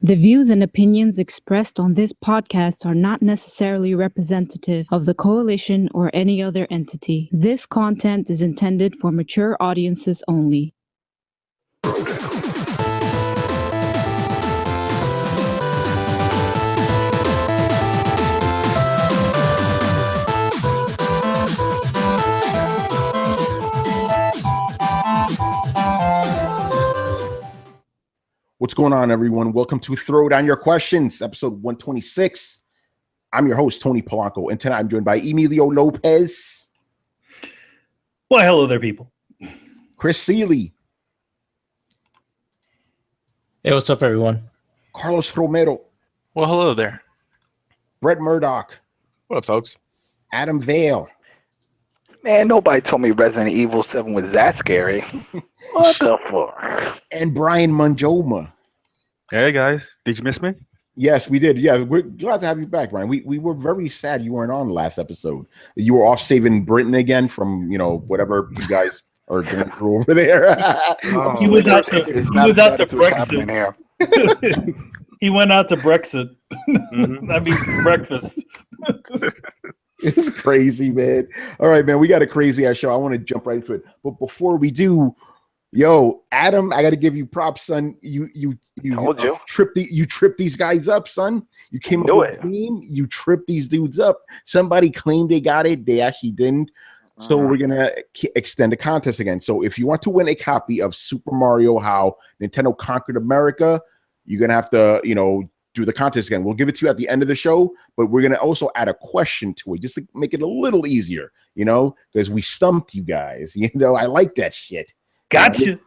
The views and opinions expressed on this podcast are not necessarily representative of the coalition or any other entity. This content is intended for mature audiences only. What's going on, everyone? Welcome to Throwdown Your Questions, episode 126. I'm your host, Tony Polanco, and tonight I'm joined by Emilio Lopez. Well, hello there, people. Chris Seeley. Hey, what's up, everyone? Carlos Romero. Well, hello there. Brett Murdoch. What up, folks? Adam Vale. Man, nobody told me Resident Evil 7 was that scary. What the fuck? And Brian Manjoma. Hey, guys. Did you miss me? Yes, we did. Yeah, we're glad to have you back, Brian. We were very sad you weren't on the last episode. You were off saving Britain again from, whatever you guys are going through over there. He was out to Brexit. He went out to Brexit. I mean, breakfast. It's crazy, man. All right, man. We got a crazy ass show. I want to jump right into it. But before we do, Adam, I got to give you props, son. You tripped these guys up, son. You came up with a team. You tripped these dudes up. Somebody claimed they got it. They actually didn't. So we're going to extend the contest again. So if you want to win a copy of Super Mario How Nintendo Conquered America, you're going to have to, do the contest again. We'll give it to you at the end of the show, but we're going to also add a question to it just to make it a little easier, because we stumped you guys. I like that shit. Gotcha.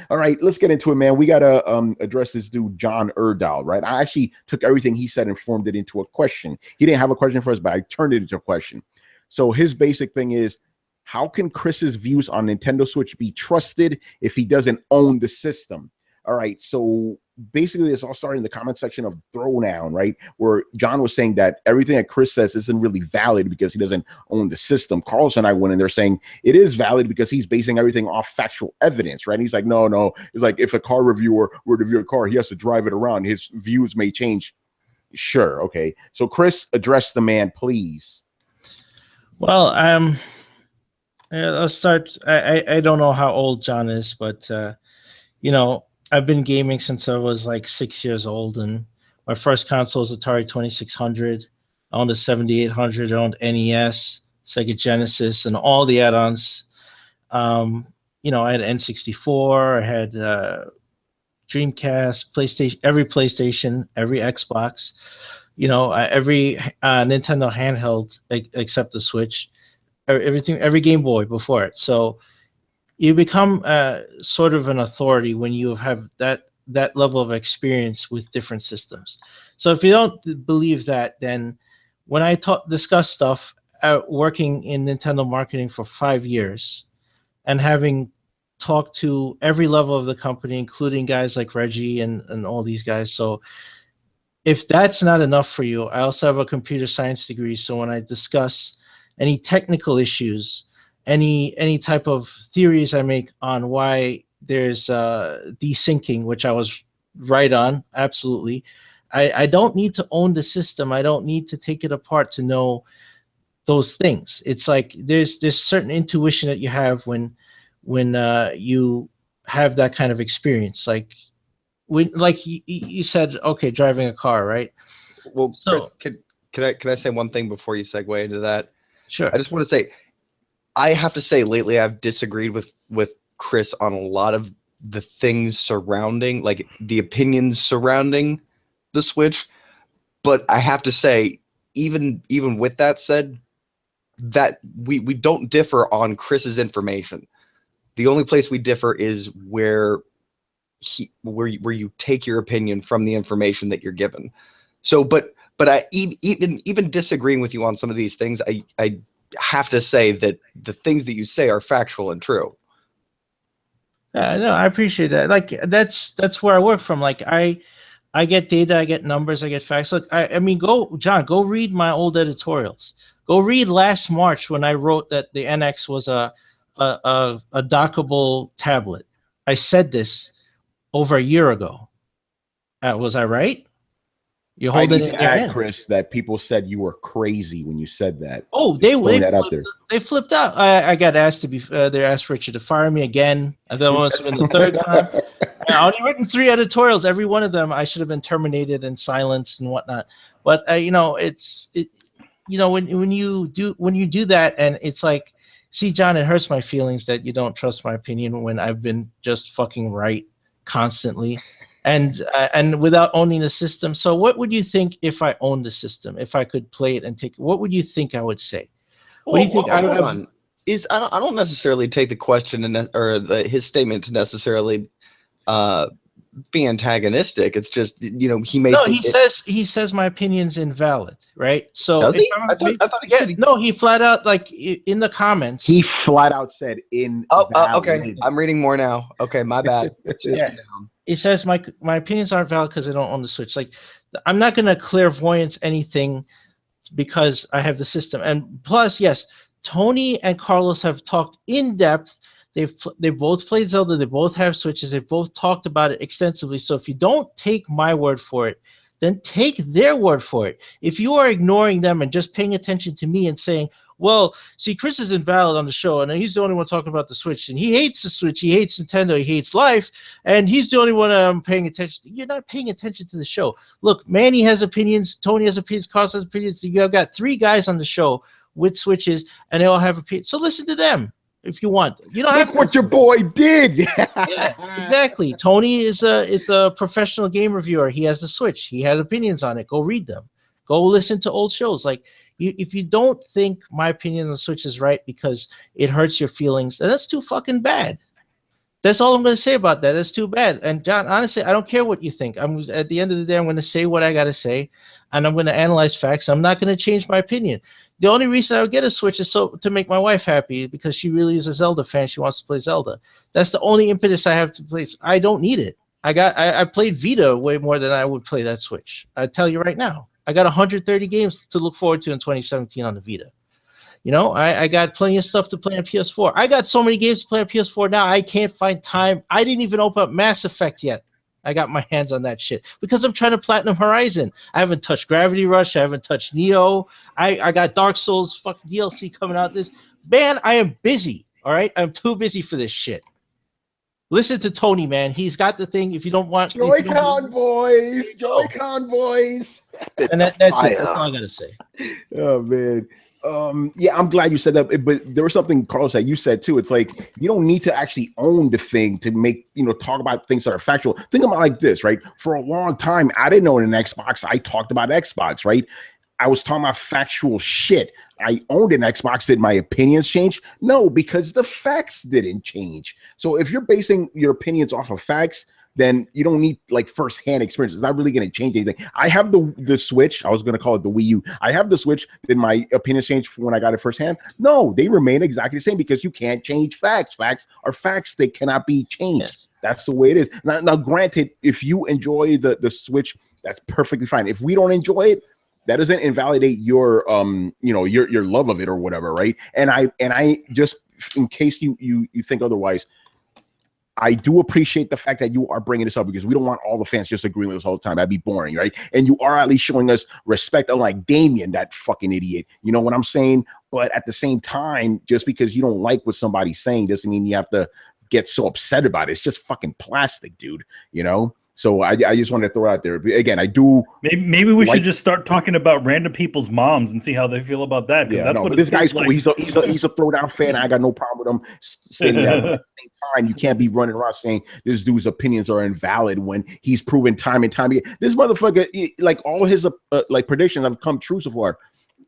All right, let's get into it, man. We got to address this dude, John Erdahl, right? I actually took everything he said and formed it into a question. He didn't have a question for us, but I turned it into a question. So his basic thing is, how can Chris's views on Nintendo Switch be trusted if he doesn't own the system? All right, so basically it's all started in the comment section of Throwdown, right? Where John was saying that everything that Chris says isn't really valid because he doesn't own the system. Carlos and I went in there saying it is valid because he's basing everything off factual evidence, right? And he's like, no. It's like if a car reviewer were to review a car, he has to drive it around. His views may change. Sure, okay. So Chris, address the man, please. Well, let's start. I don't know how old John is, but I've been gaming since I was like 6 years old, and my first console was Atari 2600. I owned a 7800. I owned NES, Sega Genesis, and all the add-ons. I had N64. I had Dreamcast, PlayStation, every Xbox. Every Nintendo handheld except the Switch. Everything, every Game Boy before it. So you become sort of an authority when you have that level of experience with different systems. So if you don't believe that, then when I discuss stuff, working in Nintendo marketing for 5 years and having talked to every level of the company, including guys like Reggie and all these guys. So if that's not enough for you, I also have a computer science degree. So when I discuss any technical issues, any type of theories I make on why there's desyncing, which I was right on, absolutely. I don't need to own the system. I don't need to take it apart to know those things. It's like there's certain intuition that you have when you have that kind of experience. Like you said, okay, driving a car, right? Well, so, Chris, can I say one thing before you segue into that? Sure. I just want to say, I have to say lately I've disagreed with Chris on a lot of the things surrounding, like the opinions surrounding the Switch. But I have to say, even with that said, that we don't differ on Chris's information. The only place we differ is where you take your opinion from the information that you're given. So, but I even disagreeing with you on some of these things, I have to say that the things that you say are factual and true. No, I appreciate that. Like that's where I work from. Like I get data, I get numbers, I get facts. Look, I mean, go read my old editorials. Go read last March when I wrote that the NX was a dockable tablet. I said this over a year ago. Was I right? You I hold it need in to your add, hand. Chris, that people said you were crazy when you said that. Oh, Just throwing that out there. They flipped out. I got asked to be. They asked Richard to fire me again. And that must have been the third time. I only written 3 editorials. Every one of them, I should have been terminated and silenced and whatnot. But you know, when you do that, and it's like, see, John, it hurts my feelings that you don't trust my opinion when I've been just fucking right constantly, and without owning the system. So, what would you think if I owned the system? If I could play it and take, what would you think I would say? What do you think? Hold on. I don't necessarily take the question his statement to necessarily be antagonistic. It's just, you know, he says my opinion's invalid, right? So does he? I thought he said he flat out, like, in the comments. He flat out said okay. I'm reading more now. Okay, my bad. Yeah. He says my opinions aren't valid because I don't own the Switch. Like, I'm not gonna clairvoyance anything because I have the system. And plus, yes, Tony and Carlos have talked in depth. They've both played Zelda. They both have Switches. They've both talked about it extensively. So if you don't take my word for it, then take their word for it. If you are ignoring them and just paying attention to me and saying, well, see, Chris is invalid on the show, and he's the only one talking about the Switch, and he hates the Switch, he hates Nintendo, he hates life, and he's the only one I'm paying attention to. You're not paying attention to the show. Look, Manny has opinions, Tony has opinions, Carlos has opinions. You've got 3 guys on the show with Switches, and they all have opinions. So listen to them if you want. You don't have Look what your boy did. Yeah, exactly. Tony is a professional game reviewer. He has the Switch. He has opinions on it. Go read them. Go listen to old shows. Like, if you don't think my opinion on the Switch is right because it hurts your feelings, then that's too fucking bad. That's all I'm going to say about that. That's too bad. And John, honestly, I don't care what you think. At the end of the day, I'm going to say what I got to say, and I'm going to analyze facts. I'm not going to change my opinion. The only reason I would get a Switch is to make my wife happy, because she really is a Zelda fan. She wants to play Zelda. That's the only impetus I have to play. I don't need it. I played Vita way more than I would play that Switch. I tell you right now. I got 130 games to look forward to in 2017 on the Vita. You know, I got plenty of stuff to play on PS4. I got so many games to play on PS4 now, I can't find time. I didn't even open up Mass Effect yet. I got my hands on that shit because I'm trying to Platinum Horizon. I haven't touched Gravity Rush. I haven't touched Neo. I got Dark Souls fucking DLC coming out. Man, I am busy. All right, I'm too busy for this shit. Listen to Tony, man. He's got the thing. If you don't want Joy-Con boys, Joy-Con boys. And that's it. That's all I gotta say. Oh man. Yeah, I'm glad you said that. But there was something, Carlos, that you said too. It's like you don't need to actually own the thing to make, talk about things that are factual. Think about it like this, right? For a long time, I didn't own an Xbox. I talked about Xbox, right? I was talking about factual shit. I owned an Xbox. Did my opinions change? No, because the facts didn't change. So if you're basing your opinions off of facts, then you don't need like first-hand experience. It's not really going to change anything. I have the Switch. I was going to call it the Wii U. I have the Switch. Did my opinions change when I got it firsthand? No, they remain exactly the same because you can't change facts. Facts are facts. They cannot be changed. Yes. That's the way it is. Now, granted, if you enjoy the Switch, that's perfectly fine. If we don't enjoy it, that doesn't invalidate your your love of it or whatever, right? And I just, in case you think otherwise, I do appreciate the fact that you are bringing this up because we don't want all the fans just agreeing with us all the time. That'd be boring, right? And you are at least showing us respect, unlike Damien, that fucking idiot. You know what I'm saying? But at the same time, just because you don't like what somebody's saying doesn't mean you have to get so upset about it. It's just fucking plastic, dude. So I just wanted to throw it out there. Again, I do. Maybe we should just start talking about random people's moms and see how they feel about that. Yeah, that's what this guy's cool. He's a Throwdown fan. I got no problem with him saying that. But at the same time, you can't be running around saying this dude's opinions are invalid when he's proven time and time again. This motherfucker, like all his predictions have come true so far.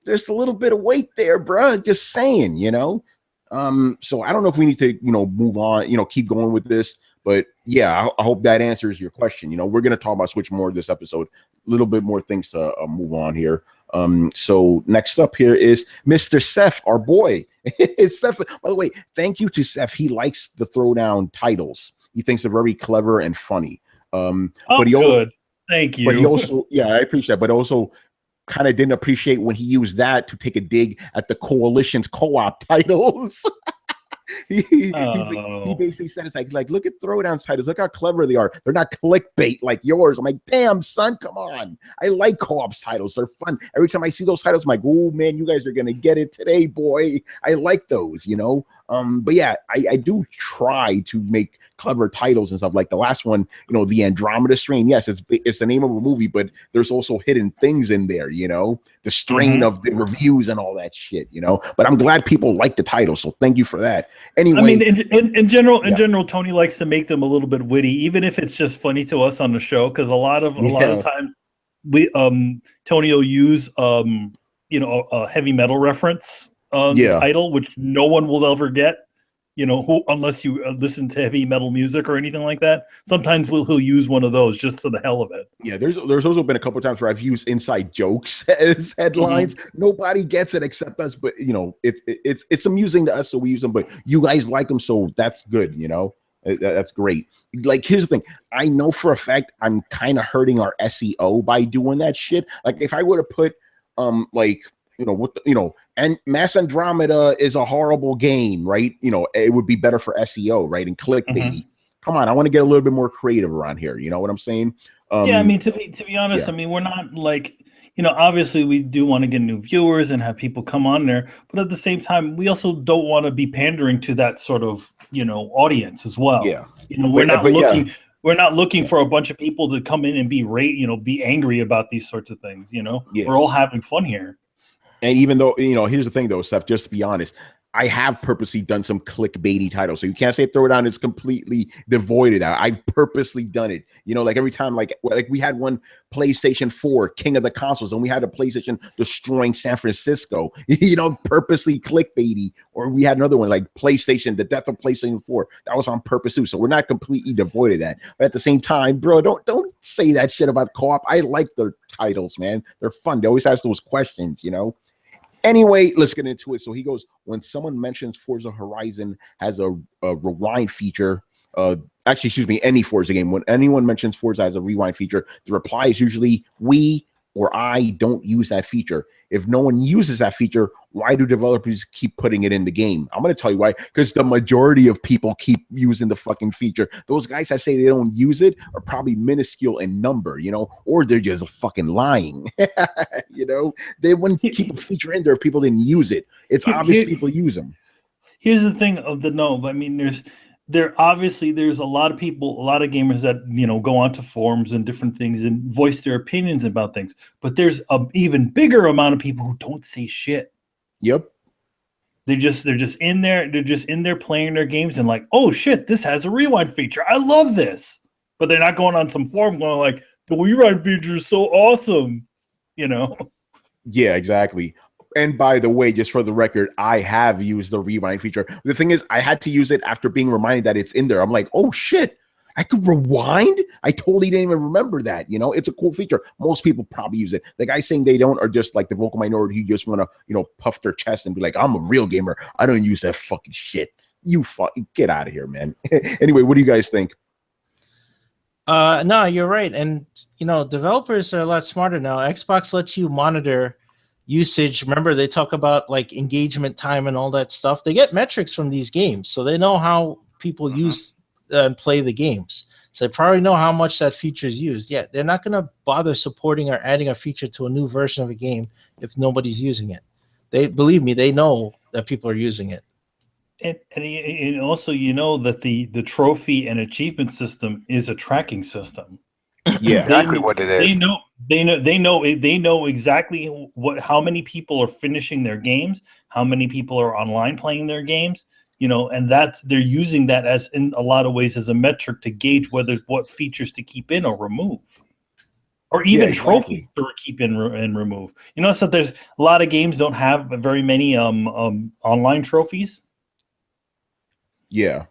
There's a little bit of weight there, bro. Just saying, So I don't know if we need to, move on, keep going with this. But yeah, I hope that answers your question. We're going to talk about Switch more this episode, a little bit more things to move on here. So next up here is Mr. Seth, our boy. It's Seth. By the way, thank you to Seth. He likes the Throwdown titles. He thinks they're very clever and funny. But he good. Thank you. But he also, yeah, I appreciate that. But also kind of didn't appreciate when he used that to take a dig at the Coalition's co-op titles. he basically said it's like look at Throwdown's titles, look how clever they are. They're not clickbait like yours. I'm like, damn son, come on. I like co-ops titles. They're fun. Every time I see those titles, I'm like, oh man, you guys are gonna get it today, boy. I like those, you know. But yeah, I do try to make clever titles and stuff. Like the last one, you know, the Andromeda Strain. Yes, it's the name of a movie, but there's also hidden things in there, you know, the strain of the reviews and all that shit, you know. But I'm glad people like the title, so thank you for that. Anyway, I mean, in general, Tony likes to make them a little bit witty, even if it's just funny to us on the show, because a lot of times we Tony will use you know, a heavy metal reference on the title, which no one will ever get, you know, unless you listen to heavy metal music or anything like that. Sometimes he'll use one of those just for the hell of it. Yeah, there's also been a couple of times where I've used inside jokes as headlines. Nobody gets it except us, but you know, it's amusing to us, so we use them. But you guys like them, so that's good. You know, that's great. Like, here's the thing: I know for a fact I'm kind of hurting our SEO by doing that shit. Like, if I were to put like, you know, what and Mass Andromeda is a horrible game, right? You know, it would be better for SEO, right? And clickbaity. Come on, I want to get a little bit more creative around here. You know what I'm saying? Yeah, I mean, to be honest, I mean, we're not like, you know, obviously we do want to get new viewers and have people come on there, but at the same time, we also don't want to be pandering to that sort of, you know, audience as well. Yeah, you know, we're not looking. We're not looking for a bunch of people to come in and be angry about these sorts of things. You know, we're all having fun here. And even though, you know, here's the thing though, Seth, just to be honest, I have purposely done some clickbaity titles. So you can't say Throwdown is completely devoid of that. I've purposely done it. You know, like every time, like we had one PlayStation 4, King of the Consoles, and we had a PlayStation destroying San Francisco, you know, purposely clickbaity. Or we had another one like PlayStation, the death of PlayStation 4. That was on purpose too. So we're not completely devoid of that. But at the same time, bro, don't say that shit about co-op. I like their titles, man. They're fun. They always ask those questions, you know. Anyway, let's get into it. So he goes, when someone mentions Forza Horizon has a rewind feature, actually, excuse me, any Forza game, when anyone mentions Forza has a rewind feature, the reply is usually we or I don't use that feature. If no one uses that feature, why do developers keep putting it in the game? I'm going to tell you why. Because the majority of people keep using the fucking feature. Those guys that say they don't use it are probably minuscule in number, you know, or they're just fucking lying. You know, they wouldn't keep a feature in there if people didn't use it. It's obvious people use them. Here's the thing of the no. I mean, there's a lot of people, a lot of gamers that, you know, go onto forums and different things and voice their opinions about things. But there's an even bigger amount of people who don't say shit. Yep. They're just in there. They're just in there playing their games and like, oh shit, this has a rewind feature. I love this. But they're not going on some forum going like, the rewind feature is so awesome. You know? Yeah, exactly. And by the way, just for the record, I have used the rewind feature. The thing is, I had to use it after being reminded that it's in there. I'm like, oh shit, I could rewind? I totally didn't even remember that. You know, it's a cool feature. Most people probably use it. The guys saying they don't are just like the vocal minority who just want to, you know, puff their chest and be like, I'm a real gamer. I don't use that fucking shit. You get out of here, man. Anyway, what do you guys think? No, you're right. And, you know, developers are a lot smarter now. Xbox lets you monitor usage. Remember, they talk about like engagement time and all that stuff. They get metrics from these games, so they know how people use and play the games. So they probably know how much that feature is used. Yeah, they're not going to bother supporting or adding a feature to a new version of a game if nobody's using it. They, believe me, they know that people are using it. And also, you know that the trophy and achievement system is a tracking system. Yeah, exactly what it is. They know exactly how many people are finishing their games, how many people are online playing their games, you know, and they're using that as in a lot of ways as a metric to gauge what features to keep in or remove, or even trophies to keep in and remove. You know, so there's a lot of games don't have very many online trophies. Yeah.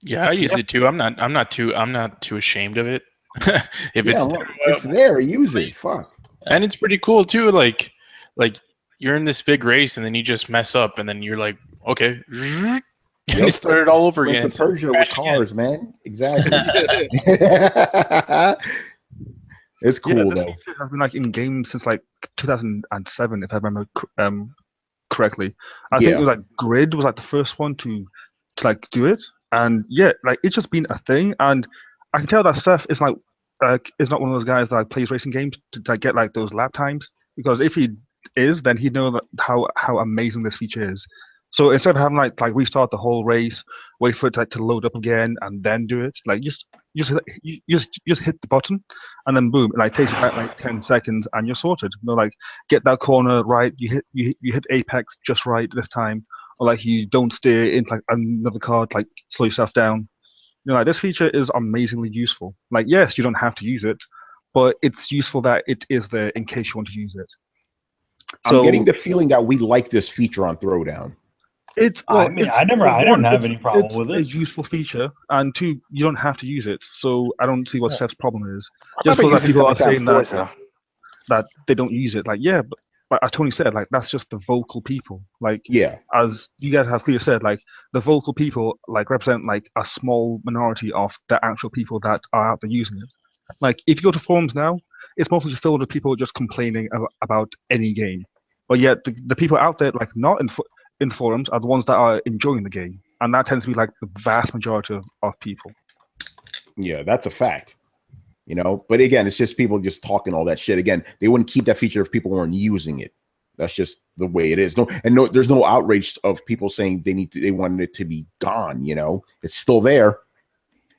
Yeah, I use it too. I'm not too ashamed of it. If it's there, use it. Fuck. And it's pretty cool too. Like you're in this big race and then you just mess up and then you're like, okay, and you start it all over again. It's a Persia with cars, man. Exactly. It's cool this though. feature has been like in games since like 2007, if I remember correctly. I think it was like Grid was like the first one to like do it, and yeah, like it's just been a thing. And I can tell that Seth is like is not one of those guys that like, plays racing games to like, get like those lap times, because if he is, then he'd know that how amazing this feature is. So instead of having like restart the whole race, wait for it to load up again, and then do it, like just hit the button, and then boom, it like takes you back like 10 seconds, and you're sorted. You know, like get that corner right, you hit apex just right this time, or like you don't steer into like another car, like slow yourself down. You know, like this feature is amazingly useful. Like yes, you don't have to use it, but it's useful that it is there in case you want to use it. So, I'm getting the feeling that we like this feature on Throwdown. I don't have any problem with it. It's a useful feature, and two, you don't have to use it. So I don't see what Steph's problem is. Just so that people are saying that they don't use it. Like, yeah, but as Tony said, like that's just the vocal people. Like, yeah, as you guys have clearly said, like the vocal people like represent like a small minority of the actual people that are out there using it. Like, if you go to forums now, it's mostly filled with people just complaining about any game. But yet the people out there like not in forums are the ones that are enjoying the game, and that tends to be like the vast majority of people. Yeah, that's a fact. You know, but again, it's just people just talking all that shit. Again, they wouldn't keep that feature if people weren't using it. That's just the way it is. There's no outrage of people saying they wanted it to be gone. You know, it's still there.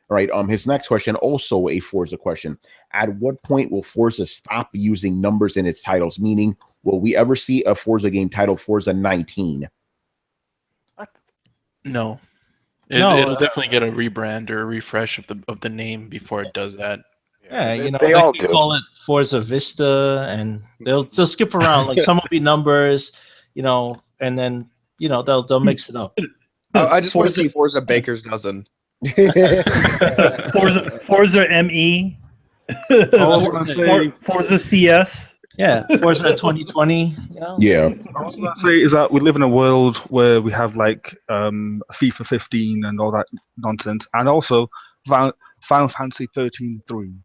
All right. His next question, also a Forza question. At what point will Forza stop using numbers in its titles? Meaning, will we ever see a Forza game titled Forza 19? No. It'll definitely get a rebrand or a refresh of the name before it does that. Yeah, you know, they all do. Call it Forza Vista, and they'll skip around. Like some will be numbers, you know, and then they'll mix it up. I just want to see Forza Baker's dozen. Forza ME. Forza CS. Yeah, Forza 2020. You know? Yeah. I was going to say is that we live in a world where we have like FIFA 15 and all that nonsense, and also Final Fantasy 13.3.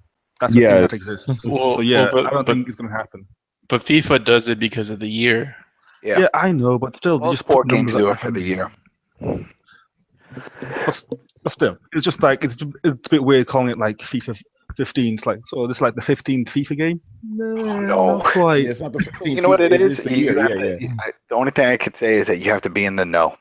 That's a thing that exists. Well, so yeah, I don't think it's going to happen. But FIFA does it because of the year. Yeah, I know, but still, most sport games do it for the year. But still, it's just like it's a bit weird calling it like FIFA 15. It's like, so this is like the 15th FIFA game. No, not quite. Yeah, it's not the 15th. You know what it is? The only thing I could say is that you have to be in the know.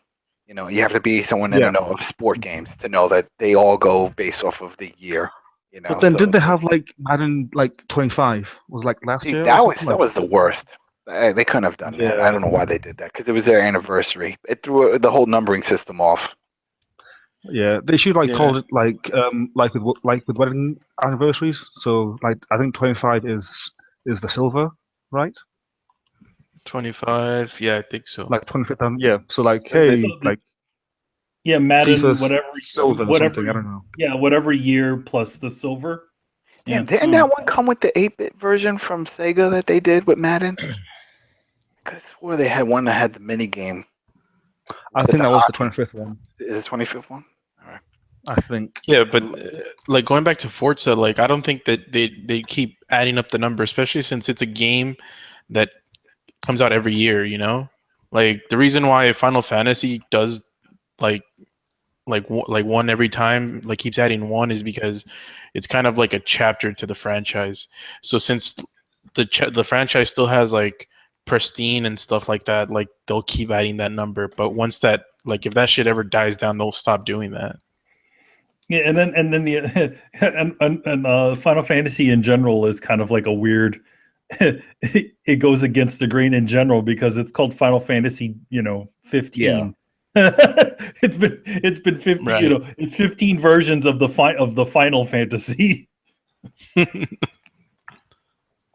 You know, you have to be someone in the know of sport games to know that they all go based off of the year. You know, but then did they have like Madden like 25? Was like last year? That was the worst. They couldn't have done that. I don't know why they did that, because it was their anniversary. It threw the whole numbering system off. Yeah, they should call it like with wedding anniversaries. So like I think 25 is the silver, right? 25, yeah, I think so. Like 25th, yeah. So like, hey, like. Yeah, Madden, FIFA's whatever silver or something. I don't know. Yeah, whatever year plus the silver. Yeah, didn't that one come with the 8-bit version from Sega that they did with Madden? Because I swore they had one that had the mini game. I think that was the 25th one. Is it 25th one? All right. I think. Yeah, but like going back to Forza, like I don't think that they keep adding up the number, especially since it's a game that comes out every year. You know, like the reason why Final Fantasy does like one every time, like keeps adding one, is because it's kind of like a chapter to the franchise. So since the franchise still has like pristine and stuff like that, like they'll keep adding that number. But once that, like, if that shit ever dies down, they'll stop doing that. Yeah, and then the and Final Fantasy in general is kind of like a weird. It goes against the grain in general because it's called Final Fantasy, 15. Yeah. it's been 15, right. It's 15 versions of the Final Fantasy. Yeah,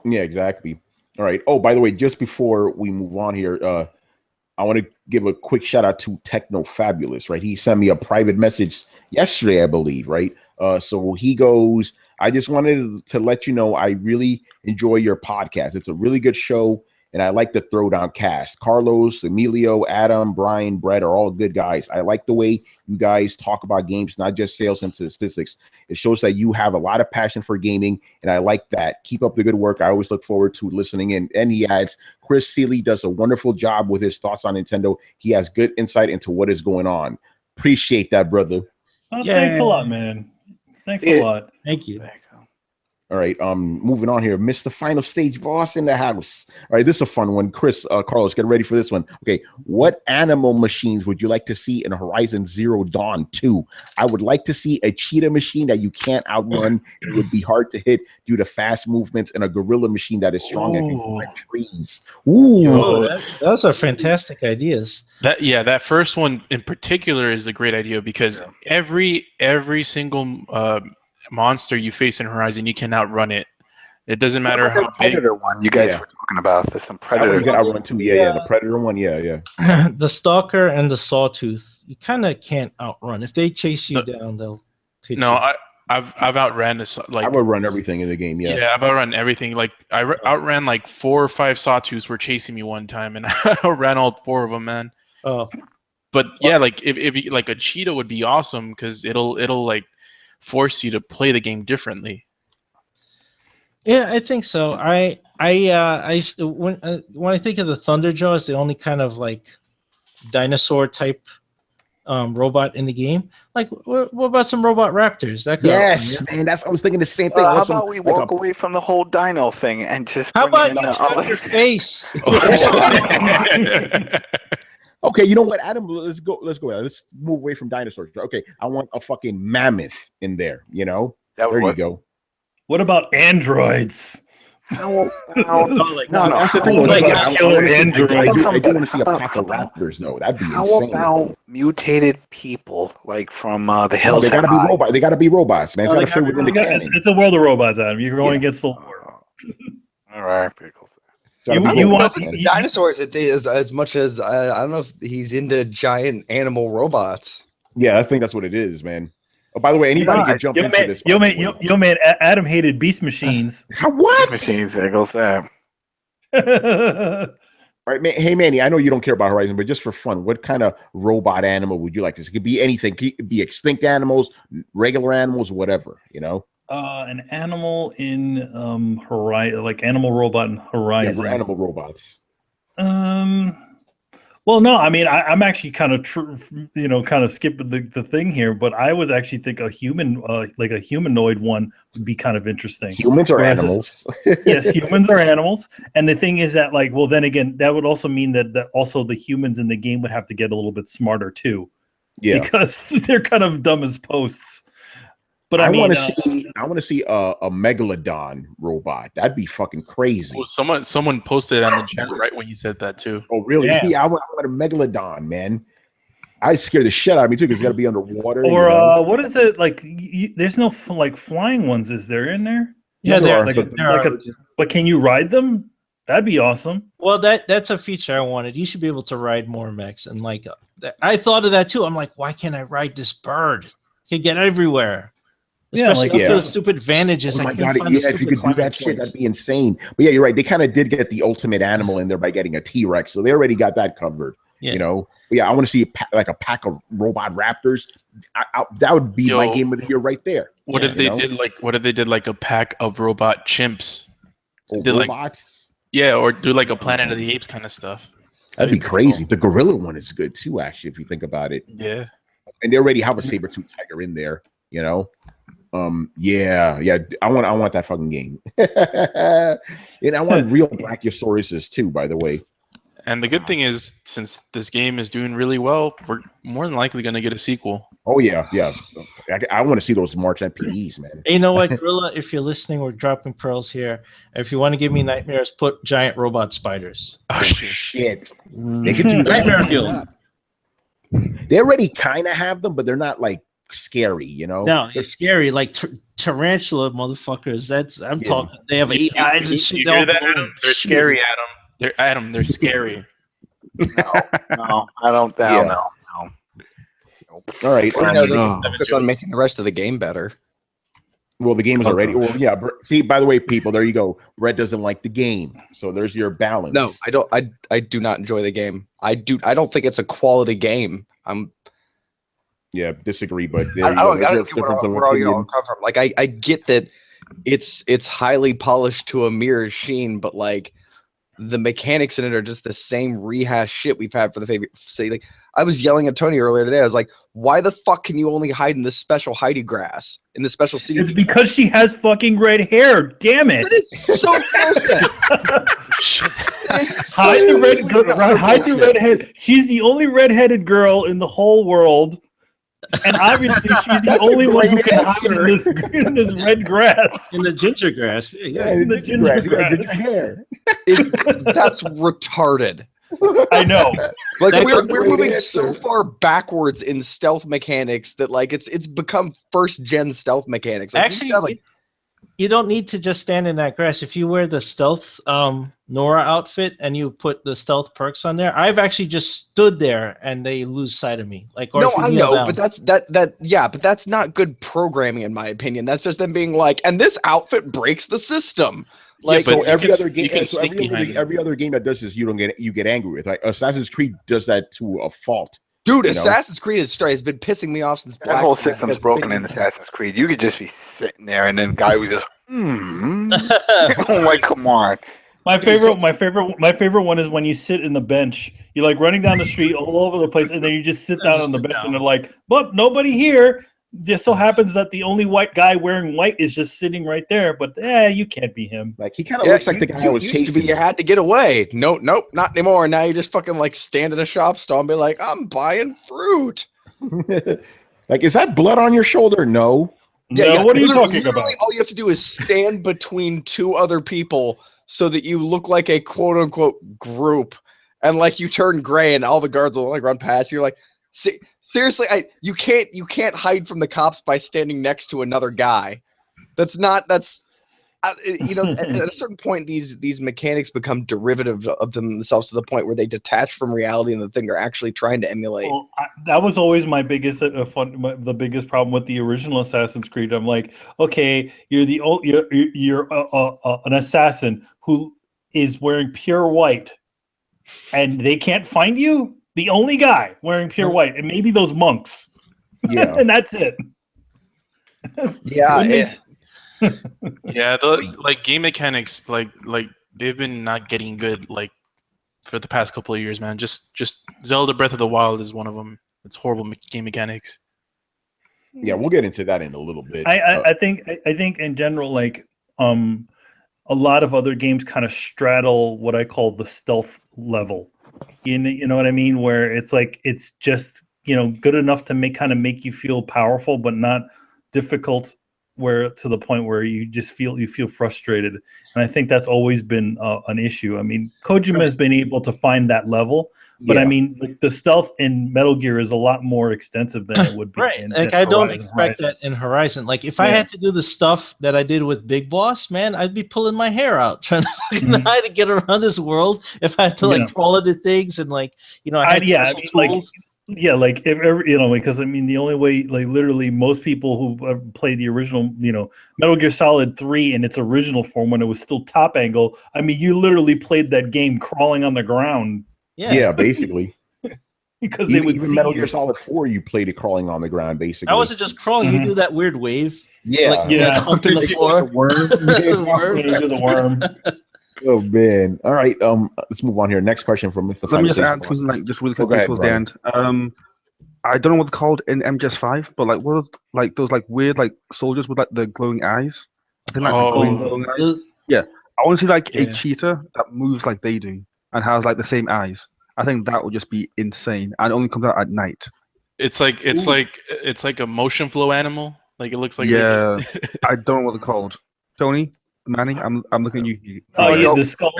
exactly. All right. Oh, by the way, just before we move on here, I want to give a quick shout out to Techno Fabulous, right? He sent me a private message yesterday, I believe, right? So he goes, I just wanted to let you know I really enjoy your podcast. It's a really good show, And I like the Throwdown cast. Carlos, Emilio, Adam, Brian, Brett are all good guys. I like the way you guys talk about games, not just sales and statistics. It shows that you have a lot of passion for gaming, and I like that. Keep up the good work. I always look forward to listening in. And he adds, Chris Seeley does a wonderful job with his thoughts on Nintendo. He has good insight into what is going on. Appreciate that, brother. Oh, thanks a lot, man. Thanks a lot. Thank you. All right, moving on here. Mr. Final Stage Boss in the house. All right, this is a fun one. Chris, Carlos, get ready for this one. Okay, what animal machines would you like to see in Horizon Zero Dawn 2? I would like to see a cheetah machine that you can't outrun. It would be hard to hit due to fast movements, and a gorilla machine that is strong and can climb trees. Ooh, those are fantastic ideas. That first one in particular is a great idea because every single monster you face in Horizon, you can outrun it. It doesn't matter how big. Predator one you guys were talking about. There's some Predator. You can outrun too. Yeah, the Predator one. Yeah. The Stalker and the Sawtooth, you kind of can't outrun. If they chase you down, they'll hit you. I've outran this. Like, I've outrun everything in the game. Yeah, I've outrun everything. Like I outran like 4 or 5 Sawtooths were chasing me one time, and I outran all 4 of them, man. Oh, but yeah, like if you, like a cheetah would be awesome because it'll like force you to play the game differently. Yeah, I think so. When I think of the Thunderjaw as the only kind of like dinosaur type robot in the game, like what about some robot raptors? That yes, man. That's I was thinking the same thing. How about we walk away from the whole dino thing and just? How about you shut your face? Okay, you know what, Adam? Let's go. Let's move away from dinosaurs. Okay, I want a fucking mammoth in there. You know, there you go. What about androids? No, that's the thing. I do want to see a pack of raptors, though. That'd be insane. How about mutated people, like from the hills? They gotta be robots. They gotta be robots, man. It's gotta fit within the canon. It's a world of robots, Adam. You're going against the Lord. All right, pickles. You want dinosaurs as much as I don't know if he's into giant animal robots. Yeah, I think that's what it is, man. Oh, by the way, anybody can jump into this. Yo, man, Adam hated beast machines. What? Beast machines, there goes that. All right, hey, Manny, I know you don't care about Horizon, but just for fun, what kind of robot animal would you like to see? It could be anything. It could be extinct animals, regular animals, whatever, you know? An animal in Horizon, like animal robot in Horizon. Yeah, animal robots. Well, no, I mean, I'm actually kind of kind of skipping the thing here, but I would actually think a human, like a humanoid one, would be kind of interesting. Humans are animals. Yes, humans are animals, and the thing is that, like, well, then again, that would also mean that also the humans in the game would have to get a little bit smarter too, because they're kind of dumb as posts. But I want to see a megalodon robot. That'd be fucking crazy. Well, someone posted on the chat right when you said that too. Oh, really? Yeah, I want a megalodon, man. I scare the shit out of me too because it's got to be underwater. Or what is it like? There's no like flying ones, is there in there? Yeah, there are. But can you ride them? That'd be awesome. Well, that's a feature I wanted. You should be able to ride more mechs, and like I thought of that too. I'm like, why can't I ride this bird? He can get everywhere. Especially the stupid vantages. Oh my God, if you could do that shit, that'd be insane. But yeah, you're right. They kind of did get the ultimate animal in there by getting a T-Rex, so they already got that covered. Yeah. You know, but yeah, I want to see a pack of robot raptors. That would be my game of the year right there. What if they did like a pack of robot chimps? Robots? Or do like a Planet of the Apes kind of stuff. That'd be crazy. The gorilla one is good too, actually, if you think about it. Yeah, and they already have a saber-tooth tiger in there. You know. I want that fucking game. And I want real Brachiosauruses too, by the way. And the good thing is, since this game is doing really well, we're more than likely going to get a sequel. Oh yeah. I want to see those March MPDs, man. Hey, you know what, Gorilla? If you're listening, we're dropping pearls here. If you want to give me nightmares, put giant robot spiders. Oh shit! They could do Nightmare Fuel. They already kind of have them, but they're not like scary, you know. No, it's scary, like tarantula motherfuckers. I'm talking. They have 8 eyes and shit. You hear that, Adam? They're scary, Adam. They're scary. No, I don't. No. All right, focus on making the rest of the game better. Well, the game is already. Well, yeah. See, by the way, people, there you go. Brett doesn't like the game, so there's your balance. No, I don't. I do not enjoy the game. I don't think it's a quality game. Yeah, disagree, but there I you go. don't get where all y'all come from. Like, I get that it's highly polished to a mirror sheen, but like the mechanics in it are just the same rehash shit we've had for the favorite. Say, like, I was yelling at Tony earlier today. I was like, "Why the fuck can you only hide in this special Heidi grass in the special city?" It's because she has fucking red hair. Damn it! That is so bullshit. Hide the red girl. Hide the redhead. She's the only redheaded girl in the whole world. And obviously, she's the only one who can hide in this red grass. In the ginger grass. Yeah, in the ginger grass. Ginger hair. That's retarded. I know. Like, we're moving so far backwards in stealth mechanics that like it's become first gen stealth mechanics. Like, actually, you don't need to just stand in that grass. If you wear the stealth Nora outfit and you put the stealth perks on there, I've actually just stood there and they lose sight of me. Like, or no, I know, down. but but that's not good programming in my opinion. That's just them being like, and this outfit breaks the system. Like, so every other game, every other game that does this, you get angry with. Like Assassin's Creed does that to a fault. Dude, Assassin's Creed has been pissing me off since that whole system's broken in Assassin's Creed. You could just be sitting there, and then guy would just, like, come on. My favorite one is when you sit in the bench. You're like running down the street all over the place, and then you just sit down on the bench, and they're like, "But nobody here." Just so happens that the only white guy wearing white is just sitting right there. But you can't be him. Like, he kind of looks like the guy I was chasing. You had to get away. Nope, not anymore. Now you just fucking like stand in a shop stall and be like, "I'm buying fruit." Like, is that blood on your shoulder? No. Yeah. What are you talking about? All you have to do is stand between two other people so that you look like a quote unquote group, and like you turn gray, and all the guards will like run past you. You're like, seriously, you can't hide from the cops by standing next to another guy. At a certain point, these mechanics become derivative of themselves to the point where they detach from reality and the thing they're actually trying to emulate. Well, that was always my biggest the biggest problem with the original Assassin's Creed. I'm like, okay, you're an assassin who is wearing pure white, and they can't find you. The only guy wearing pure white, and maybe those monks. Yeah, and that's it. Yeah. Yeah, the game mechanics, like they've been not getting good like for the past couple of years, man. Just Zelda Breath of the Wild is one of them. It's horrible game mechanics. Yeah, we'll get into that in a little bit. I think in general, like a lot of other games kind of straddle what I call the stealth level. You know what I mean? Where it's like it's just good enough to make you feel powerful, but not difficult. Where to the point where you feel frustrated, and I think that's always been an issue. I mean, Kojima has been able to find that level, but I mean, like, the stealth in Metal Gear is a lot more extensive than it would be. Right, like I don't expect that in Horizon. Like if I had to do the stuff that I did with Big Boss, man, I'd be pulling my hair out trying to fucking hide to get around this world. If I had to like crawl into things and like I had tools. Like if ever, because I mean the only way, like literally most people who have played the original, Metal Gear Solid 3 in its original form when it was still top angle, I mean you literally played that game crawling on the ground. Yeah, basically. Because they would even Metal Gear Solid 4, you played it crawling on the ground, basically. I wasn't just crawling; you do that weird wave. Yeah, like humping the floor. The worm. Oh man! All right, let's move on here. Next question from Mr. Let me just add something like just really quickly towards the end. I don't know what they're called in MGS5, but like what like those like weird like soldiers with like the glowing eyes. I think like the glowing eyes. Yeah, I want to see like a cheetah that moves like they do and has like the same eyes. I think that would just be insane, and it only comes out at night. It's like a motion flow animal. Like it looks like I don't know what they're called. Tony, Manny, I'm looking at you. Oh yeah, the skull.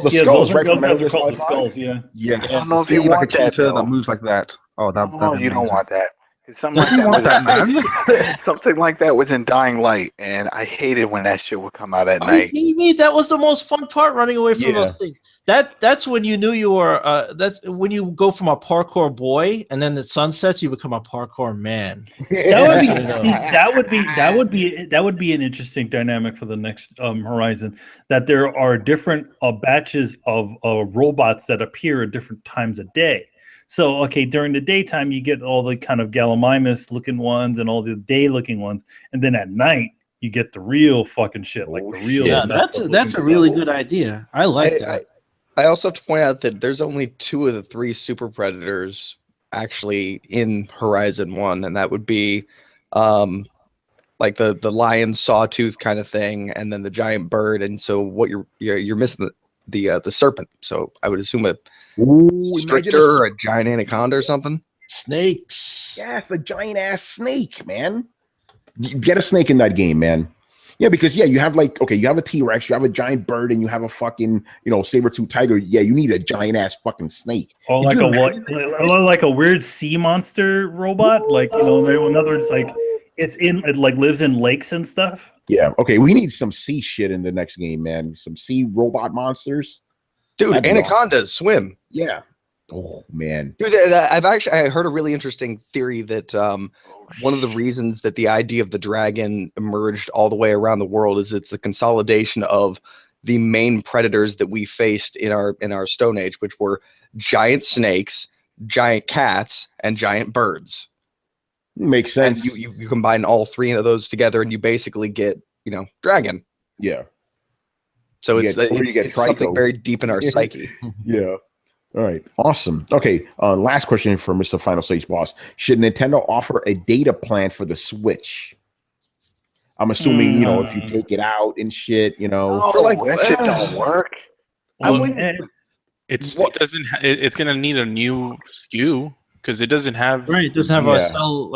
The skulls, right? Those guys are called the skulls. Yeah. Yes. I don't know if you want like a cheetah that moves like that. Oh, that you don't want that. Something like You want that, man? something like that was in Dying Light, and I hated when that shit would come out at Are you night. kidding me? That was the most fun part, running away from Yeah. those things. That's when you knew you were. That's when you go from a parkour boy, and then the sun sets, you become a parkour man. That would be I know. see, that would be an interesting dynamic for the next Horizon. That there are different batches of robots that appear at different times of day. So okay, during the daytime you get all the kind of Gallimimus looking ones and all the day looking ones, and then at night you get the real fucking shit, like the real. Yeah, messed up that's a looking really stuff. good idea. I like that. I also have to point out that there's only 2 of the 3 super predators actually in Horizon 1, and that would be like the lion sawtooth kind of thing, and then the giant bird. And so what you're missing the serpent. So I would assume a stricter or a giant anaconda or something. Snakes. Yes, a giant ass snake, man. Get a snake in that game, man. Yeah, because you have you have a T-Rex, you have a giant bird, and you have a fucking saber-tooth tiger. Yeah, you need a giant ass fucking snake. Or like a weird sea monster robot, like in other words, like it like lives in lakes and stuff. Yeah, okay, we need some sea shit in the next game, man. Some sea robot monsters. Dude, anacondas swim. Yeah. Oh man. Dude, I heard a really interesting theory that one of the reasons that the idea of the dragon emerged all the way around the world is it's the consolidation of the main predators that we faced in our Stone Age, which were giant snakes, giant cats, and giant birds. Makes sense. And you combine all 3 of those together, and you basically get dragon. Yeah. So it's something very deep in our psyche. Yeah. All right. Awesome. Okay. Last question for Mr. Final Stage Boss. Should Nintendo offer a data plan for the Switch? I'm assuming, if you take it out and shit, That shit don't work. Well, it's gonna need a new SKU because it doesn't have Right, it doesn't have a cell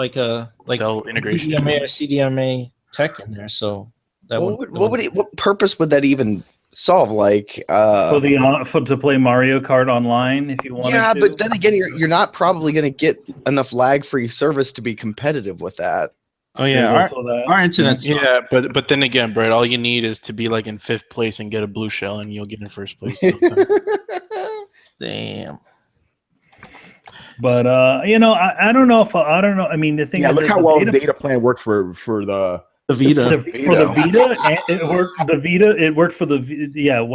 cell integration. CDMA or CDMA tech in there, so that what purpose would that even solve? Like to play Mario Kart online if you want. Yeah, but then again, you're not probably going to get enough lag-free service to be competitive with that. Oh yeah, our internet's yeah, but then again, Brett, all you need is to be like in 5th place and get a blue shell, and you'll get in 1st place. Damn. But I don't know. I mean, the thing is, look how well the data plan worked for the Vita. For the Vita, and it worked. The Vita, it worked for the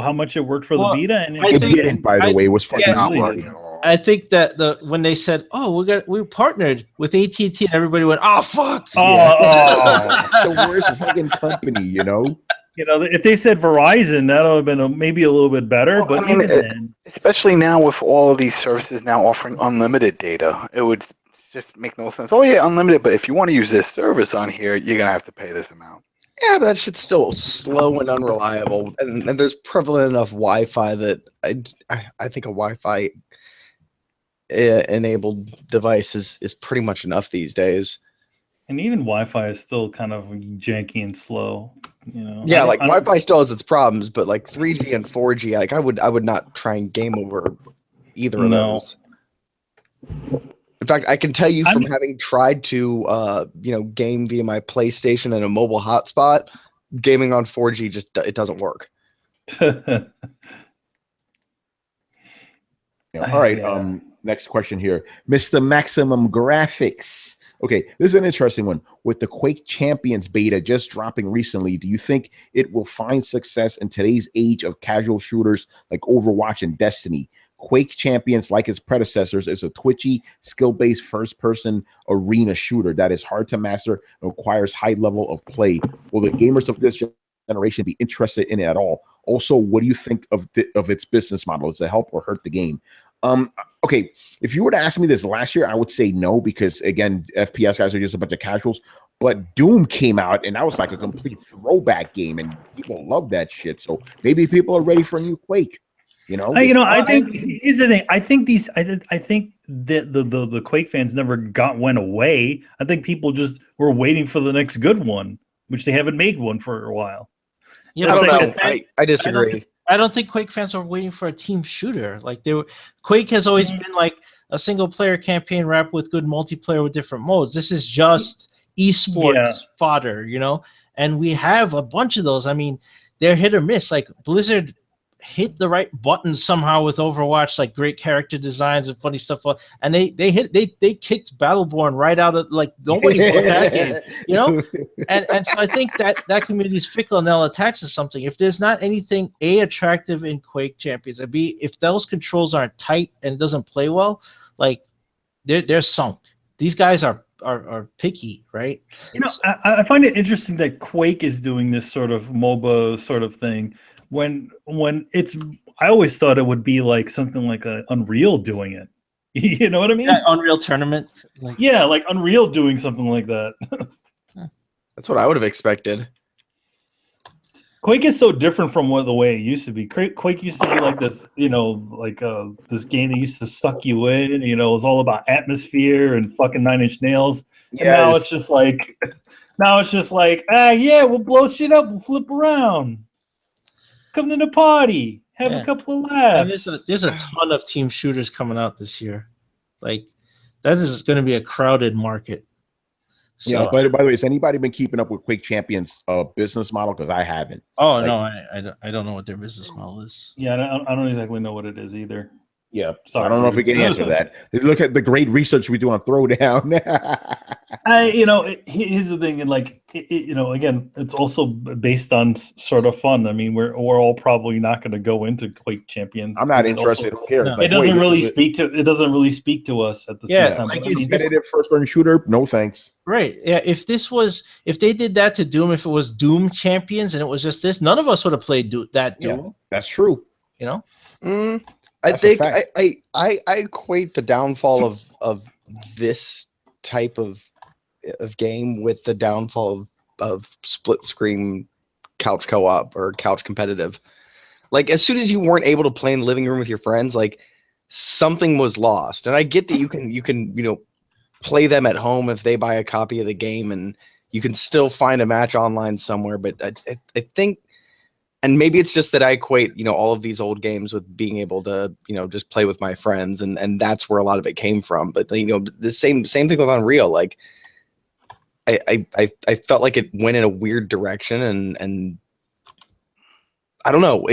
how much it worked for the Vita, and it didn't. By the way, it was fucking not working. I think that when they said, "Oh, we partnered with AT&T," and everybody went, "Oh fuck!" The worst fucking company, if they said Verizon, that would have been maybe a little bit better. But even then, especially now with all of these services now offering unlimited data, it would just make no sense. Oh yeah, unlimited, but if you want to use this service on here, you're gonna have to pay this amount. Yeah, but that shit's still slow and unreliable, and there's prevalent enough Wi-Fi that I think a Wi-Fi enabled device is pretty much enough these days. And even Wi-Fi is still kind of janky and slow. Yeah, like Wi-Fi still has its problems, but like 3G and 4G, like I would not try and game over either of those. In fact, I can tell you from having tried to game via my PlayStation and a mobile hotspot, gaming on 4G it doesn't work. All right. Next question here, Mr. Maximum Graphics. Okay, this is an interesting one. With the Quake Champions beta just dropping recently, do you think it will find success in today's age of casual shooters like Overwatch and Destiny? Quake Champions, like its predecessors, is a twitchy, skill-based first-person arena shooter that is hard to master and requires high level of play. Will the gamers of this generation be interested in it at all? Also, what do you think of its business model? Does it help or hurt the game? Okay, if you were to ask me this last year, I would say no, because again, FPS guys are just a bunch of casuals. But Doom came out, and that was like a complete throwback game, and people love that shit. So maybe people are ready for a new Quake. I think here's the thing. I think the Quake fans never went away. I think people just were waiting for the next good one, which they haven't made one for a while. Yeah, I disagree. I don't think Quake fans are waiting for a team shooter. Like Quake has always been like a single player campaign wrapped with good multiplayer with different modes. This is just esports fodder, you know. And we have a bunch of those. I mean, they're hit or miss. Like Blizzard hit the right buttons somehow with Overwatch, like great character designs and funny stuff. And they kicked Battleborn right out of, like, nobody bought that game, you know. And so I think that community is fickle and they'll attach to something. If there's not anything attractive in Quake Champions, and B, if those controls aren't tight and it doesn't play well, like they're sunk. These guys are picky, right? You know, I find it interesting that Quake is doing this sort of MOBA sort of thing. When it's, I always thought it would be like something like a Unreal doing it. You know what I mean? Yeah, Unreal Tournament. Yeah, like Unreal doing something like that. That's what I would have expected. Quake is so different from the way it used to be. Quake used to be like this, you know, like this game that used to suck you in. You know, it was all about atmosphere and fucking 9 Inch Nails. And now it's just like, yeah, we'll blow shit up, we'll flip around. Come to the party, have a couple of laughs. There's a ton of team shooters coming out this year. Like, that is going to be a crowded market. So, yeah, but by the way, has anybody been keeping up with Quake Champions' business model? Because I haven't. Oh, like, no, I don't know what their business model is. Yeah, I don't exactly know what it is either. Yeah, so I don't know if we can answer that. Look at the great research we do on Throwdown. Here's the thing, and like, you know, again, it's also based on sort of fun. I mean, we're all probably not going to go into Quake Champions. I'm not interested. Who cares? No, like, it doesn't really speak to us at the same time. Like, competitive first-person shooter, no thanks. Right. Yeah. If they did that to Doom, if it was Doom Champions and it was just this, none of us would have played Doom. Yeah, that's true. You know. I think I equate the downfall of this type of game with the downfall of split screen couch co-op or couch competitive. Like, as soon as you weren't able to play in the living room with your friends, like, something was lost. And I get that you can play them at home if they buy a copy of the game, and you can still find a match online somewhere. But I think. And maybe it's just that I equate, all of these old games with being able to, just play with my friends, and that's where a lot of it came from. But the same thing with Unreal. Like, I felt like it went in a weird direction, and I don't know.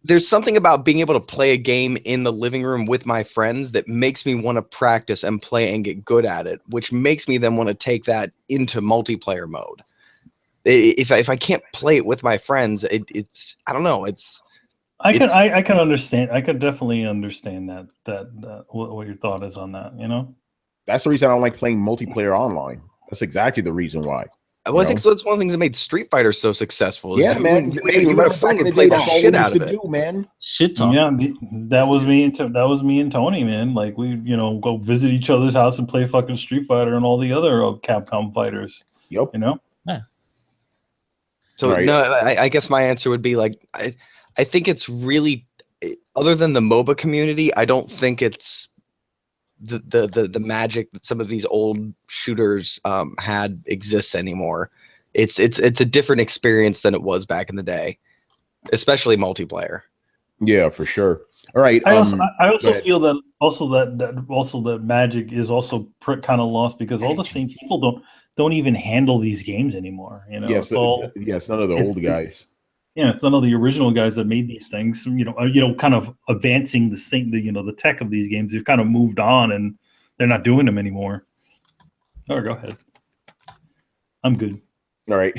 There's something about being able to play a game in the living room with my friends that makes me want to practice and play and get good at it, which makes me then want to take that into multiplayer mode. If I can't play it with my friends, it's I don't know. I can understand. I could definitely understand that what your thought is on that. That's the reason I don't like playing multiplayer online. That's exactly the reason why. Well, I think that's one of the things that made Street Fighter so successful. Yeah, man. You met a friend and played the shit out of it. Man. Shit talk. Yeah, that was me and Tony, man. Like, we go visit each other's house and play fucking Street Fighter and all the other Capcom fighters. Yep. Yeah. So right. No, I guess my answer would be like I think it's really, other than the MOBA community, I don't think it's the magic that some of these old shooters had exists anymore. It's a different experience than it was back in the day, especially multiplayer. Yeah, for sure. All right. I also feel that that magic is also kind of lost because all the same people don't even handle these games anymore. Yes, it's none of the old guys. Yeah, it's none of the original guys that made these things. Kind of advancing the tech of these games. They've kind of moved on and they're not doing them anymore. Oh, go ahead. I'm good. All right.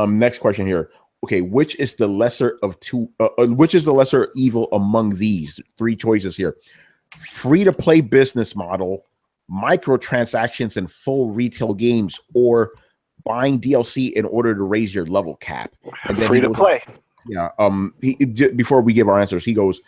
Next question here. Okay, which is the lesser of two? Which is the lesser evil among these? 3 choices here: free-to-play business model, microtransactions and full retail games, or buying DLC in order to raise your level cap. And then free to play. Yeah. Before we give our answers, he goes,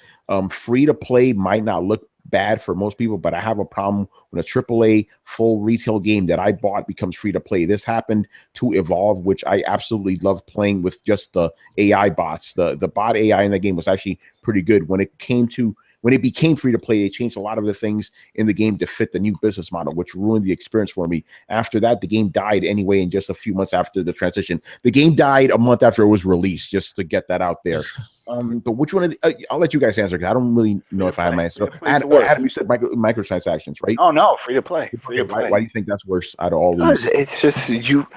free to play might not look bad for most people, but I have a problem when a AAA full retail game that I bought becomes free to play. This happened to Evolve, which I absolutely loved playing with just the AI bots. The bot AI in the game was actually pretty good. When it came to when it became free to play, it changed a lot of the things in the game to fit the new business model, which ruined the experience for me. After that, the game died anyway. In just a few months after the transition, the game died a month after it was released. Just to get that out there. But which one of the, I'll let you guys answer because I don't really know if I have my answer. Adam, you said microtransactions, right? Oh no, free to play. Why do you think that's worse out of all these? It's just you.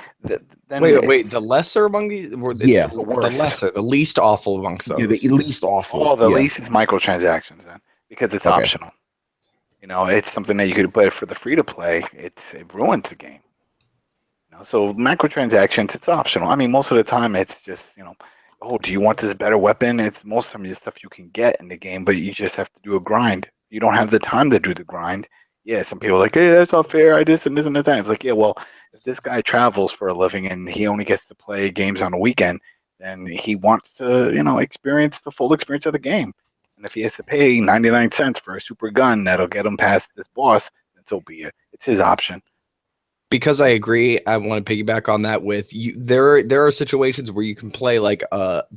Wait, the lesser among these, or Yeah. the lesser, the least awful amongst those. Yeah, the least awful. Oh, the least is microtransactions then, because it's optional. You know, it's something that you could put for the free to play. It ruins the game. You know, so microtransactions, it's optional. I mean, most of the time it's just, you know, oh, do you want this better weapon? It's most of the stuff you can get in the game, but you just have to do a grind. You don't have the time to do the grind. Yeah, some people are like, hey, that's not fair. I this and this and that. It's like, yeah, well, if this guy travels for a living and he only gets to play games on a weekend, then he wants to, you know, experience the full experience of the game. And if he has to pay 99 cents for a super gun that'll get him past this boss, then so be it. It's his option. Because I agree, I want to piggyback on that with you. There are situations where you can play like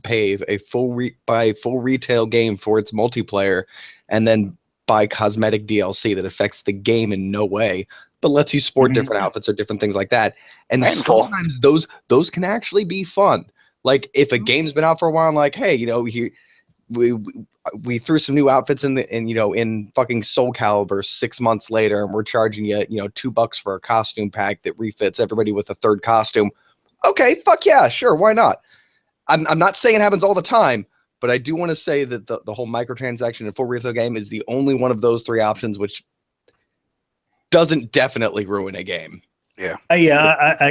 pay a full retail game for its multiplayer, and then buy cosmetic DLC that affects the game in no way, but lets you sport different outfits or different things like that. And sometimes those can actually be fun. Like if a game's been out for a while, I'm like, hey, you know, we threw some new outfits in fucking Soul Calibur 6 months later, and we're charging you, you know, $2 for a costume pack that refits everybody with a third costume. Okay, fuck yeah, sure, why not? I'm not saying it happens all the time, but I do want to say that the whole microtransaction and full retail game is the only one of those three options which doesn't definitely ruin a game. Yeah. I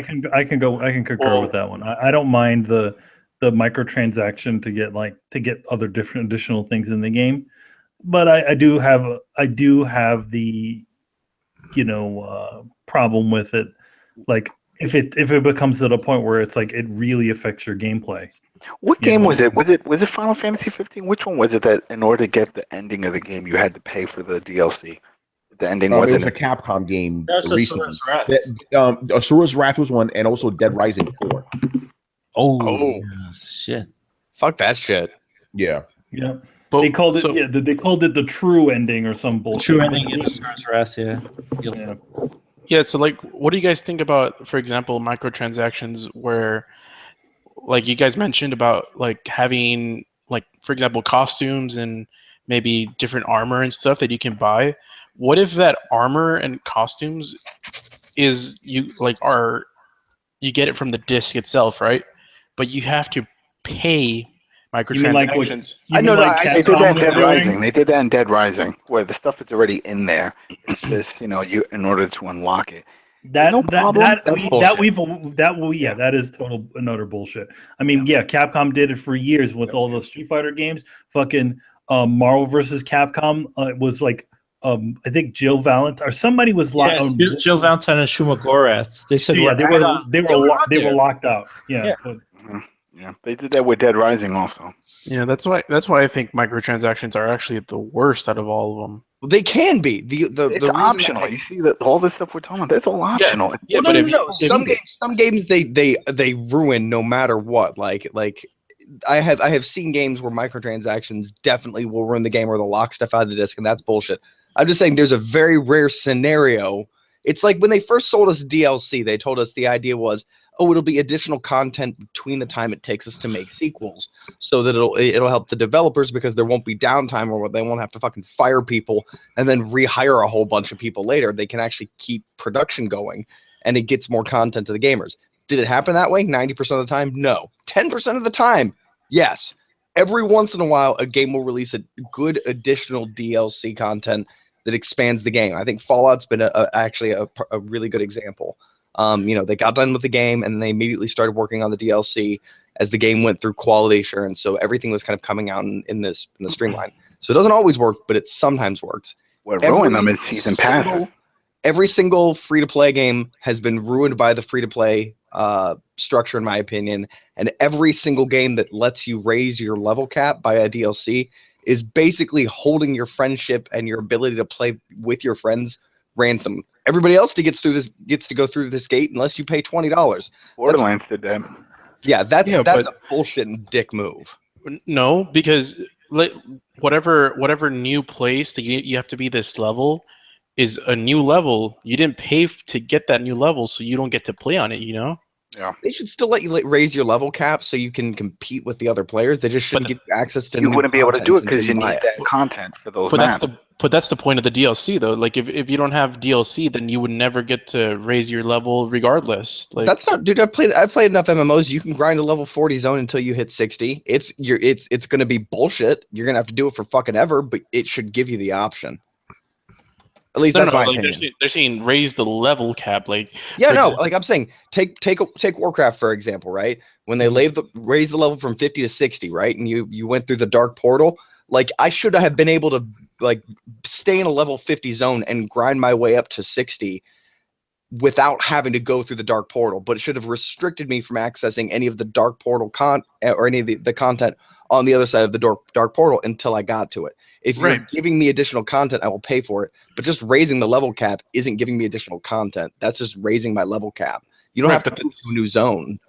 can concur with that one. I don't mind the microtransaction to get other different additional things in the game, but I do have the, you know, problem with it. Like if it becomes to the point where it's like it really affects your gameplay. What game was it? Was it Final Fantasy 15? Which one was it that in order to get the ending of the game you had to pay for the DLC? The ending wasn't. It was a Capcom game. That's recently. Asura's Wrath. Asura's Wrath was one, and also Dead Rising 4. Oh shit! Fuck that shit. Yeah. Yeah. But, they called it they called it the true ending or some bullshit. True ending in Asura's Wrath. Yeah. Yeah, so like, what do you guys think about, for example, microtransactions where, like you guys mentioned about like having, like, for example, costumes and maybe different armor and stuff that you can buy? What if that armor and costumes is you get it from the disc itself, right? But you have to pay microtransactions. They did that in Dead Rising. They did that in Dead Rising, where the stuff is already in there. It's just, you know, you in order to unlock it. That is total another bullshit. I mean, yeah, Capcom did it for years with all those Street Fighter games. Fucking Marvel versus Capcom was like, I think Jill Valentine or somebody was locked. Yeah, Jill Valentine and Shuma Gorath. They said they were locked out. Yeah. Yeah, they did that with Dead Rising also. Yeah, that's why I think microtransactions are actually the worst out of all of them. Well, they can be. It's optional. You see that all this stuff we're talking about, that's all optional. Yeah, no. Some games they ruin no matter what. Like I have seen games where microtransactions definitely will ruin the game or they'll lock stuff out of the disc, and that's bullshit. I'm just saying there's a very rare scenario. It's like when they first sold us DLC, they told us the idea was, oh, it'll be additional content between the time it takes us to make sequels, so that it'll help the developers because there won't be downtime or they won't have to fucking fire people and then rehire a whole bunch of people later. They can actually keep production going, and it gets more content to the gamers. Did it happen that way 90% of the time? No. 10% of the time, yes. Every once in a while, a game will release a good additional DLC content that expands the game. I think Fallout's been actually a really good example. They got done with the game and they immediately started working on the DLC as the game went through quality assurance. So everything was kind of coming out in the streamline. So it doesn't always work, but it sometimes works. What ruined them is season passes. Every single free-to-play game has been ruined by the free-to-play structure, in my opinion. And every single game that lets you raise your level cap by a DLC is basically holding your friendship and your ability to play with your friends ransom. Everybody else gets to go through this gate unless you pay $20. Borderlands did that. Yeah, that's a bullshit and dick move. No, because whatever new place that you have to be this level is a new level. You didn't pay to get that new level, so you don't get to play on it. You know. Yeah. They should still let you raise your level cap so you can compete with the other players. They just shouldn't give you access to. You wouldn't be able to do it because you buy need it. that content for those But maps. that's the point of the DLC though. Like if you don't have DLC, then you would never get to raise your level regardless. Like That's not, dude. I've played enough MMOs. You can grind a level 40 zone until you hit 60. It's gonna be bullshit. You're gonna have to do it for fucking ever, but it should give you the option. At least that's my opinion. They're saying raise the level cap. Like yeah, no, like I'm saying, take Warcraft for example, right? When they raised the level from 50 to 60, right? And you went through the dark portal. Like I should have been able to like stay in a level 50 zone and grind my way up to 60 without having to go through the dark portal, but it should have restricted me from accessing any of the dark portal or any of the content on the other side of the dark portal until I got to it. If you're giving me additional content, I will pay for it. But just raising the level cap isn't giving me additional content. That's just raising my level cap. You don't have to move to a new zone.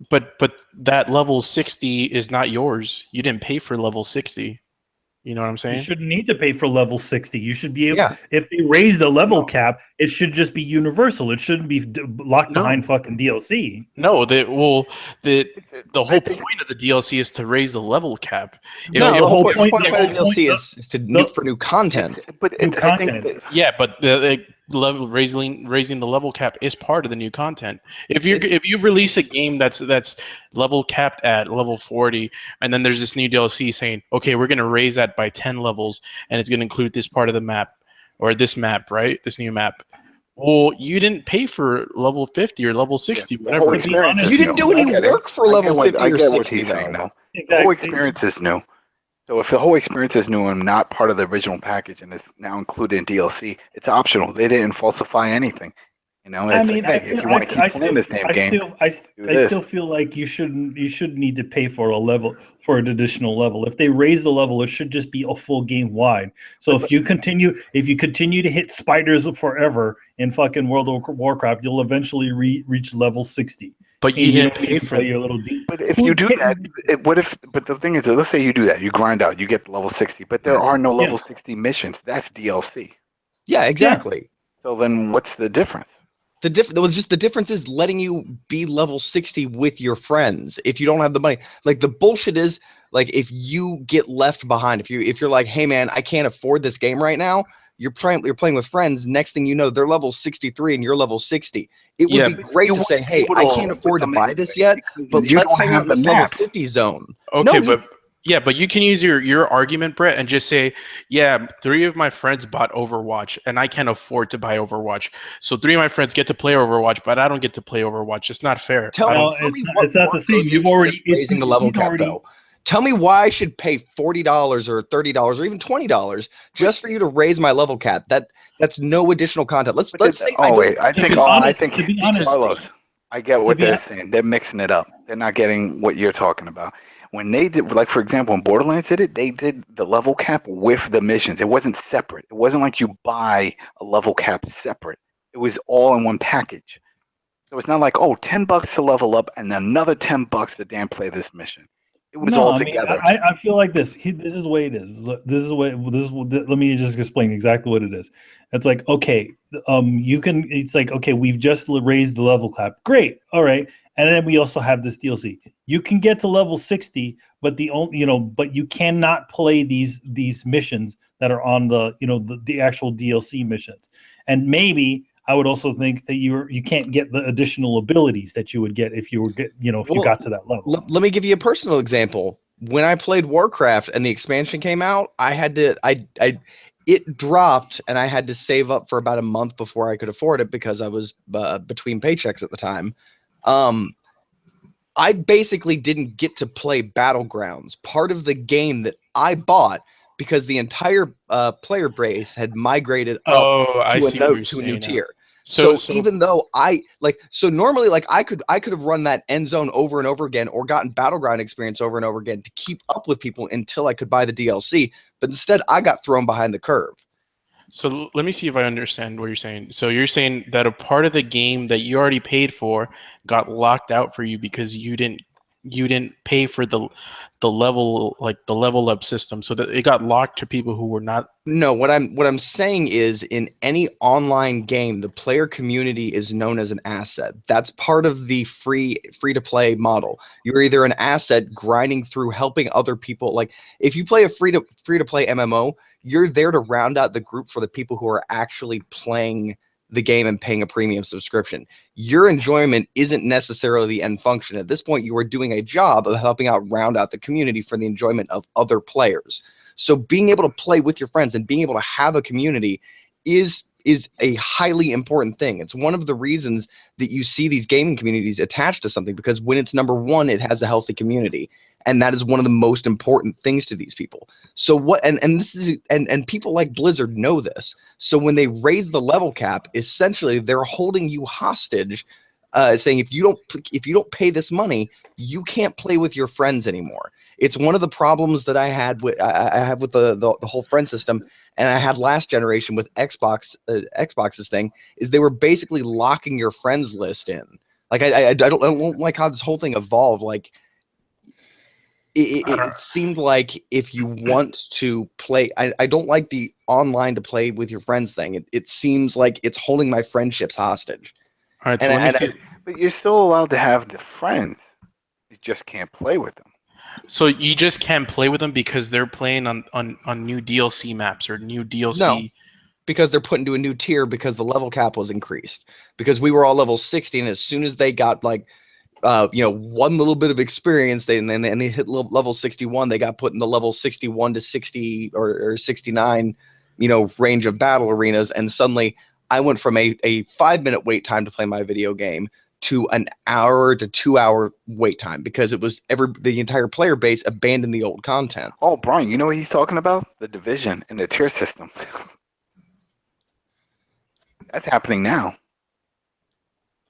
But that level 60 is not yours. You didn't pay for level 60. You know what I'm saying? You shouldn't need to pay for level 60. You should be able, if they raise the level cap, it should just be universal. It shouldn't be locked behind fucking DLC. No, the whole point of the DLC is to raise the level cap. The whole point of the DLC is to look for new content. But new content. But the level raising the level cap is part of the new content. If you release a game that's level capped at level 40, and then there's this new DLC saying, okay, we're gonna raise that by 10 levels, and it's gonna include this part of the map or this map, right? This new map. Well, you didn't pay for level 50 or level 60, whatever. You didn't do any work for level 50 or 60. I get what he's saying now. Exactly. The whole experience is new. So if the whole experience is new and not part of the original package and it's now included in DLC, it's optional. They didn't falsify anything. You know, it's if you want to keep playing this damn game, I still feel like you shouldn't need to pay for an additional level. If they raise the level, it should just be a full game wide. So if you continue to hit spiders forever in fucking World of Warcraft, you'll eventually reach level 60. But you didn't pay for your little deep. But if you do that, But the thing is, let's say you do that, you grind out, you get level 60, but there are no level 60 missions. That's DLC. Yeah, exactly. So then, what's the difference? The difference is letting you be level 60 with your friends. If you don't have the money, like the bullshit is like if you get left behind, if you're like, hey man, I can't afford this game right now. You're playing with friends. Next thing you know, they're level 63 and you're level 60. It would be great to say, hey, I can't afford to buy this yet, but let's hang out in the level 50 zone. Okay, but you can use your argument, Brett, and just say, yeah, 3 of my friends bought Overwatch, and I can't afford to buy Overwatch. So 3 of my friends get to play Overwatch, but I don't get to play Overwatch. It's not fair. Tell me it's not the same. You've already raising the level cap, though. Tell me why I should pay $40 or $30 or even $20 just for you to raise my level cap. That's no additional content. Let's say. I think Carlos, I get what they're saying. They're mixing it up. They're not getting what you're talking about. When they did, like for example, when Borderlands did it, they did the level cap with the missions. It wasn't separate. It wasn't like you buy a level cap separate. It was all in one package. So it's not like, oh, $10 to level up and another $10 to damn play this mission. It was all together. I feel like this. This is the way it is. Let me just explain exactly what it is. It's like, okay, it's like, okay, we've just raised the level cap. Great. All right. And then we also have this DLC. You can get to level 60, but but you cannot play these missions that are on the actual DLC missions. And maybe I would also think that you can't get the additional abilities that you would get if you got to that level. Let me give you a personal example. When I played Warcraft and the expansion came out, it dropped and I had to save up for about a month before I could afford it because I was between paychecks at the time. I basically didn't get to play Battlegrounds, part of the game that I bought because the entire player base had migrated up to a new tier. So even though normally I could have run that end zone over and over again or gotten Battleground experience over and over again to keep up with people until I could buy the DLC, but instead I got thrown behind the curve. So let me see if I understand what you're saying. So you're saying that a part of the game that you already paid for got locked out for you because you didn't you didn't pay for the level, like the level up system, so that it got locked to people who were not. No, what I'm saying is, in any online game, the player community is known as an asset. That's part of the free to play model. You're either an asset grinding through helping other people. Like if you play a free to play MMO, you're there to round out the group for the people who are actually playing the game and paying a premium subscription. Your enjoyment isn't necessarily the end function. At this point, you are doing a job of helping out round out the community for the enjoyment of other players. So being able to play with your friends and being able to have a community is a highly important thing. It's one of the reasons that you see these gaming communities attached to something, because when it's number one, it has a healthy community. And that is one of the most important things to these people. So what, and this is, and people like Blizzard know this. So when they raise the level cap, essentially they're holding you hostage, saying if you don't pay this money, you can't play with your friends anymore. It's one of the problems that I have with the whole friend system, and I had last generation with Xbox's thing, is they were basically locking your friends list in. Like I don't like how this whole thing evolved. Like it seemed like if you want to play, I don't like the online to play with your friends thing. It seems like it's holding my friendships hostage. All right, so let me see. But you're still allowed to have the friends. You just can't play with them. So you just can't play with them because they're playing on new DLC maps or new DLC. No, because they're put into a new tier because the level cap was increased. Because we were all level 60, and as soon as they got like, one little bit of experience, they hit level 61, they got put in the level 61 to 60 or 69, range of battle arenas, and suddenly I went from a 5-minute wait time to play my video game to an hour to 2-hour wait time because it was the entire player base abandoned the old content. Oh, Brian, you know what he's talking about? The division and the tier system. That's happening now.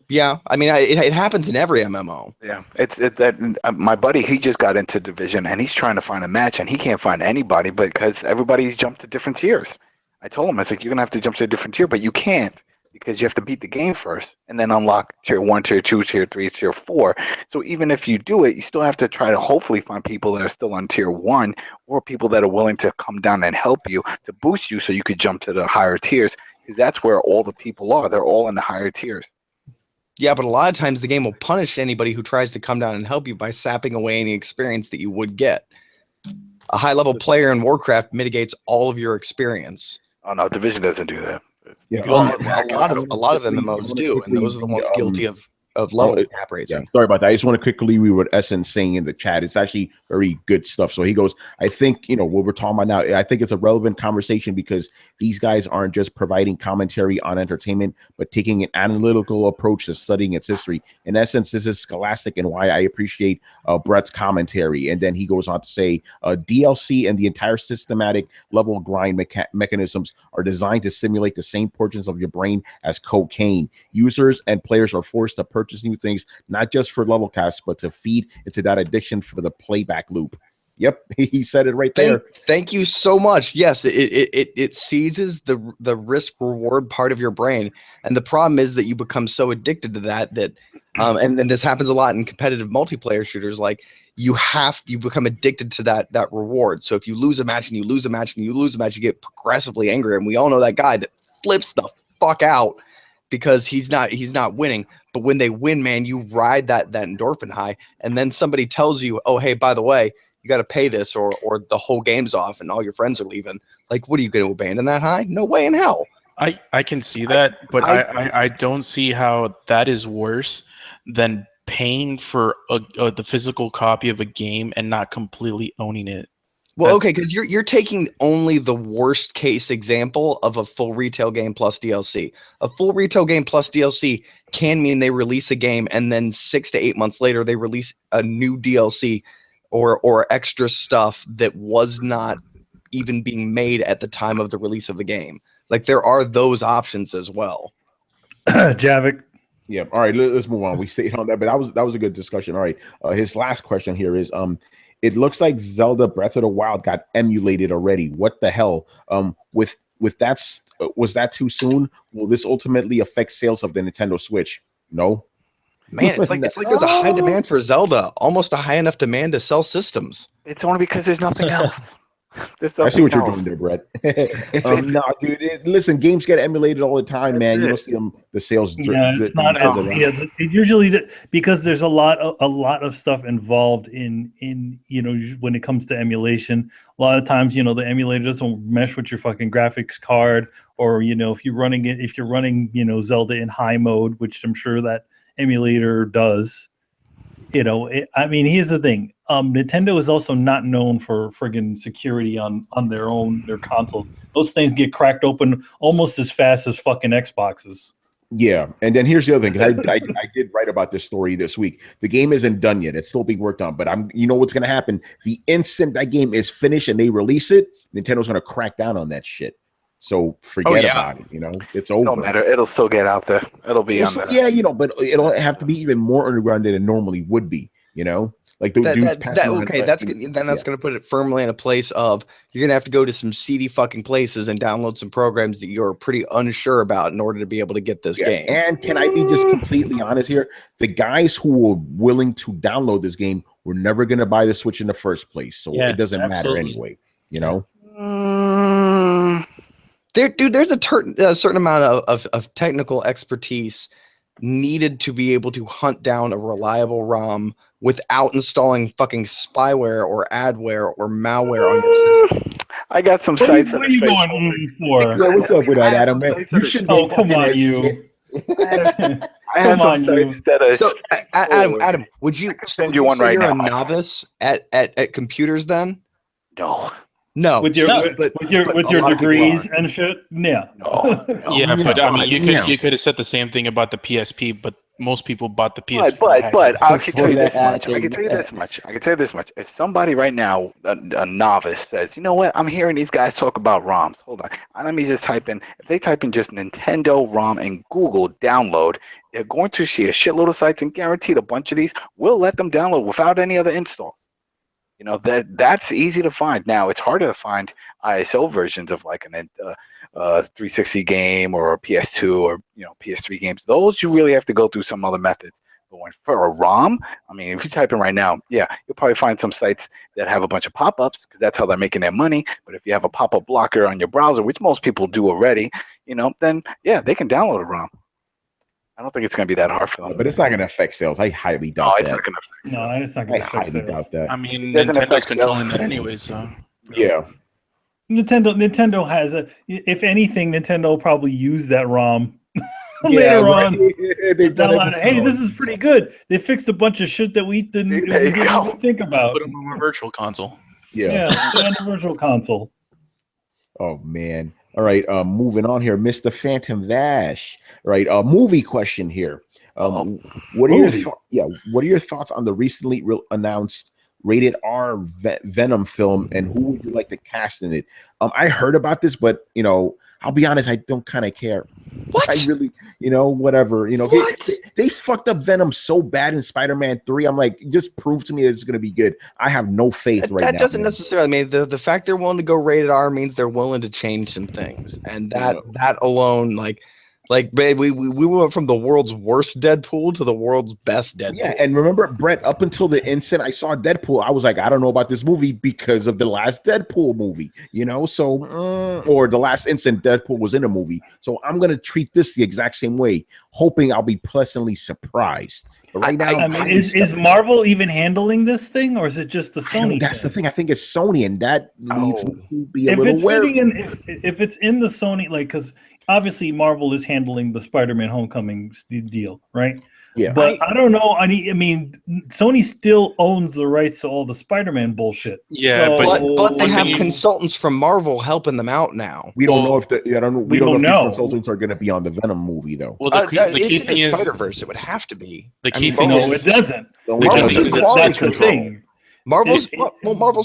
Yeah, I mean, it happens in every MMO. Yeah, it's that my buddy, he just got into division and he's trying to find a match and he can't find anybody because everybody's jumped to different tiers. I told him, I was like, you're gonna have to jump to a different tier, but you can't because you have to beat the game first and then unlock tier 1, tier 2, tier 3, tier 4. So even if you do it, you still have to try to hopefully find people that are still on tier 1 or people that are willing to come down and help you to boost you so you could jump to the higher tiers, because that's where all the people are. They're all in the higher tiers. Yeah, but a lot of times the game will punish anybody who tries to come down and help you by sapping away any experience that you would get. A high-level player in Warcraft mitigates all of your experience. Oh no, Division doesn't do that. Yeah, a lot of MMOs do, and those are the ones guilty of level cap raising. Yeah, sorry about that. I just want to quickly read what Essence saying in the chat. It's actually very good stuff. So he goes, I think, what we're talking about now, I think it's a relevant conversation because these guys aren't just providing commentary on entertainment, but taking an analytical approach to studying its history. In essence, this is scholastic and why I appreciate Brett's commentary. And then he goes on to say, DLC and the entire systematic level grind mechanisms are designed to stimulate the same portions of your brain as cocaine. Users and players are forced to purchase new things, not just for level caps, but to feed into that addiction for the playback loop. Yep, he said it right there. Thank you so much. Yes, it seizes the risk reward part of your brain, and the problem is that you become so addicted to that and this happens a lot in competitive multiplayer shooters. Like you become addicted to that reward. So if you lose a match and you lose a match and you lose a match, you get progressively angry, and we all know that guy that flips the fuck out because he's not winning. But when they win, man, you ride that endorphin high, and then somebody tells you, oh, hey, by the way, you got to pay this, or the whole game's off and all your friends are leaving. Like, what are you going to abandon that high? No way in hell. I can see that, but I don't see how that is worse than paying for the physical copy of a game and not completely owning it. Well, okay, because you're taking only the worst case example of a full retail game plus DLC. A full retail game plus DLC can mean they release a game and then 6 to 8 months later they release a new DLC or extra stuff that was not even being made at the time of the release of the game. Like there are those options as well. Javik. Yeah. All right. Let's move on. We stayed on that, but that was a good discussion. All right. His last question here is it looks like Zelda Breath of the Wild got emulated already. What the hell? With that, was that too soon? Will this ultimately affect sales of the Nintendo Switch? No. Man, it's like there's a high demand for Zelda, almost a high enough demand to sell systems. It's only because there's nothing else. I see what you're doing there, Brett. No, dude. Listen, games get emulated all the time, man. You don't see the sales. It's not as usually because there's a lot of stuff involved in when it comes to emulation. A lot of times, the emulator doesn't mesh with your fucking graphics card, or if you're running Zelda in high mode, which I'm sure that emulator does. Here's the thing. Nintendo is also not known for friggin' security on their consoles. Those things get cracked open almost as fast as fucking Xboxes. Yeah, and then here's the other thing. I did write about this story this week. The game isn't done yet; it's still being worked on. But what's going to happen? The instant that game is finished and they release it, Nintendo's going to crack down on that shit. So forget about it. It's over. No matter. It'll still get out there. It'll be on there. Yeah, but it'll have to be even more underground than it normally would be. Like the dudes that's going to put it firmly in a place of you're going to have to go to some seedy fucking places and download some programs that you're pretty unsure about in order to be able to get this game. And can I be just completely honest here? The guys who were willing to download this game were never going to buy the Switch in the first place, so it doesn't matter anyway. There's a certain amount of technical expertise needed to be able to hunt down a reliable ROM without installing fucking spyware or adware or malware on your system. I got some sites. What are you going for? Yeah, what's up with that, Adam? Man, come on, you. I have some sites that are. So, Adam, would you send you one right now? You're a novice at computers, then? No, with your degrees and shit. Yeah. No. Yeah, but I mean, you could have said the same thing about the PSP, but most people bought the PSP. But I can tell you this much. I can tell you this much. If somebody right now, a novice, says, you know what, I'm hearing these guys talk about ROMs. Hold on. Let me just type in. If they type in just Nintendo ROM and Google download, they're going to see a shitload of sites, and guaranteed a bunch of these will let them download without any other installs. That's easy to find. Now it's harder to find ISO versions of like an 360 game or a PS2 or PS3 games. Those you really have to go through some other methods. But for a ROM, I mean, if you type in right now, you'll probably find some sites that have a bunch of pop-ups because that's how they're making their money. But if you have a pop-up blocker on your browser, which most people do already, then they can download a ROM. I don't think it's going to be that hard for them. But it's not going to affect sales. I highly doubt that. It's not going to affect sales. No, it's not going to affect sales. I highly doubt that. I mean, Nintendo's controlling that anyway, so. Yeah. Nintendo has if anything, Nintendo will probably use that ROM later on. They've done hey, this is pretty good. They fixed a bunch of shit that we didn't even think about. Put them on a virtual console. Yeah, put on a virtual console. Oh, man. All right, moving on here, Mr. Phantom Vash. Right, movie question here. What are your thoughts on the recently announced rated R Venom film, and who would you like to cast in it? I heard about this, but I'll be honest, I don't kind of care. What? I really, whatever. They fucked up Venom so bad in Spider-Man 3. I'm like, just prove to me that it's going to be good. I have no faith right now. That doesn't necessarily mean the fact they're willing to go rated R means they're willing to change some things, and that alone, babe, we went from the world's worst Deadpool to the world's best Deadpool. Yeah, and remember, Brett, up until the instant I saw Deadpool, I was like, I don't know about this movie because of the last Deadpool movie, or the last instant Deadpool was in a movie. So I'm going to treat this the exact same way, hoping I'll be pleasantly surprised. But right now, is Marvel even handling this thing, or is it just the Sony? That's the thing. I think it's Sony, and that leads me to be a little wary. If it's in the Sony, because obviously Marvel is handling the Spider-Man Homecoming deal, right? Yeah. But I don't know. I mean, Sony still owns the rights to all the Spider-Man bullshit. Yeah, but they have consultants from Marvel helping them out now. We don't know if we don't know if the consultants are going to be on the Venom movie though. Well, the key thing is Spider-Verse. It would have to be. The key thing is it doesn't. That's the thing. Marvel's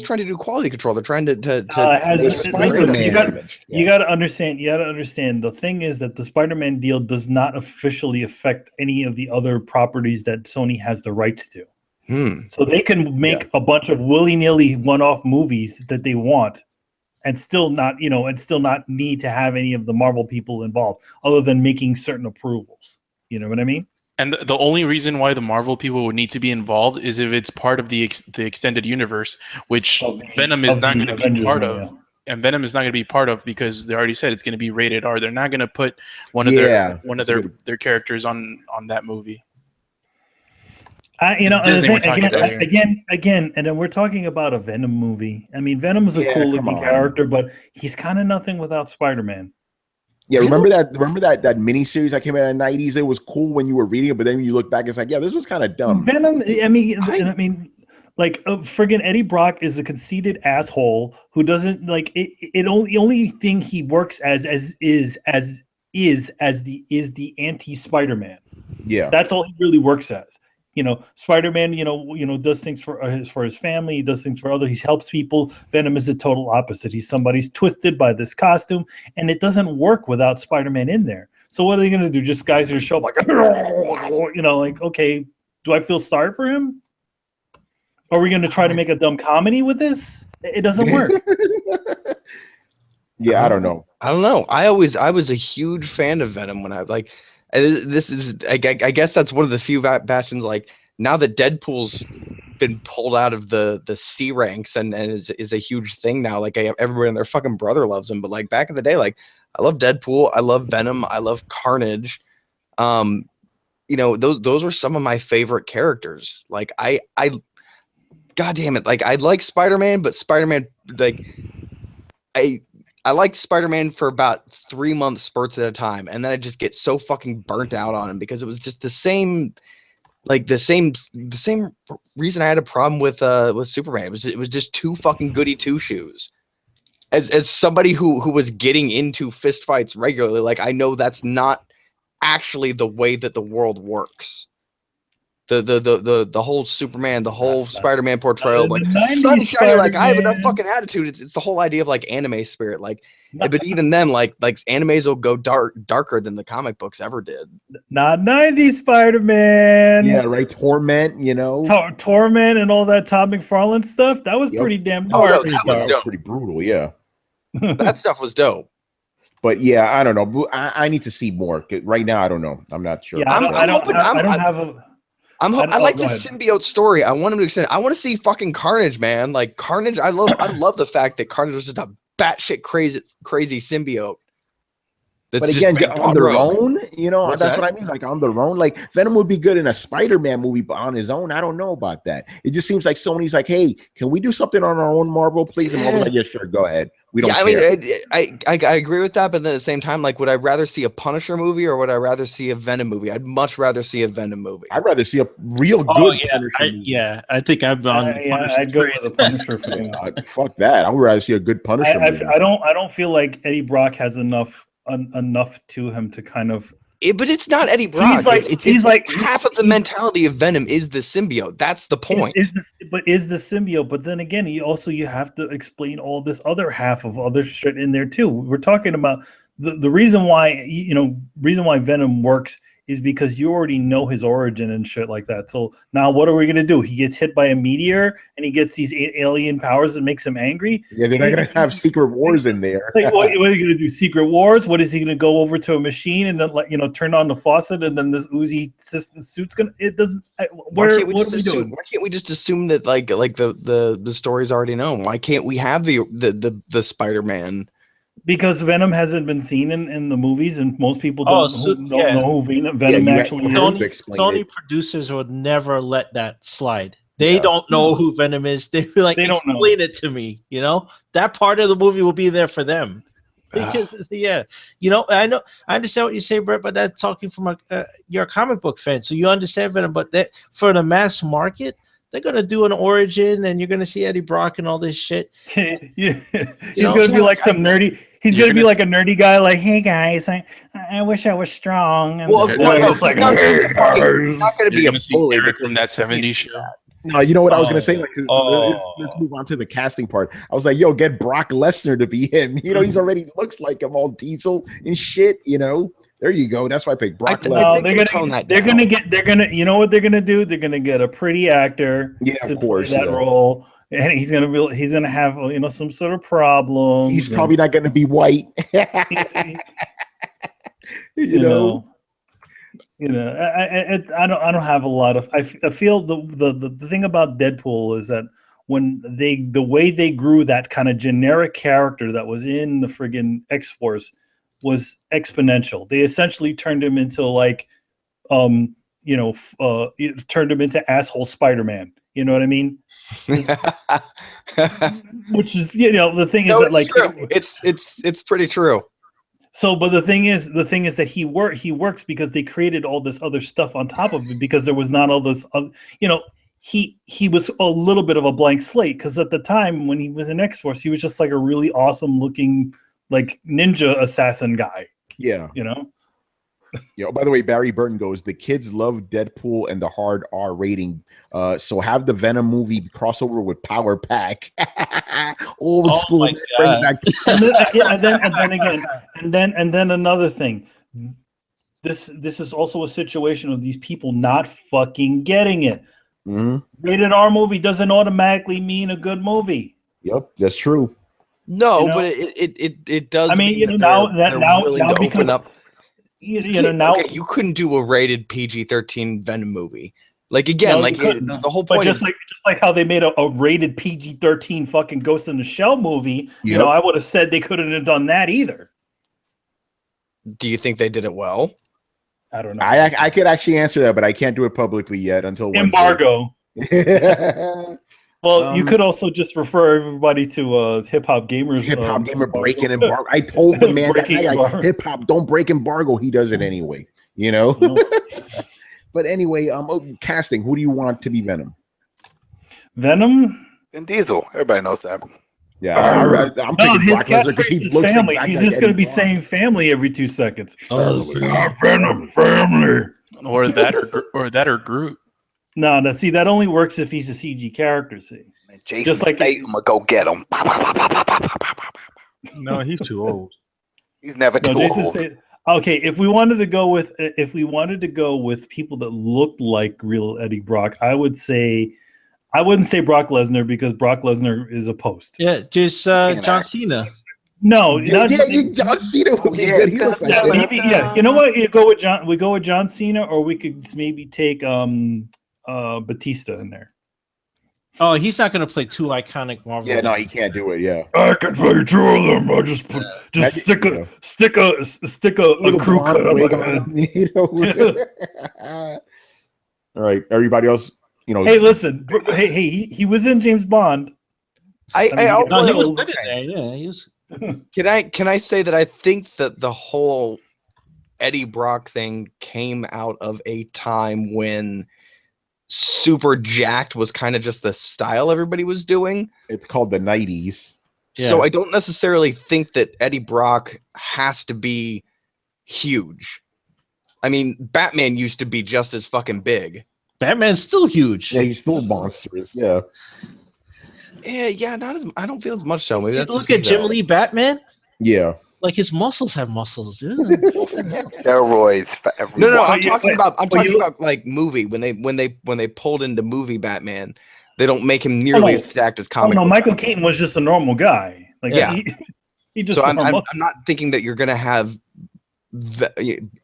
trying to do quality control. They're trying to you got to understand. The thing is that the Spider-Man deal does not officially affect any of the other properties that Sony has the rights to. So they can make a bunch of willy-nilly one-off movies that they want, and still not need to have any of the Marvel people involved, other than making certain approvals. You know what I mean? And the only reason why the Marvel people would need to be involved is if it's part of the extended universe, which Venom is not going to be part of. And Venom is not going to be part of because they already said it's going to be rated R. They're not going to put one of their characters on that movie. And then we're talking about a Venom movie. I mean, Venom is a cool looking character, but he's kind of nothing without Spider-Man. Yeah, remember that miniseries that came out in the 90s? It was cool when you were reading it, but then when you look back, it's like, yeah, this was kind of dumb. Venom, like friggin' Eddie Brock is a conceited asshole who doesn't like it. The only thing he works as is the anti-Spider-Man. Yeah, that's all he really works as. Spider-Man, does things for his family. He does things for others. He helps people. Venom is the total opposite. He's somebody's twisted by this costume, and it doesn't work without Spider-Man in there. So what are they going to do? Just guys who show up like, okay, do I feel sorry for him? Are we going to try to make a dumb comedy with this? It doesn't work. Yeah, I don't know. I was a huge fan of Venom when I like. This is, I guess that's one of the few bastions. Like now that Deadpool's been pulled out of the C ranks and is a huge thing now. Like everybody and their fucking brother loves him. But like back in the day, like I love Deadpool, I love Venom, I love Carnage. Those were some of my favorite characters. Like I God damn it, like I like Spider-Man, but Spider-Man like I liked Spider-Man for about 3 month spurts at a time, and then I just get so fucking burnt out on him because it was just the same reason I had a problem with Superman. It was just too fucking goody two shoes. As somebody who was getting into fist fights regularly, like I know that's not actually the way that the world works. The whole Superman, the whole Spider-Man portrayal, like sunshine, like I have enough fucking attitude. It's the whole idea of like anime spirit, like, but even then, like animes will go darker than the comic books ever did. Not 90s Spider-Man. Yeah, right. Torment, Torment and all that Todd McFarlane stuff. That was pretty damn dark. That was pretty brutal. Yeah, that stuff was dope. But yeah, I don't know. I need to see more. Right now, I don't know. I'm not sure. Yeah, I like the symbiote story. I want him to extend. I want to see fucking Carnage, man. Like Carnage, I love the fact that Carnage was just a batshit crazy symbiote. But again, on their own, that's what I mean. Like on their own, like Venom would be good in a Spider-Man movie, but on his own, I don't know about that. It just seems like Sony's like, hey, can we do something on our own, Marvel, please? And Marvel's like, yeah, sure, go ahead. We don't care. I agree with that, but then at the same time, like, would I rather see a Punisher movie or would I rather see a Venom movie? I'd much rather see a Venom movie. I'd rather see a real good Punisher movie. I think I'd go with the Punisher for you. Fuck that. I would rather see a good Punisher movie. I don't feel like Eddie Brock has enough to him to kind of. But it's not Eddie Brock. He's like half of the mentality of Venom is the symbiote. That's the point. Is the symbiote? But then again, you have to explain all this other half of other shit in there too. We're talking about the reason why Venom works is because you already know his origin and shit like that. So now what are we gonna do? He gets hit by a meteor and he gets these alien powers that makes him angry. Yeah, they're not gonna have Secret Wars in there. Like, what are you gonna do? Secret Wars? What is he gonna go over to a machine and then turn on the faucet and then this Uzi suit's gonna? It doesn't. What are we doing? Why can't we just assume that like the story's already known? Why can't we have the Spider-Man? Because Venom hasn't been seen in the movies, and most people don't know who Venom actually is. Sony producers would never let that slide. They don't know who Venom is. They be like, explain it to me. That part of the movie will be there for them. Because I understand what you say, Brett, but that's talking from you're a comic book fan, so you understand Venom. But that for the mass market, they're gonna do an origin, and you're gonna see Eddie Brock and all this shit. He's gonna be like some nerdy. He's gonna be like a nerdy guy, like, "Hey guys, I wish I was strong." And it's like, "Hey guys." Not gonna be a bully from that '70s show. No, you know what I was gonna say? Like, let's move on to the casting part. I was like, "Yo, get Brock Lesnar to be him." He's already looks like him, all diesel and shit. There you go. That's why I picked Brock Lesnar. They're gonna. You know what they're gonna do? They're gonna get a pretty actor to play that role. And he's gonna have some sort of problem. He's probably not gonna be white. You know, I don't have a lot of. I feel the thing about Deadpool is that when the way they grew that kind of generic character that was in the friggin' X-Force was exponential. They essentially turned him into like, turned him into asshole Spider-Man. You know what I mean? Which is, the thing is that like true. It's pretty true. So, but the thing is that he works because they created all this other stuff on top of it, because there was not all this, he was a little bit of a blank slate, because at the time when he was in X-Force, he was just like a really awesome looking like ninja assassin guy. Yeah. Yeah. By the way, Barry Burton goes, the kids love Deadpool and the hard R rating. So have the Venom movie crossover with Power Pack. Old school. Bring back. and then another thing. This is also a situation of these people not fucking getting it. Mm-hmm. Rated R movie doesn't automatically mean a good movie. Yep, that's true. No, but it does. I mean, mean now because now okay, you couldn't do a rated PG-13 Venom movie. Like again, the whole point. But just like how they made a rated PG-13 fucking Ghost in the Shell movie, yep. I would have said they couldn't have done that either. Do you think they did it well? I don't know. I could actually answer that, but I can't do it publicly yet until embargo. Well, you could also just refer everybody to Hip Hop Gamers. Hip Hop Gamer breaking embargo. I told the man that like, hip hop don't break embargo. He does it anyway. But anyway, casting. Who do you want to be Venom? Venom? Vin Diesel. Everybody knows that. Yeah, I'm thinking his Brock Lesnar because he looks family. exactly He's like just going to be Eddie saying family every 2 seconds. Venom family. Or that or Groot. No, see, that only works if he's a CG character. See, Jason just like I'm gonna go get him. No, he's too old. He's never too old. Okay, if we wanted to go with people that looked like real Eddie Brock, I wouldn't say Brock Lesnar, because Brock Lesnar is a post. Yeah, just John Cena. No, John Cena would be good. He looks like that. Maybe, yeah. You know what? We go with John Cena, or we could maybe take Batista in there. Oh, he's not going to play two iconic Marvel. Yeah, no, he can't do it. Yeah, I can play two of them. I just stick a crew cut on my head. All right, everybody else. Hey, listen. Hey, he was in James Bond. He was good in there. Yeah, he was. Can I say that I think that the whole Eddie Brock thing came out of a time when super jacked was kind of just the style everybody was doing. It's called the 90s. Yeah. So I don't necessarily think that Eddie Brock has to be huge. I mean, Batman used to be just as fucking big. Batman's still huge. Yeah, he's still monstrous. Yeah. Yeah, not as I don't feel as much so. Maybe that's look at Jim Lee Batman. Yeah. Like his muscles have muscles. Yeah. Steroids for everyone. No, I'm talking about like movie when they pulled into movie Batman, they don't make him nearly as stacked as comic. No, Michael Keaton was just a normal guy. Like he just. So I'm not thinking that you're gonna have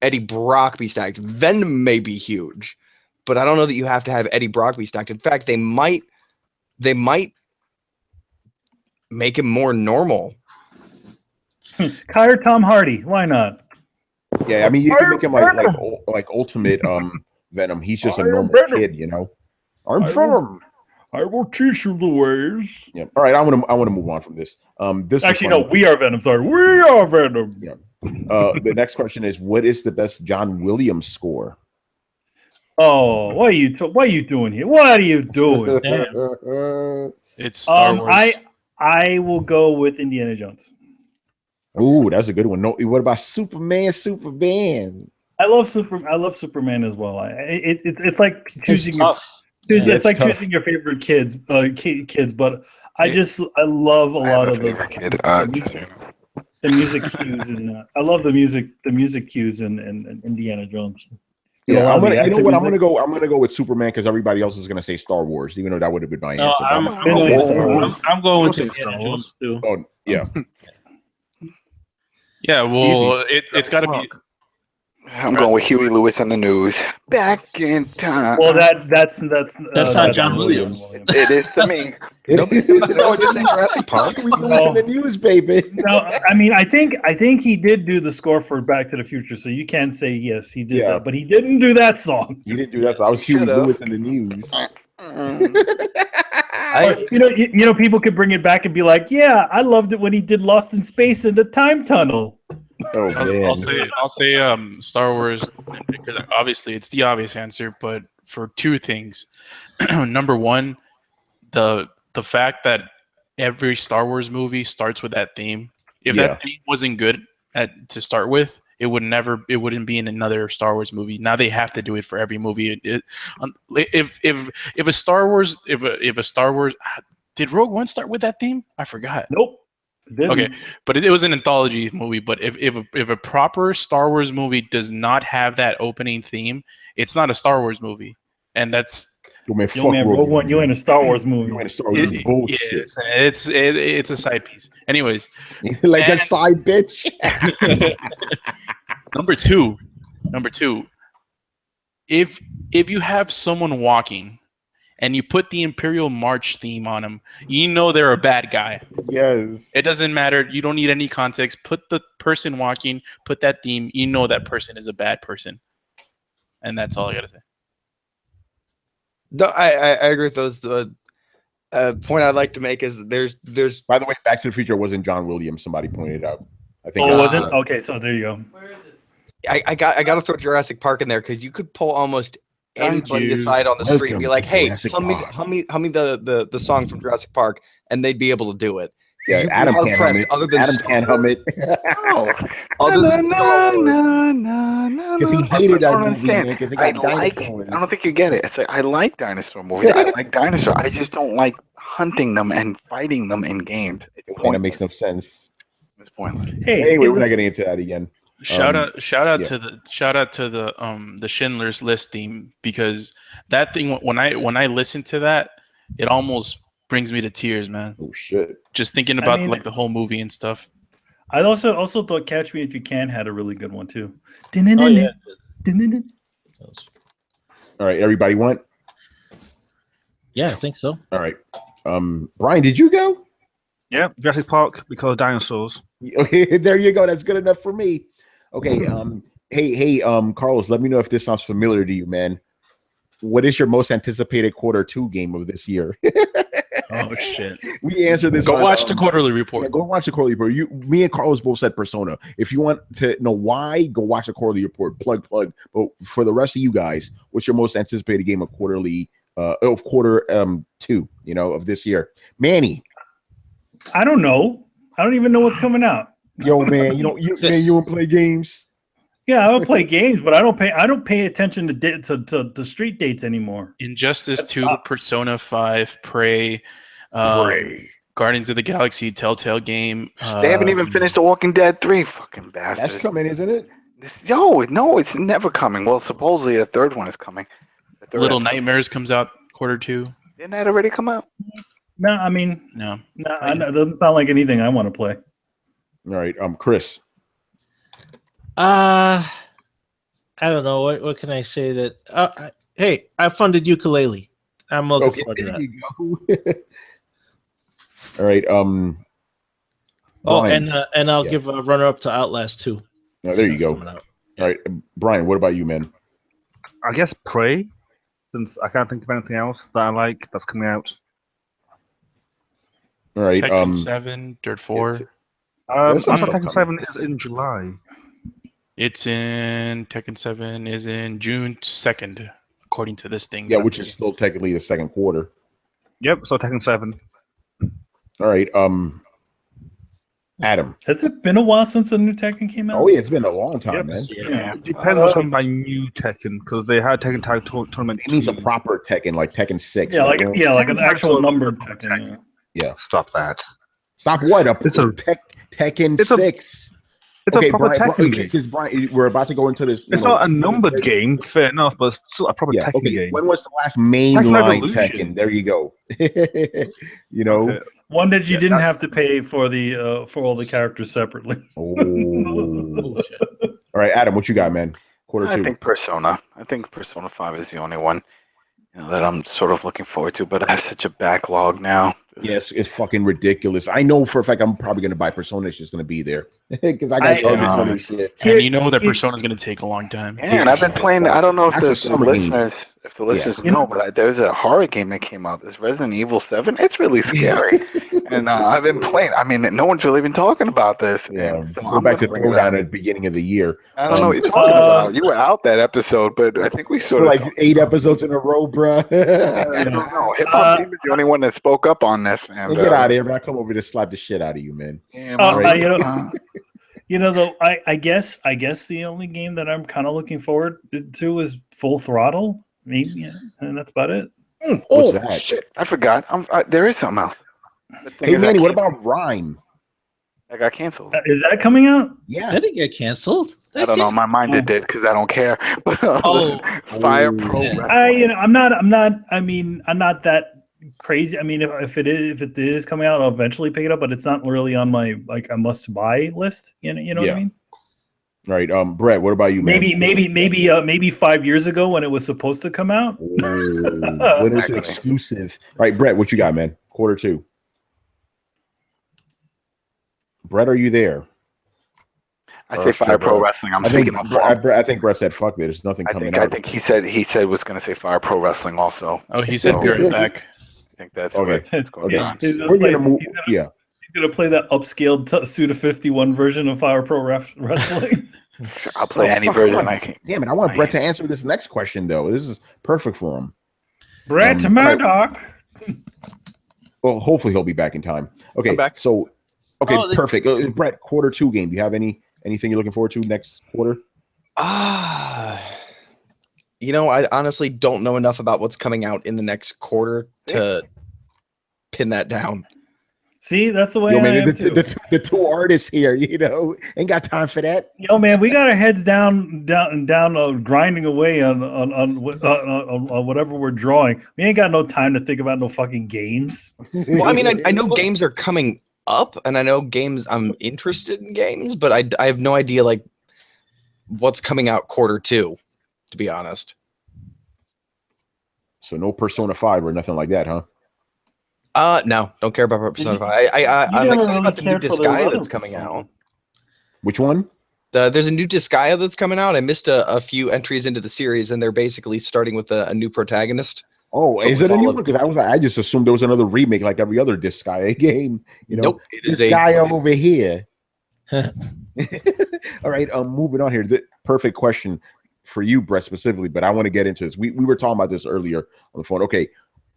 Eddie Brock be stacked. Venom may be huge, but I don't know that you have to have Eddie Brock be stacked. In fact, they might make him more normal. Hire Tom Hardy. Why not? Yeah, I mean, you can make him like ultimate Venom. He's just a normal kid, I'm Venom. I will teach you the ways. Yeah. All right, I want to move on from this. This actually no, we are Venom. Sorry, we are Venom. Yeah. The next question is, what is the best John Williams score? Oh, what are you doing here? What are you doing? It's Star Wars. I will go with Indiana Jones. Ooh, that's a good one. No, what about Superman? I love Superman as well. It's like choosing choosing your favorite kids. But I love a lot of the music cues, and I love the music cues in Indiana Jones. Yeah, I'm gonna go with Superman because everybody else is gonna say Star Wars, even though that would have been my answer. I'm going with Indiana Jones too. Oh yeah. Yeah, well, it's got to be. I'm going with Huey Lewis and the News. Back in time. Well, that's not John Williams. It is to me. Nobody did say Jurassic Park. We listen to the news, baby. No, I mean, I think he did do the score for Back to the Future, so you can say yes, he did that, but he didn't do that song. You didn't do that. So I was Huey Lewis in the News. You know, people could bring it back and be like, "Yeah, I loved it when he did Lost in Space in the Time Tunnel." Oh man! I'll say Star Wars, because obviously it's the obvious answer, but for two things. Number one, the fact that every Star Wars movie starts with that theme. If that theme wasn't good to start with, it wouldn't be in another Star Wars movie. Now they have to do it for every movie. If a Star Wars, did Rogue One start with that theme? I forgot. Nope. Okay, but it was an anthology movie. But if a proper Star Wars movie does not have that opening theme, it's not a Star Wars movie, and that's. Rogue One, you ain't a Star Wars movie. You ain't a Star Wars bullshit. It's a side piece. Anyways, like a side bitch. Number two, if you have someone walking and you put the Imperial March theme on them, you know they're a bad guy. Yes. It doesn't matter. You don't need any context. Put the person walking, put that theme. You know that person is a bad person. And that's all I got to say. No, I agree with those. The point I'd like to make is there's. By the way, Back to the Future wasn't John Williams. Somebody pointed out. I think. Oh, wasn't? Okay, so there you go. Where is it? I got to throw Jurassic Park in there because you could pull almost anybody aside on the street and be like, "Hey, hum me the song from Jurassic Park," and they'd be able to do it. Yeah, Adam can't hum it. Adam can't hum it. Because he hated that movie, man, because it got dinosaurs. I don't think you get it. It's like, I like dinosaur movies. I like dinosaurs. I just don't like hunting them and fighting them in games. That makes no sense. It's pointless. Hey, anyway, we're not getting into that again. Shout out to the Schindler's List theme, because that thing, when I listen to that, it almost brings me to tears, man. Oh shit! Just thinking about like the whole movie and stuff. I also thought Catch Me If You Can had a really good one too. Oh, yeah. All right, everybody went? Yeah, I think so. All right. Brian, did you go? Yeah, Jurassic Park because dinosaurs. Okay, there you go. That's good enough for me. Okay. Hey, Carlos, let me know if this sounds familiar to you, man. What is your most anticipated Q2 game of this year? Oh shit! We answered this. Go watch the quarterly report. Yeah, go watch the quarterly report. Me and Carlos both said Persona. If you want to know why, go watch the quarterly report. Plug. But for the rest of you guys, what's your most anticipated game of quarter 2? Of this year, Manny. I don't know. I don't even know what's coming out. Yo, man, you don't play games. Yeah, I don't play games, but I don't pay attention to street dates anymore. Injustice 2, Persona 5, Prey, Guardians of the Galaxy, Telltale game. They haven't even finished The Walking Dead 3, fucking bastard. That's coming, isn't it? No, it's never coming. Well, supposedly the third one is coming. Little Nightmares comes out Q2. Didn't that already come out? No, I mean, no. It doesn't sound like anything I want to play. All right, Chris. I don't know. What can I say that? Hey, I funded Ukulele. I'm looking forward to that. All right. Brian. And I'll give a runner-up to Outlast 2. Oh, there you go. All right, Brian. What about you, man? I guess Prey, since I can't think of anything else that I like that's coming out. All right. Tekken 7, Dirt 4. I thought Tekken 7 is in July. It's in Tekken 7 is in June 2nd, according to this thing. Yeah, which is still technically the second quarter. Yep, so Tekken 7. All right, Adam. Has it been a while since the new Tekken came out? Oh yeah, it's been a long time, man. Yeah. It depends what's on by new Tekken, because they had Tekken Tag Tournament. It means a proper Tekken, like Tekken 6. Yeah, like an actual numbered Tekken. Yeah. Stop that. Stop what? Tekken 6. It's a proper Tekken game. Because Brian, we're about to go into this. It's not a numbered game, fair enough, but it's still a proper Tekken game. When was the last mainline Tekken? There you go. Okay. One that you didn't have to pay for the for all the characters separately. Oh. All right, Adam, what you got, man? Quarter I two. think Persona. I think Persona 5 is the only one that I'm sort of looking forward to, but I have such a backlog now. Yes, it's fucking ridiculous. I know for a fact I'm probably going to buy Persona. It's just going to be there because I got other shit. And you know that Persona is going to take a long time. Yeah, and I've been playing. I don't know if That's a the summer listeners, know, but there's a horror game that came out. This Resident Evil 7. It's really scary, and I've been playing. I mean, no one's really been talking about this. Yeah, so go back to Throwdown at the beginning of the year. I don't know what you're talking about. You were out that episode, but I think we sort of like 8 episodes in a row, bro. I don't know. Hip Hop Team is the only one that spoke up on this. And get out of here, man. I come over to slap the shit out of you, man. Yeah, though, I guess the only game that I'm kind of looking forward to is Full Throttle, maybe, and that's about it. What's that? Shit, I forgot. There is something else. Hey, Manny, what about Rhyme? That got canceled. Is that coming out? Yeah, That didn't get canceled. I don't know. My mind did because I don't care. But Fire Pro Wrestling. I'm not that crazy. I mean, if it is coming out, I'll eventually pick it up, but it's not really on my a must buy list. You know what I mean? Right. Brett, what about you, man? Maybe 5 years ago when it was supposed to come out. When it's an exclusive. Right, Brett, what you got, man? Quarter two. Brett, are you there? I say Fire Pro Wrestling. I'm speaking up. I think Brett said, "Fuck it, there's nothing coming out." I think he said was going to say Fire Pro Wrestling also. Oh, he said Pure Attack. I think that's okay. going on. We're gonna move. He's gonna play that upscaled Suda 51 version of Fire Pro Wrestling. I'll play any version I can. Damn it! I want Brett to answer this next question though. This is perfect for him. Brett Murdoch. Well, hopefully he'll be back in time. Okay, I'm back. So perfect. Brett, quarter two game. Do you have anything you're looking forward to next quarter? I honestly don't know enough about what's coming out in the next quarter to pin that down. See, that's the way I am too. The two artists here, ain't got time for that. Yo, man, we got our heads down, grinding away on whatever we're drawing. We ain't got no time to think about no fucking games. Well, I mean, I know games are coming up, and I know games. I'm interested in games, but I have no idea what's coming out quarter two, to be honest. So no Persona 5 or nothing like that, huh? No, don't care about Persona 5. I'm excited about the new Disgaea that's coming out. Which one? There's a new Disgaea that's coming out. I missed a few entries into the series, and they're basically starting with a new protagonist. Oh, is it a new one? Because I just assumed there was another remake like every other Disgaea game. Nope, Disgaea over here. All right, moving on here. The perfect question for you, Brett, specifically, but I want to get into this. We were talking about this earlier on the phone. Okay,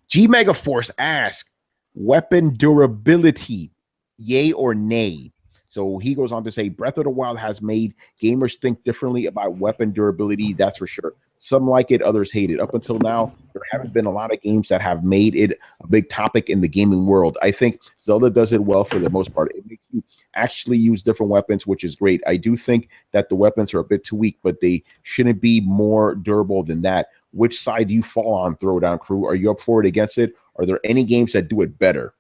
G Mega Force asks, weapon durability, yay or nay? So he goes on to say, Breath of the Wild has made gamers think differently about weapon durability, that's for sure. Some like it, others hate it. Up until now, there haven't been a lot of games that have made it a big topic in the gaming world. I think Zelda does it well for the most part. It makes you actually use different weapons, which is great. I do think that the weapons are a bit too weak, but they shouldn't be more durable than that. Which side do you fall on, Throwdown Crew? Are you up for it, against it? Are there any games that do it better?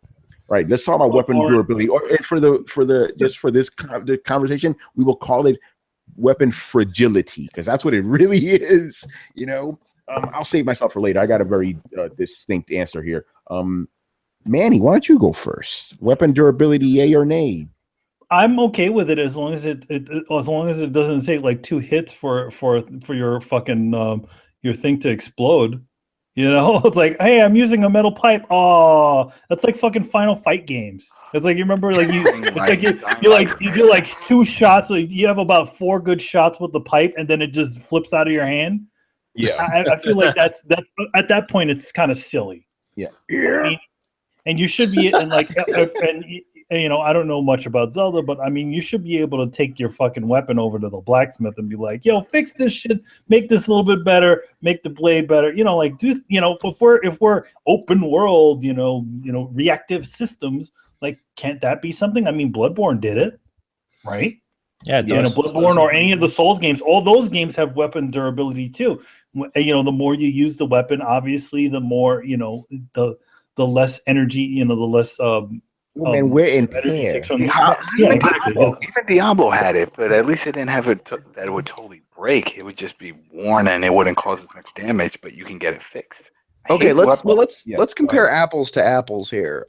Right. Let's talk about weapon durability. Or for this conversation, we will call it weapon fragility, because that's what it really is. I'll save myself for later. I got a very distinct answer here. Manny, why don't you go first? Weapon durability, yay or nay? I'm okay with it as long as it doesn't take like 2 hits for your fucking your thing to explode. It's like, hey, I'm using a metal pipe. Oh, that's like fucking Final Fight games. It's like, you remember, like you do like 2 shots. Like you have about 4 good shots with the pipe, and then it just flips out of your hand. Yeah, I feel like that's at that point it's kind of silly. Yeah, and you should be I don't know much about Zelda, but I mean, you should be able to take your fucking weapon over to the blacksmith and be like, yo, fix this shit, make this a little bit better, make the blade better. If we're open world, reactive systems, like, can't that be something? I mean, Bloodborne did it, right? Yeah, Bloodborne or any of the Souls games, all those games have weapon durability too. The more you use the weapon, obviously, the more, the less energy, the less man, we're in pair. Exactly. Even Diablo had it, but at least it didn't have it that would totally break. It would just be worn and it wouldn't cause as much damage, but you can get it fixed. Okay, let's Yeah, compare apples to apples here.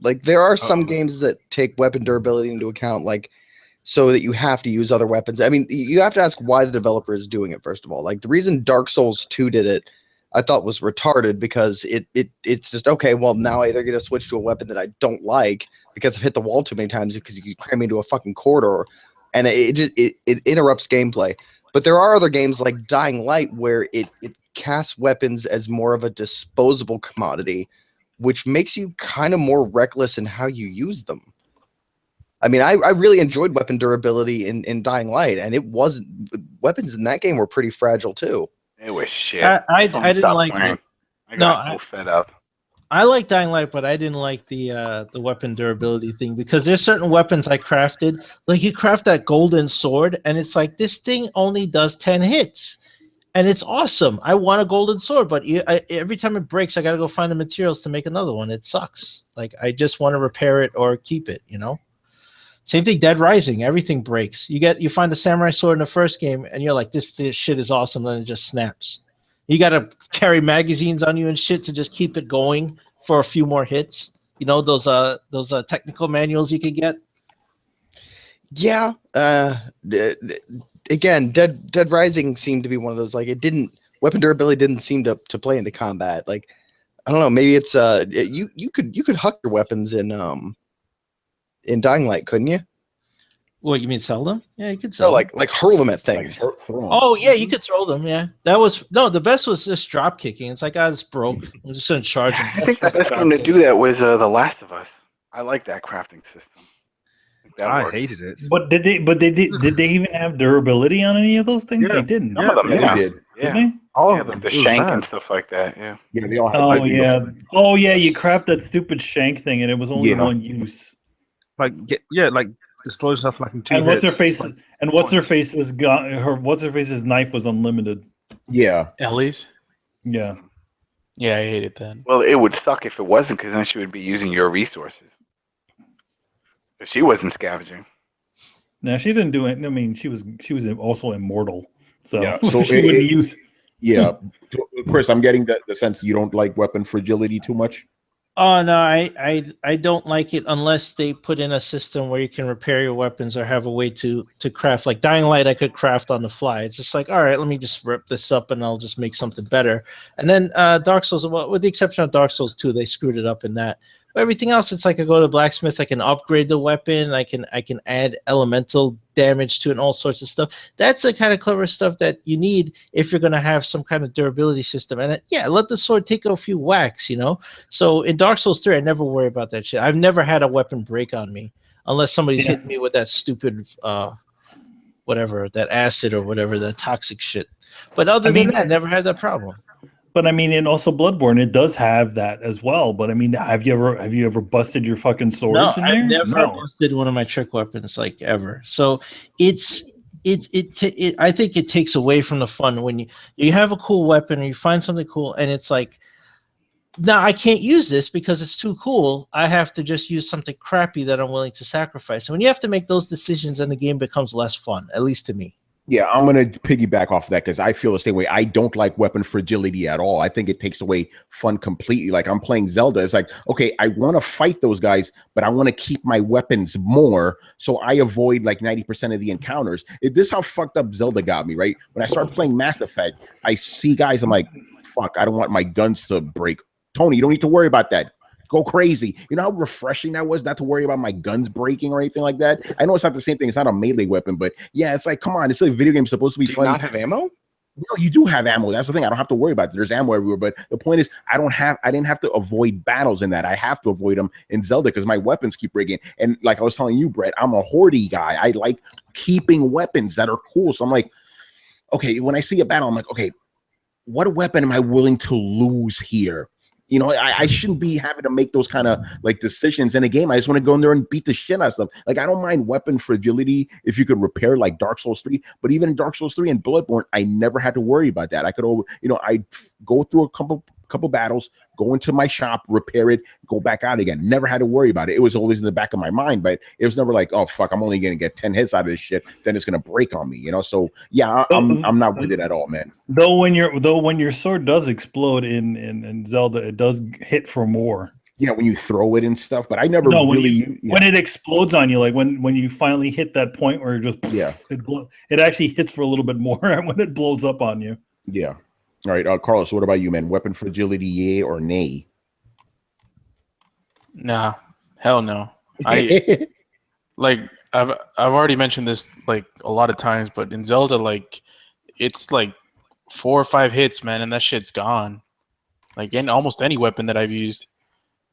Like there are some games that take weapon durability into account, like so that you have to use other weapons. I mean, you have to ask why the developer is doing it first of all. Like the reason Dark Souls 2 did it, I thought was retarded because it's just okay. Well, now I either get to switch to a weapon that I don't like because I've hit the wall too many times because you cram me into a fucking corridor, and it interrupts gameplay. But there are other games like Dying Light where it casts weapons as more of a disposable commodity, which makes you kind of more reckless in how you use them. I mean, I really enjoyed weapon durability in Dying Light, and weapons in that game were pretty fragile too. It was shit. I didn't like playing. it. I got so fed up. I like Dying Light, but I didn't like the weapon durability thing because there's certain weapons I crafted. Like you craft that golden sword, and it's like this thing only does 10 hits, and it's awesome. I want a golden sword, but every time it breaks, I gotta go find the materials to make another one. It sucks. Like I just want to repair it or keep it. You know. Same thing, Dead Rising. Everything breaks. You find the samurai sword in the first game, and you're like, this shit is awesome. Then it just snaps. You got to carry magazines on you and shit to just keep it going for a few more hits. You know those technical manuals you could get. Yeah. Again, Dead Rising seemed to be one of those like weapon durability didn't seem to play into combat. Like I don't know, maybe it's you could huck your weapons in Dying Light, couldn't you? What, you mean sell them? Yeah, you could sell them. Like hurl them at things. Oh yeah, you could throw them. Yeah, the best was just drop kicking. It's like, this broke. I'm just gonna charge them. I think the best game to do that was The Last of Us. I like that crafting system. I hated it. But did they even have durability on any of those things? Yeah. They didn't. Some of them, they did. Did they? All Yeah, of them. like the It was shank bad. and stuff like that. Yeah. Yeah, they all had. Oh yeah. Oh yeah. You craft that stupid shank thing, and it was only one use. Like destroys stuff like in 2 And hits. what's her face? Like, And what's her face's knife was unlimited. Yeah. Ellie's. Yeah. Yeah, I hated that. Well, it would suck if it wasn't, because then she would be using your resources. But she wasn't scavenging. No, she didn't do it. I mean, she was also immortal. So, Yeah, so she wouldn't use. Yeah, Chris, I'm getting the sense you don't like weapon fragility too much. Oh no, I don't like it unless they put in a system where you can repair your weapons or have a way to craft. Like Dying Light, I could craft on the fly. It's just like, all right, let me just rip this up and I'll just make something better. And then Dark Souls, well, with the exception of Dark Souls 2, they screwed it up in that. But everything else, it's like I go to the blacksmith, I can upgrade the weapon, I can add elemental damage to it and all sorts of stuff. That's the kind of clever stuff that you need if you're going to have some kind of durability system. And let the sword take a few whacks, you know? So in Dark Souls 3, I never worry about that shit. I've never had a weapon break on me unless somebody's hitting me with that stupid, whatever, that acid or whatever, that toxic shit. But other than that, I never had that problem. But I mean, and also Bloodborne, it does have that as well. But I mean, have you ever busted your fucking swords in there? I've never busted one of my trick weapons like ever. So I think it takes away from the fun when you have a cool weapon or you find something cool and it's like, now I can't use this because it's too cool. I have to just use something crappy that I'm willing to sacrifice. And when you have to make those decisions, then the game becomes less fun, at least to me. Yeah, I'm going to piggyback off of that because I feel the same way. I don't like weapon fragility at all. I think it takes away fun completely. Like I'm playing Zelda. It's like, okay, I want to fight those guys, but I want to keep my weapons more. So I avoid like 90% of the encounters. This is how fucked up Zelda got me, right? When I start playing Mass Effect, I see guys, I'm like, fuck, I don't want my guns to break. Tony, you don't need to worry about that. Go crazy. You know how refreshing that was not to worry about my guns breaking or anything like that? I know it's not the same thing. It's not a melee weapon, but yeah, it's like, come on. It's like video game supposed to be fun. Do you not have ammo? No, you do have ammo. That's the thing. I don't have to worry about it. There's ammo everywhere. But the point is, I didn't have to avoid battles in that. I have to avoid them in Zelda because my weapons keep breaking. And like I was telling you, Brett, I'm a hoardy guy. I like keeping weapons that are cool. So I'm like, okay, when I see a battle, I'm like, okay, what weapon am I willing to lose here? You know, I shouldn't be having to make those kind of like decisions in a game. I just want to go in there and beat the shit out of stuff. Like I don't mind weapon fragility if you could repair like Dark Souls 3, but even in Dark Souls 3 and Bloodborne, I never had to worry about that. I could, I'd go through a couple couple battles, go into my shop, repair it, go back out again. Never had to worry about it. It was always in the back of my mind, but it was never like, oh fuck, I'm only gonna get 10 hits out of this shit, then it's gonna break on me, you know. So yeah, I'm not with it at all, man. Though when your sword does explode in Zelda, it does hit for more. Yeah, when you throw it and stuff, but I never when it explodes on you, like when you finally hit that point where it just it actually hits for a little bit more when it blows up on you. Yeah. All right, Carlos, what about you, man? Weapon fragility, yay or nay? Nah, hell no. I like I've already mentioned this like a lot of times, but in Zelda, like it's like 4 or 5 hits, man, and that shit's gone. Like in almost any weapon that I've used.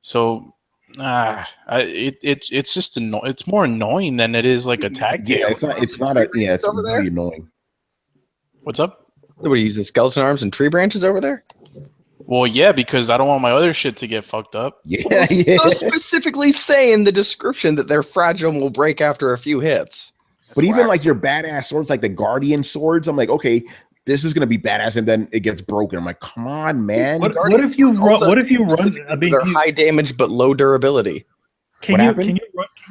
So, it's just it's more annoying than it is like a tactic. Yeah, it's really annoying. What's up? What are you using, skeleton arms and tree branches over there? Well, yeah, because I don't want my other shit to get fucked up. Yeah, Those specifically say in the description that they're fragile and will break after a few hits. But even like your badass swords, like the guardian swords, I'm like, okay, this is gonna be badass, and then it gets broken. I'm like, come on, man. What if you run? I mean, they're high damage but low durability. Can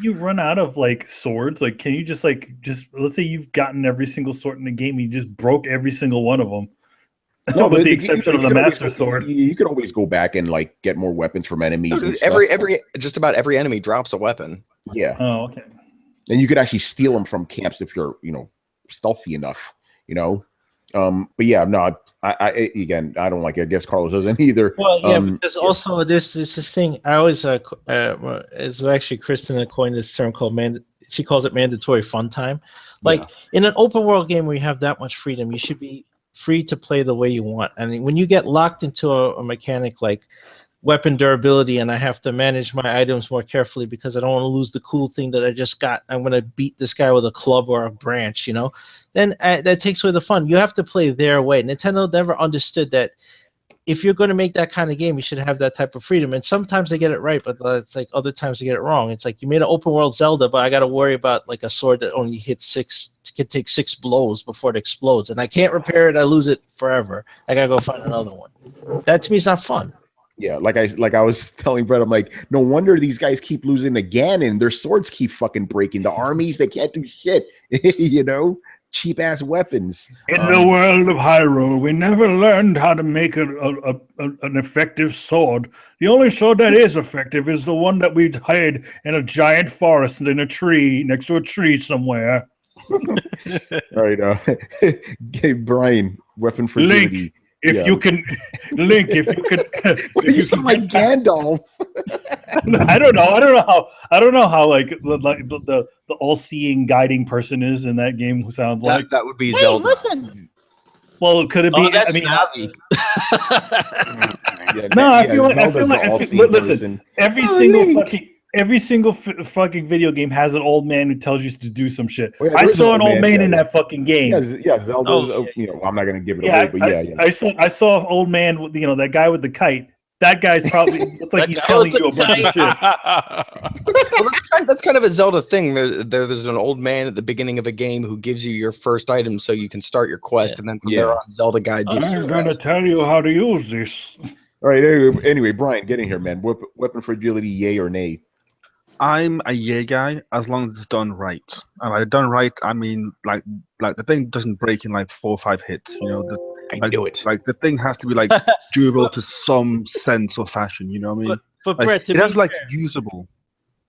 you run out of like swords? Like, can you just let's say you've gotten every single sword in the game, you just broke every single one of them, no, with the exception of the master sword. You could always go back and like get more weapons from enemies. No, and every just about every enemy drops a weapon. Yeah. Oh, okay. And you could actually steal them from camps if you're stealthy enough. But yeah, no, I again, I don't like it. I guess Carlos doesn't either. Well, yeah, because also this thing. I always it's actually Kristen that coined this term called she calls it mandatory fun time. Like in an open world game where you have that much freedom, you should be free to play the way you want. And when you get locked into a mechanic like weapon durability and I have to manage my items more carefully because I don't want to lose the cool thing that I just got, I'm going to beat this guy with a club or a branch, then that takes away the fun. You have to play their way. Nintendo never understood that if you're going to make that kind of game, you should have that type of freedom. And sometimes they get it right, but it's like other times they get it wrong. It's like you made an open world Zelda, but I got to worry about like a sword that only hits can take 6 blows before it explodes. And I can't repair it. I lose it forever. I got to go find another one. That to me is not fun. Yeah, like I was telling Brett, I'm like, no wonder these guys keep losing again, and their swords keep fucking breaking. The armies, they can't do shit, cheap ass weapons. In the world of Hyrule, we never learned how to make an effective sword. The only sword that is effective is the one that we hide in a giant forest in a tree next to a tree somewhere. All right, hey, Brian, weapon for Link. If you can, Link. If you could, you sound like Gandalf. I don't know how like the all-seeing guiding person is in that game. Who sounds like that would be Zelda. Listen. Well, could it be? That's I mean, Navi. I feel like listen. Every single fucking video game has an old man who tells you to do some shit. Well, I saw an old man in that fucking game. Yeah, Zelda's. I'm not gonna give it away, but yeah. I saw an old man, that guy with the kite. That guy's probably looks like he's telling you a bunch of shit. Well, that's kind of a Zelda thing. There's an old man at the beginning of a game who gives you your first item so you can start your quest, and then from there on, Zelda guides you. I'm gonna tell you how to use this. All right. Anyway, Brian, get in here, man. Weapon fragility, yay or nay? I'm a yay guy as long as it's done right. And by done right, I mean like the thing doesn't break in like 4 or 5 hits. I do it. Like the thing has to be like durable to some sense or fashion. You know what I mean? But like, Brett, it has to be like usable.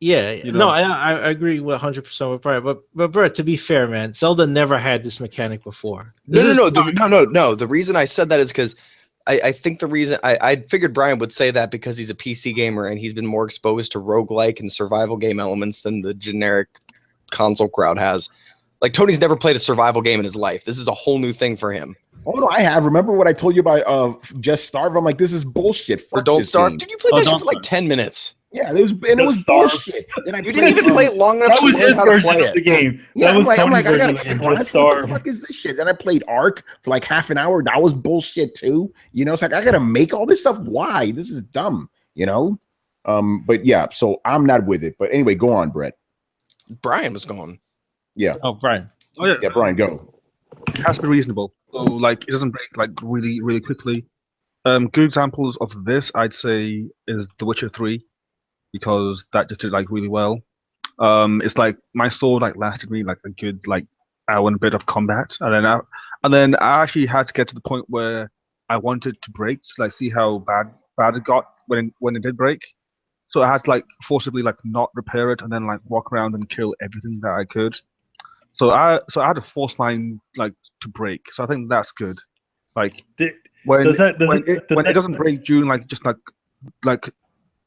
Yeah, no, I agree 100% with Brian. But Brett, to be fair, man, Zelda never had this mechanic before. No. The reason I said that is because I think the reason I figured Brian would say that because he's a PC gamer and he's been more exposed to roguelike and survival game elements than the generic console crowd has. Like Tony's never played a survival game in his life. This is a whole new thing for him. Oh no, I have. Remember what I told you about Just Starve? I'm like, this is bullshit. Fuck Don't this Starve. game. Did you play that shit for like 10 minutes? Yeah, it was bullshit. You didn't even play it long enough. That was his version of the game. Yeah, that was I'm like, I version gotta of what Just Starve. the fuck is this shit? Then I played Ark for like half an hour. That was bullshit too. It's like I gotta make all this stuff. Why? This is dumb. But yeah, so I'm not with it. But anyway, go on, Brett. Brian was gone. Yeah. Oh, Brian. Oh yeah. Yeah, Brian, go. It has to be reasonable. So like it doesn't break like really, really quickly. Good examples of this, I'd say, is The Witcher 3, because that just did like really well. It's like my sword like lasted me like a good like hour and a bit of combat, and then I actually had to get to the point where I wanted to break to like see how bad it got when it did break. So I had to like forcibly like not repair it and then like walk around and kill everything that I could. So I had to force mine like to break. So I think that's good. Like when it doesn't break during like just like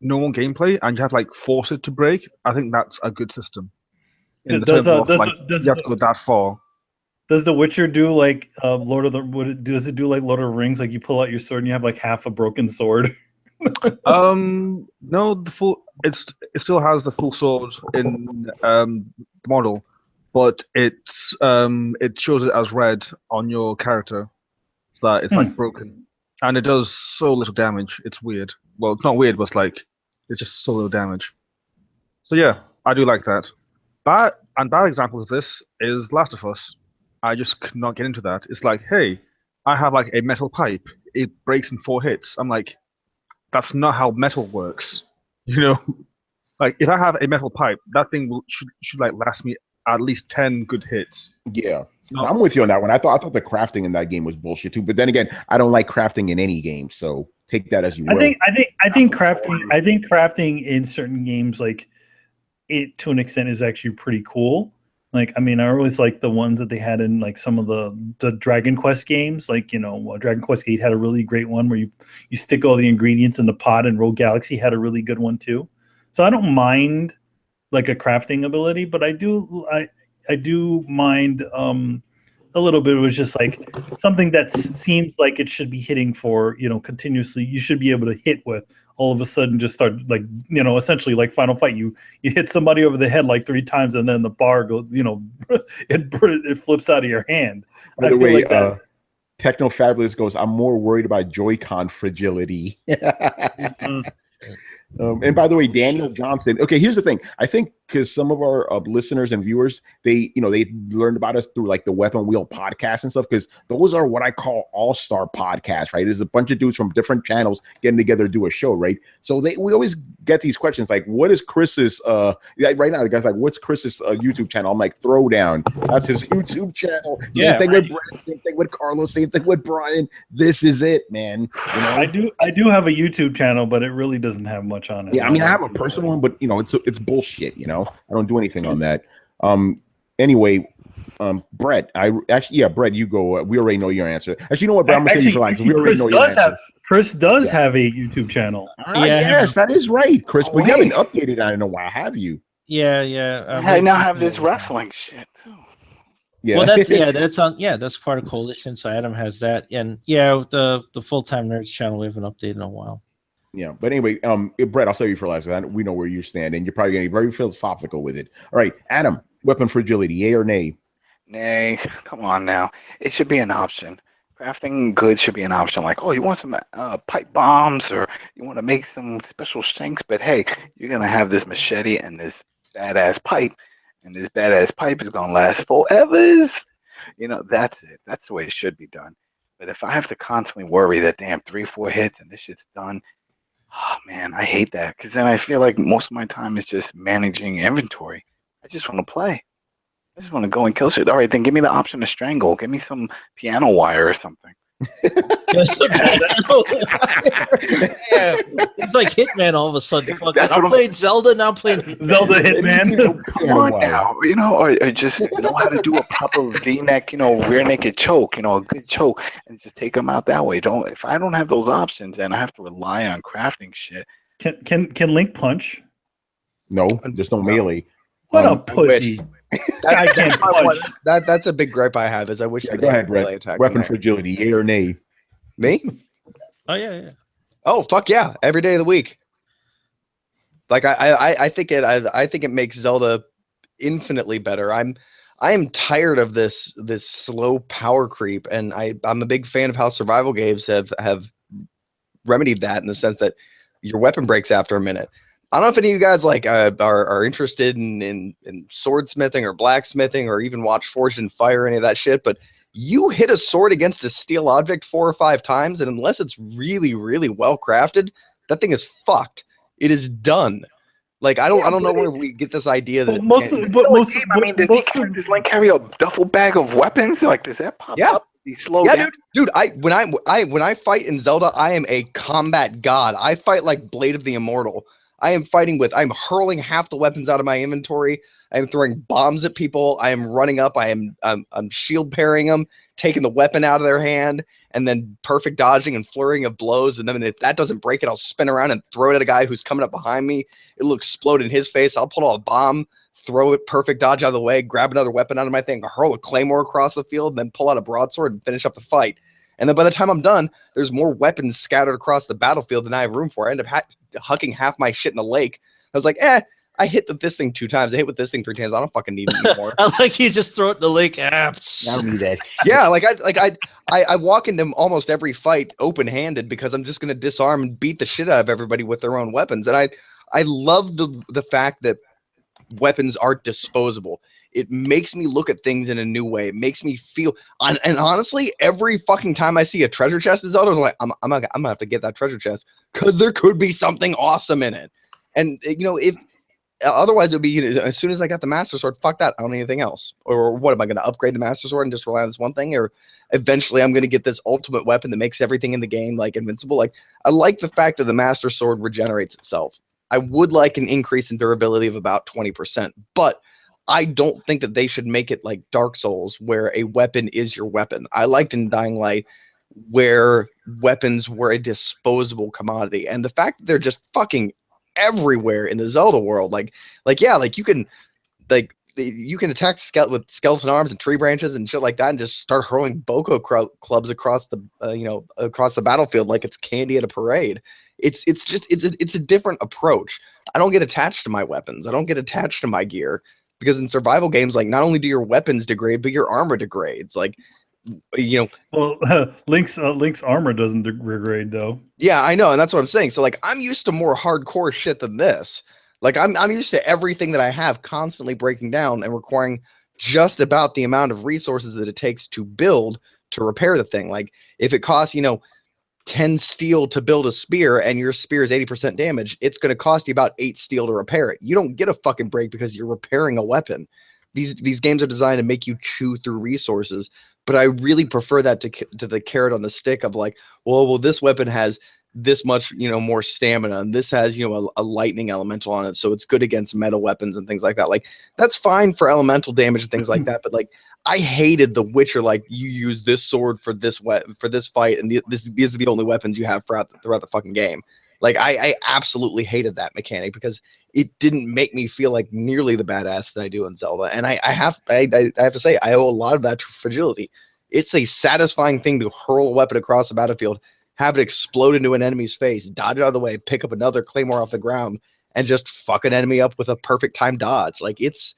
normal gameplay and you have to like force it to break, I think that's a good system. You have to go that far. Does The Witcher do like does it do like Lord of the Rings? Like you pull out your sword and you have like half a broken sword? No, it still has the full sword in the model, but it shows it as red on your character, so that it's like broken, and it does so little damage. It's weird. Well, it's not weird, but it's just so little damage. So yeah, I do like that. Bad example of this is Last of Us. I just could not get into that. It's like, hey, I have like a metal pipe. It breaks in 4 hits. I'm like, that's not how metal works. You know, like if I have a metal pipe, that thing should like last me at least 10 good hits. Yeah. No. I'm with you on that one. I thought the crafting in that game was bullshit too. But then again, I don't like crafting in any game, so take that as you will. I think crafting in certain games, like it to an extent, is actually pretty cool. Like, I mean, I always like the ones that they had in like some of the Dragon Quest games. Like, Dragon Quest 8 had a really great one where you stick all the ingredients in the pot, and Rogue Galaxy had a really good one too. So I don't mind like a crafting ability, but I do mind a little bit. It was just like something that seems like it should be hitting for continuously. You should be able to hit with. All of a sudden just start like, essentially like Final Fight, you hit somebody over the head like 3 times and then the bar goes, it flips out of your hand. By the way, Techno Fabulous goes, I'm more worried about Joy-Con fragility. And by the way, Daniel Johnson. Okay, here's the thing. I think because some of our listeners and viewers, they learned about us through like the Weapon Wheel podcast and stuff. Because those are what I call all-star podcasts, right? There's a bunch of dudes from different channels getting together to do a show, right? So we always get these questions like, "What is Chris's?" Right now, the guy's like, "What's Chris's YouTube channel?" I'm like, "Throwdown." That's his YouTube channel. Same thing with Brett. Same thing with Carlos. Same thing with Brian. This is it, man. I do have a YouTube channel, but it really doesn't have much on it. Yeah, I mean, I have a personal one, but it's bullshit. I don't do anything on that. Anyway, Brett, Brett, you go. We already know your answer. Actually, you know what, Brett? I'm gonna say you for life. We already know your answer. Chris does have a YouTube channel. Yes, that is right, Chris. But you haven't updated. I don't know why. Have you? Yeah. I now have this wrestling shit too. Yeah. Well, that's part of Coalition. So Adam has that, and the Full-Time Nerds channel we haven't updated in a while. Yeah, but anyway, Brett, I'll save you for last. We know where you stand, and you're probably getting very philosophical with it. All right, Adam, weapon fragility, yay or nay? Nay, come on now. It should be an option. Crafting goods should be an option. Like, oh, you want some pipe bombs, or you want to make some special shanks, but hey, you're gonna have this machete and this badass pipe, and this badass pipe is gonna last forever. That's it. That's the way it should be done. But if I have to constantly worry that damn 3-4 hits and this shit's done. Oh man, I hate that, because then I feel like most of my time is just managing inventory. I just want to play. I just want to go and kill shit. All right, then give me the option to strangle. Give me some piano wire or something. It's like Hitman all of a sudden. I'm playing Zelda, now I'm playing Zelda Hitman. Come on now, or just know how to do a proper V-neck, rear naked choke, a good choke, and just take them out that way. If I don't have those options and I have to rely on crafting shit. Can Link punch? No, there's no melee. What a pussy. I can't punch. That's a big gripe I have. Is I wish. Go ahead, Brett. Weapon fragility, yay or nay? Me? Oh yeah. Oh fuck yeah! Every day of the week. Like I think it makes Zelda infinitely better. I am tired of this slow power creep, and I'm a big fan of how survival games have remedied that in the sense that your weapon breaks after a minute. I don't know if any of you guys are interested in swordsmithing or blacksmithing or even watch Forged in Fire, any of that shit, but You hit a sword against a steel object 4 or 5 times, and unless it's really, really well crafted, that thing is fucked. It is done. Like I don't know where we get this idea that Does this Link carry a duffel bag of weapons? Like, does that pop up? He slow down? Dude. When I fight in Zelda, I am a combat god. I fight like Blade of the Immortal. I'm hurling half the weapons out of my inventory. I am throwing bombs at people. I am running up. I'm shield parrying them, taking the weapon out of their hand, and then perfect dodging and flurrying of blows. And then if that doesn't break it, I'll spin around and throw it at a guy who's coming up behind me. It'll explode in his face. I'll pull out a bomb, throw it, perfect dodge out of the way, grab another weapon out of my thing, hurl a claymore across the field, then pull out a broadsword and finish up the fight. And then by the time I'm done, there's more weapons scattered across the battlefield than I have room for. I end up hucking half my shit in a lake. I was like, I hit with this thing 2 times. I hit with this thing 3 times. I don't fucking need it anymore. I like you just throw it in the lake. I don't need that. Yeah, I walk into almost every fight open-handed because I'm just gonna disarm and beat the shit out of everybody with their own weapons. And I love the fact that weapons are disposable. It makes me look at things in a new way. It makes me feel, and honestly, every fucking time I see a treasure chest in Zelda, I'm like, I'm gonna have to get that treasure chest because there could be something awesome in it. And if otherwise it would be, as soon as I got the Master Sword, fuck that, I don't need anything else. Or what, am I gonna upgrade the Master Sword and just rely on this one thing? Or eventually I'm gonna get this ultimate weapon that makes everything in the game like invincible. Like, I like the fact that the Master Sword regenerates itself. I would like an increase in durability of about 20%, but I don't think that they should make it like Dark Souls, where a weapon is your weapon. I liked in Dying Light where weapons were a disposable commodity, and the fact that they're just fucking everywhere in the Zelda world, like you can attack with skeleton arms and tree branches and shit like that, and just start hurling boko clubs across the across the battlefield like it's candy at a parade. It's a different approach. I don't get attached to my weapons. I don't get attached to my gear. Because in survival games, like, not only do your weapons degrade, but your armor degrades. Like, Well, Link's armor doesn't degrade though. Yeah, I know, and that's what I'm saying. So like, I'm used to more hardcore shit than this. Like, I'm used to everything that I have constantly breaking down and requiring just about the amount of resources that it takes to build to repair the thing. Like, if it costs 10 steel to build a spear and your spear is 80% damage, it's going to cost you about 8 steel to repair it. You don't get a fucking break because you're repairing a weapon. These games are designed to make you chew through resources, but I really prefer that to the carrot on the stick of like, well, this weapon has this much, more stamina, and this has, a lightning elemental on it, so it's good against metal weapons and things like that. Like, that's fine for elemental damage and things like that, but like, I hated The Witcher. Like, you use this sword for this fight, and these are the only weapons you have throughout the fucking game. Like, I absolutely hated that mechanic because it didn't make me feel like nearly the badass that I do in Zelda. And I have to say, I owe a lot of that to fragility. It's a satisfying thing to hurl a weapon across the battlefield, have it explode into an enemy's face, dodge out of the way, pick up another claymore off the ground, and just fuck an enemy up with a perfect time dodge. Like, it's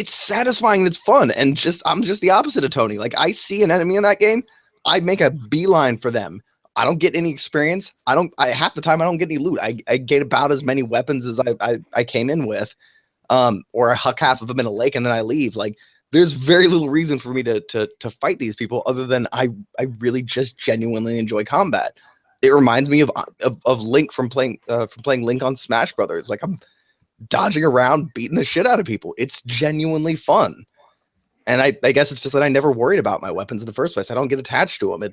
satisfying and it's fun. And I'm just the opposite of Tony. Like, I see an enemy in that game, I make a beeline for them. I don't get any experience. Half the time I don't get any loot. I get about as many weapons as I came in with, or I huck half of them in a lake and then I leave. Like, there's very little reason for me to fight these people other than I really just genuinely enjoy combat. It reminds me of Link from playing Link on Smash Brothers. Like, I'm dodging around, beating the shit out of people. It's genuinely fun. And I guess it's just that I never worried about my weapons in the first place. I don't get attached to them.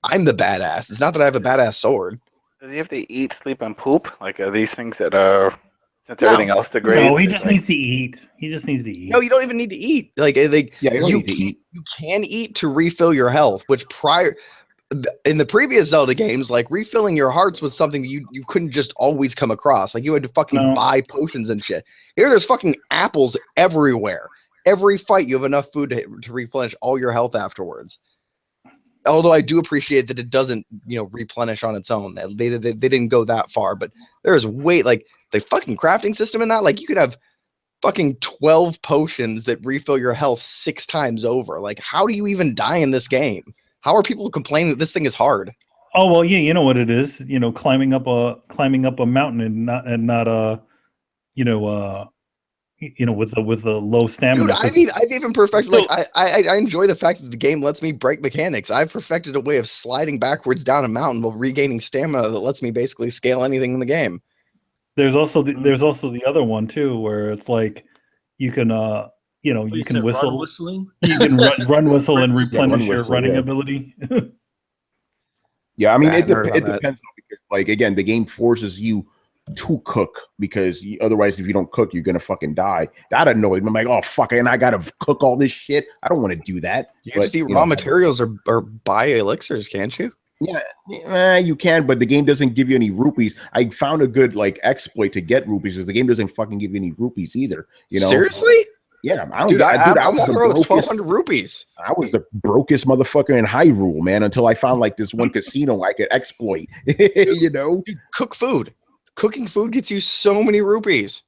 I'm the badass. It's not that I have a badass sword. Does he have to eat, sleep, and poop? Like, are these things that are, since everything else degrades? No, he just needs to eat. He just needs to eat. No, you don't even need to eat. You can eat to refill your health, which in the previous Zelda games, like, refilling your hearts was something you couldn't just always come across. Like, you had to fucking buy potions and shit. Here, there's fucking apples everywhere. Every fight, you have enough food to replenish all your health afterwards. Although I do appreciate that it doesn't, replenish on its own. They didn't go that far, but there's like, the fucking crafting system in that. Like, you could have fucking 12 potions that refill your health 6 times over. Like, how do you even die in this game? How are people complaining that this thing is hard? Oh, well, yeah, you know what it is. Climbing up a mountain and not with the low stamina. Dude, I've even perfected. Like, I enjoy the fact that the game lets me break mechanics. I've perfected a way of sliding backwards down a mountain while regaining stamina that lets me basically scale anything in the game. There's also the other one too, where it's like you can you can whistle. Whistling? You can run whistle and replenish your running yeah. ability. Yeah, I mean, it heard about depends. Because, like, again, the game forces you to cook because otherwise, if you don't cook, you're gonna fucking die. That annoyed me. I'm like, oh fuck, and I gotta cook all this shit. I don't want to do that. You can just eat raw materials or buy elixirs, can't you? Yeah, you can, but the game doesn't give you any rupees. I found a good like exploit to get rupees. Because the game doesn't fucking give you any rupees either. You know? Seriously? Yeah, I don't. Dude, I'm walking around with 1,200 rupees. I was the brokest motherfucker in Hyrule, man, until I found like this one casino I could exploit. You know, Dude, cook food. Cooking food gets you so many rupees.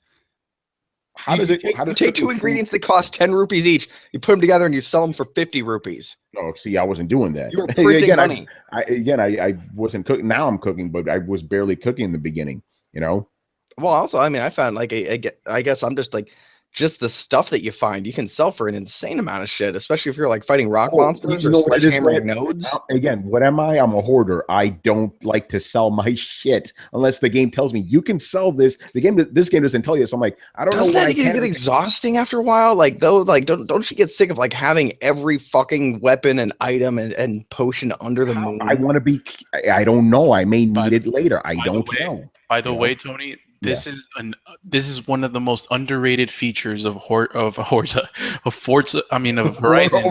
How does it? You take two ingredients that cost 10 rupees each. You put them together and you sell them for 50 rupees. No, see, I wasn't doing that. You were printing money. I wasn't cooking. Now I'm cooking, but I was barely cooking in the beginning. You know. Well, also, I mean, I found like I guess I'm just like. Just the stuff that you find, you can sell for an insane amount of shit, especially if you're like fighting rock monsters or sledgehammering nodes. Again, what am I? I'm a hoarder. I don't like to sell my shit unless the game tells me you can sell this. This game doesn't tell you, so I'm like, I don't know. Doesn't that get exhausting after a while? Like though, like don't you get sick of like having every fucking weapon and item and potion under the moon? I want to be. I don't know. I may need it later. I don't know. By the way, Tony, this is one of the most underrated features of Forza. I mean, of Horizon.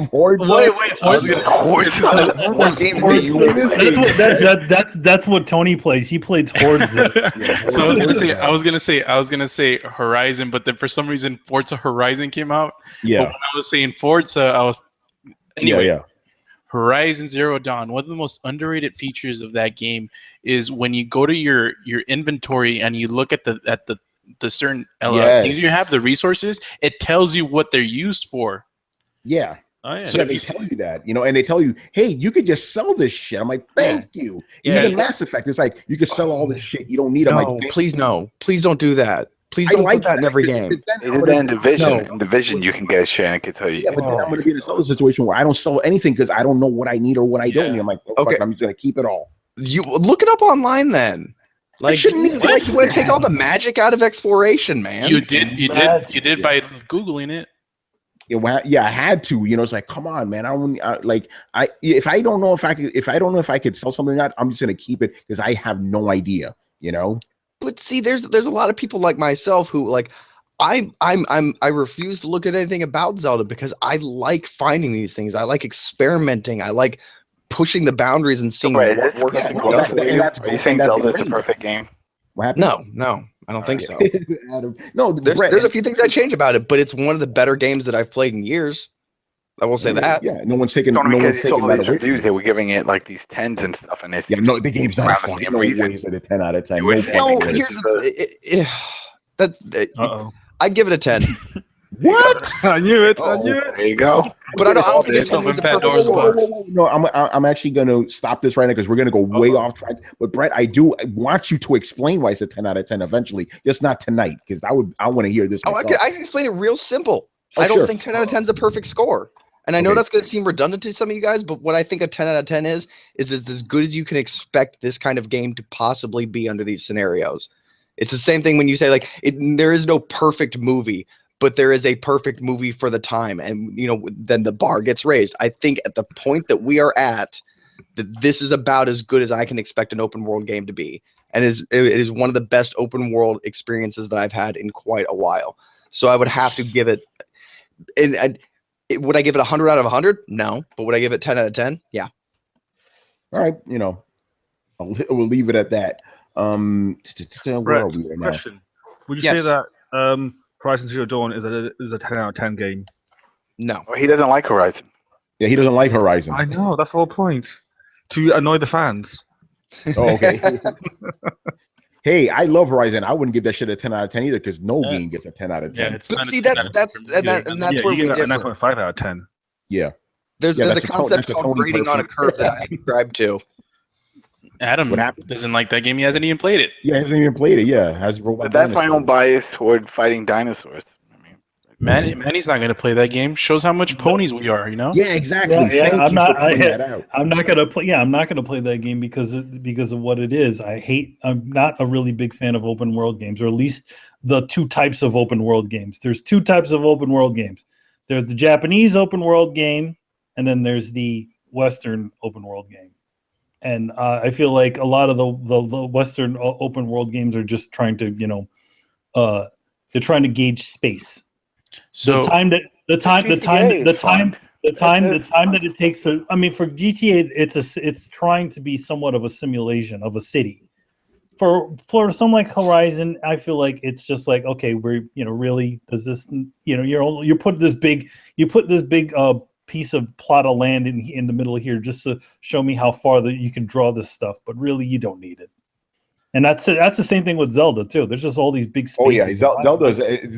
That's what Tony plays. He plays Forza. So I was gonna say Horizon, but then for some reason Forza Horizon came out. Yeah. But when I was saying Forza, I was anyway. Yeah. Horizon Zero Dawn, one of the most underrated features of that game is when you go to your inventory and you look at the certain things you have, the resources, it tells you what they're used for. Yeah. Oh, yeah. So they tell you that, and they tell you, hey, you could just sell this shit. I'm like, thank you. Yeah. Even Mass Effect, it's like you can sell all this shit you don't need. I'm like, please don't do that. Please don't put that in every game. They did that in Division. In Division, you can get shit, and I can tell you. Yeah, but then I'm going to be in a situation where I don't sell anything because I don't know what I need or what I don't need. I'm like, fuck it, I'm just going to keep it all. You look it up online then. Like, you want to take all the magic out of exploration, man. You did by Googling it. Yeah, I had to. It's like, come on, man. If I don't know if I could sell something or not, I'm just going to keep it because I have no idea. But see, there's a lot of people like myself who like I refuse to look at anything about Zelda because I like finding these things. I like experimenting. I like pushing the boundaries and seeing what works. Are you saying Zelda is a perfect game? What happened? No, I don't think so. No, there's a few things I change about it, but it's one of the better games that I've played in years. I will say that. Yeah, no one's taking. Because you saw all these reviews, they were giving it like these 10s and stuff, and it's the game's not fun. No way is it a 10 out of 10. I'd give it a 10. What? I knew it. There you go. But I don't think it's something Pandora's box. No, I'm actually going to stop this right now because we're going to go way off track. But Brett, I want you to explain why it's a 10 out of 10 eventually, just not tonight, because I want to hear this. I can explain it real simple. I don't think 10 out of 10 is a perfect score. And I know that's going to seem redundant to some of you guys, but what I think a 10 out of 10 is it's as good as you can expect this kind of game to possibly be under these scenarios. It's the same thing when you say like there is no perfect movie, but there is a perfect movie for the time, and then the bar gets raised. I think at the point that we are at, that this is about as good as I can expect an open world game to be, and it is one of the best open world experiences that I've had in quite a while. So I would have to give it. Would I give it 100 out of 100? No. But would I give it 10 out of 10? Yeah. All right. We'll leave it at that. Where are we right now? Question. Would you say that Horizon Zero Dawn is a 10 out of 10 game? No. Well, he doesn't like Horizon. Yeah, he doesn't like Horizon. I know. That's the whole point. To annoy the fans. Oh, okay. Hey, I love Horizon. I wouldn't give that shit a 10 out of 10 either because no game gets a 10 out of 10. Yeah, it's but not see, that's where we differ. 9.5 out of 10. Yeah. There's a concept called grading on a curve that I subscribe to. Adam doesn't like that game. He hasn't even played it. Yeah, he hasn't even played it. Yeah, has robot. But that's my own bias toward fighting dinosaurs. I mean, Manny's not going to play that game. Shows how much ponies we are, you know? Yeah, exactly. Yeah, Thank you for pointing that out. I'm not gonna play. Yeah, I'm not gonna play that game because of what it is. I'm not a really big fan of open world games, or at least the two types of open world games. There's two types of open world games. There's the Japanese open world game, and then there's the Western open world game. And I feel like a lot of the Western open world games are just trying to, they're trying to gauge space. So the time that it takes to, I mean, for GTA, it's trying to be somewhat of a simulation of a city. For something like Horizon, I feel like it's just like, okay, we're, really, does this, you put this big piece of plot of land in the middle here just to show me how far that you can draw this stuff, but really you don't need it. And that's the same thing with Zelda too. There's just all these big spaces. Oh yeah,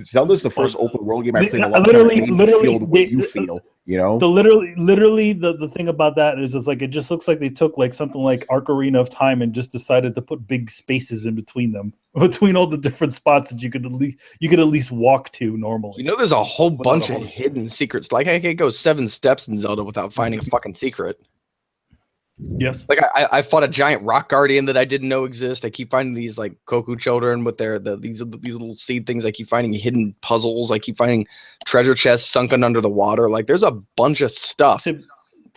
Zelda's the first open world game I played. Literally, what you feel, The thing about that is, it's like, it just looks like they took like something like Ocarina of Time and just decided to put big spaces in between them, between all the different spots that you could at least walk to normally. There's a whole bunch of hidden secrets. Like, I can't go 7 steps in Zelda without finding a fucking secret. Yes. Like, I fought a giant rock guardian that I didn't know exist. I keep finding these like Koku children with these little seed things. I keep finding hidden puzzles. I keep finding treasure chests sunken under the water. Like, there's a bunch of stuff. To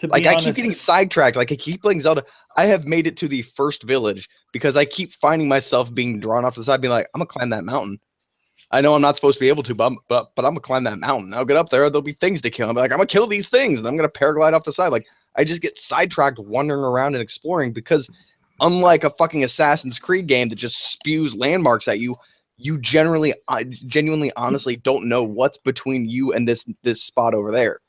like, I keep getting sidetracked. Like, I keep playing Zelda. I have made it to the first village because I keep finding myself being drawn off to the side, being like, I'm gonna climb that mountain. I know I'm not supposed to be able to, but I'm gonna climb that mountain. I'll get up there. There'll be things to kill. I'm like, I'm gonna kill these things, and I'm gonna paraglide off the side. Like, I just get sidetracked wandering around and exploring because, unlike a fucking Assassin's Creed game that just spews landmarks at you, you genuinely, honestly don't know what's between you and this spot over there.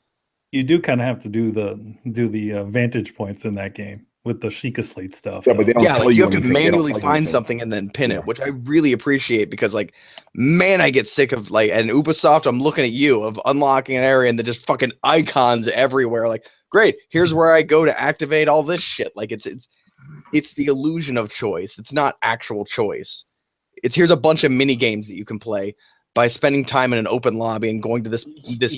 You do kind of have to do the vantage points in that game with the Sheikah Slate stuff. Yeah, but they don't tell you have to anything. manually find something and then pin it, which I really appreciate because, like, man, I get sick of, like, and Ubisoft, I'm looking at you, of unlocking an area and the just fucking icons everywhere. Like, great, here's where I go to activate all this shit. Like, it's the illusion of choice. It's not actual choice. Here's a bunch of mini games that you can play by spending time in an open lobby and going to this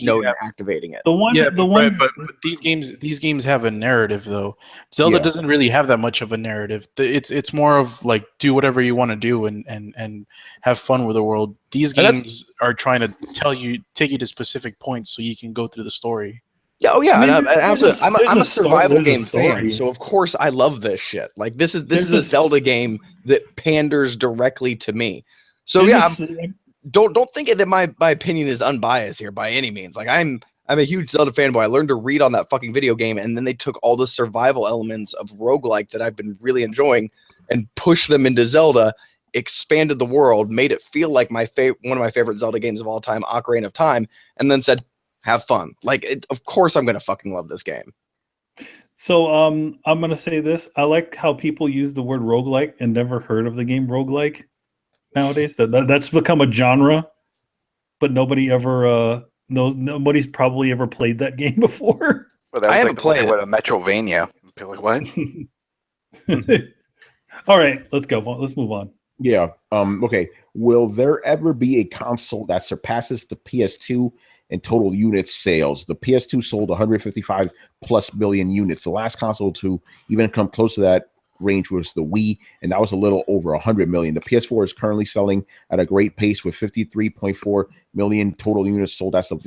node and activating it. But these games have a narrative though. Zelda doesn't really have that much of a narrative. It's more of like, do whatever you want to do and have fun with the world. These games are trying to take you to specific points so you can go through the story. Yeah, oh yeah, I mean, I'm a survival game fan, so of course I love this shit. Like, this is a Zelda game that panders directly to me. So don't think that my opinion is unbiased here by any means. Like, I'm a huge Zelda fanboy. I learned to read on that fucking video game, and then they took all the survival elements of roguelike that I've been really enjoying and pushed them into Zelda, expanded the world, made it feel like one of my favorite Zelda games of all time, Ocarina of Time, and then said, have fun. Like, of course I'm gonna fucking love this game. So I'm gonna say this. I like how people use the word roguelike and never heard of the game roguelike nowadays. That's become a genre, but nobody ever knows. Nobody's probably ever played that game before. Well, I haven't played it. With a Metrovania. Like, what? All right, let's go. Let's move on. Yeah. Okay. Will there ever be a console that surpasses the PS2 in total unit sales? The PS2 sold 155 plus million units. The last console to even come close to that range was the Wii, and that was a little over 100 million. The PS4 is currently selling at a great pace with 53.4 million total units sold as of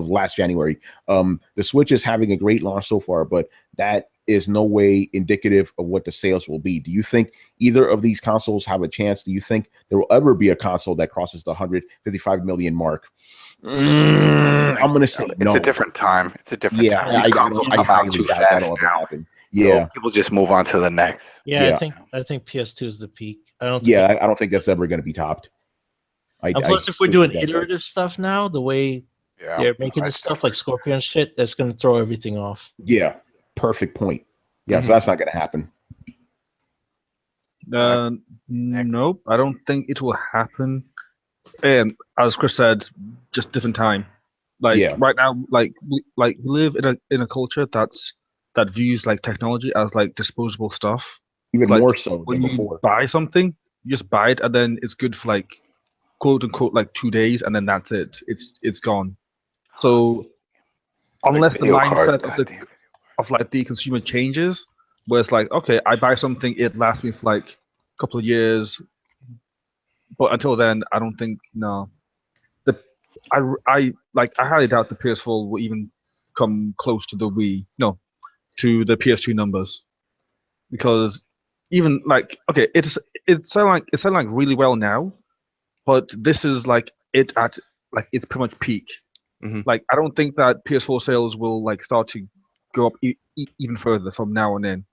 last January. The Switch is having a great launch so far, but that is no way indicative of what the sales will be. Do you think either of these consoles have a chance? Do you think there will ever be a console that crosses the 155 million mark? I'm gonna say no. It's a different time. It's a different time. I highly doubt that'll ever happen. Yeah, people just move on to the next. Yeah. I think PS2 is the peak. I don't think that's ever going to be topped. Plus, if we're doing iterative stuff now, the way they're making this stuff like Scorpion shit, that's going to throw everything off. Yeah, perfect point. Yeah, so that's not going to happen. Nope, I don't think it will happen. And as Chris said, just different time. Right now, we live in a culture that views like technology as like disposable stuff. Even more so when than you before. Buy something, you just buy it, and then it's good for like quote unquote like 2 days, and then that's it. It's gone. So unless the video cards, mindset goddamn. of like the consumer changes, where it's like, okay, I buy something, it lasts me for like a couple of years, but until then, I don't think no. I highly doubt the PS4 will even come close to the Wii, no, to the PS2 numbers, because even like, okay, it sound like really well now, but this is like it at like it's pretty much peak. Mhm. Like I don't think that PS4 sales will like start to go up even further from now on in.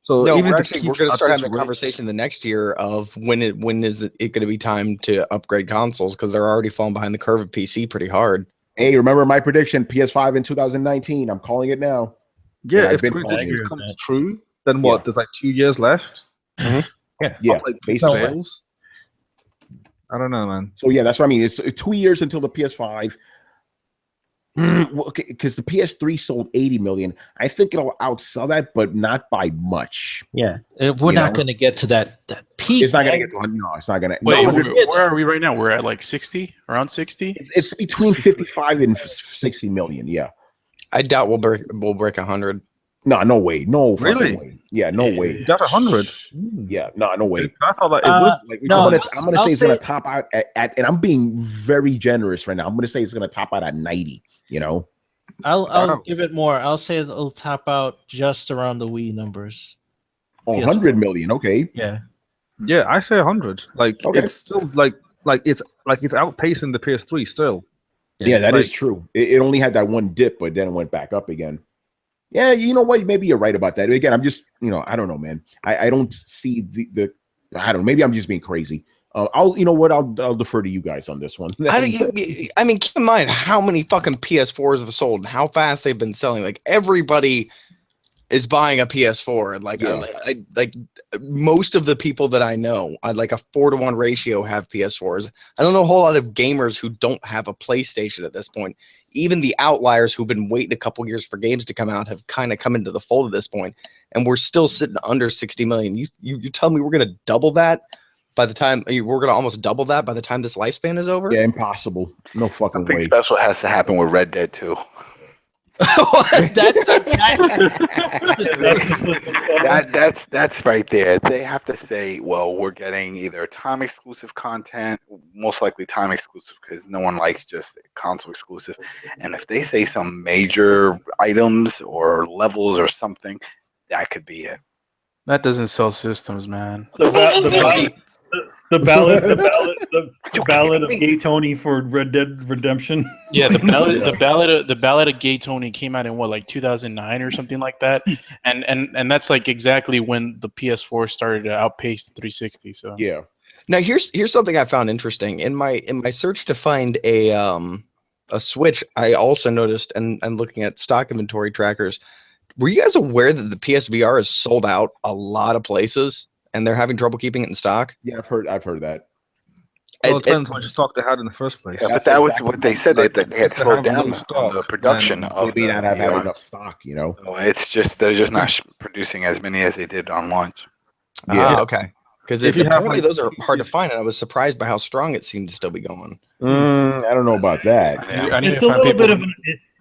So No, even we're if it going keeps to at start this having a rate- conversation the next year of when is it going to be time to upgrade consoles, because they're already falling behind the curve of PC pretty hard. Hey, remember my prediction? PS5 in 2019. I'm calling it now. Yeah, I've if been 2020 calling it. comes true, then what? Yeah. There's like 2 years left. Yeah, Of, like basically. sales. I don't know, man. So yeah, that's what I mean. It's 2 years until the PS5. Because the PS3 sold 80 million. I think it'll outsell that, but not by much. Yeah, we're You not know? going to get to that peak. It's not going to man. get to 100. No, it's not going to. Wait, No, where are we right now? We're at like 60, around 60. it's between 55 and 60 million. Yeah. I doubt we'll break 100. No way. No fucking Really? way. Yeah, no way. That's 100. Yeah, no way. I thought that it would. Like, No, I'm gonna I'll say it's gonna say- top out at, and I'm being very generous right now. I'm gonna say it's gonna top out at 90. You know, I'll Wow. give it more. I'll say it'll top out just around the Wii numbers. 100 million. Okay. Yeah. Yeah, I say 100. Like Okay. it's still like it's outpacing the PS3 still. Yeah, that is Like- true. It only had that one dip, but then it went back up again. Yeah, you know what? Maybe you're right about that. Again, I'm just, I don't know, man. I don't see the I don't know. Maybe I'm just being crazy. I'll defer to you guys on this one. I mean, keep in mind how many fucking PS4s have sold and how fast they've been selling. Like everybody is buying a PS4, and like Yeah. like most of the people that I know, like a 4-to-1 ratio, have PS4s. I don't know a whole lot of gamers who don't have a PlayStation at this point. Even the outliers who've been waiting a couple years for games to come out have kind of come into the fold at this point, and we're still sitting under 60 million. You tell me we're gonna double that by the time we're gonna almost double that by the time this lifespan is over? Yeah, impossible. No fucking Something way. special has to happen with Red Dead 2. That's right there. They have to say, well, we're getting either time exclusive content, most likely time exclusive, because no one likes just console exclusive. And if they say some major items or levels or something, that could be it. That doesn't sell systems, man. The ballad of Gay Tony for Red Dead Redemption. Yeah, the ballad of Gay Tony came out in what, like 2009 or something like that, and that's like exactly when the PS4 started to outpace the 360. So Yeah. Now here's something I found interesting in my search to find a Switch. I also noticed, and looking at stock inventory trackers, were you guys aware that the PSVR is sold out a lot of places and they're having trouble keeping it in stock? Yeah, I've heard that. Well, it depends how much stock they had in the first place. Yeah, but That's that was exactly what they said. like, that they had if they slowed have down low on the stock, production then of Maybe not have had VR. enough stock, you know. So it's just they're just not producing as many as they did on launch. Yeah. Okay. Because If you have, apparently like, those are hard to find, and I was surprised by how strong it seemed to still be going. I don't know about that. Yeah. I need It's to a find little people. bit of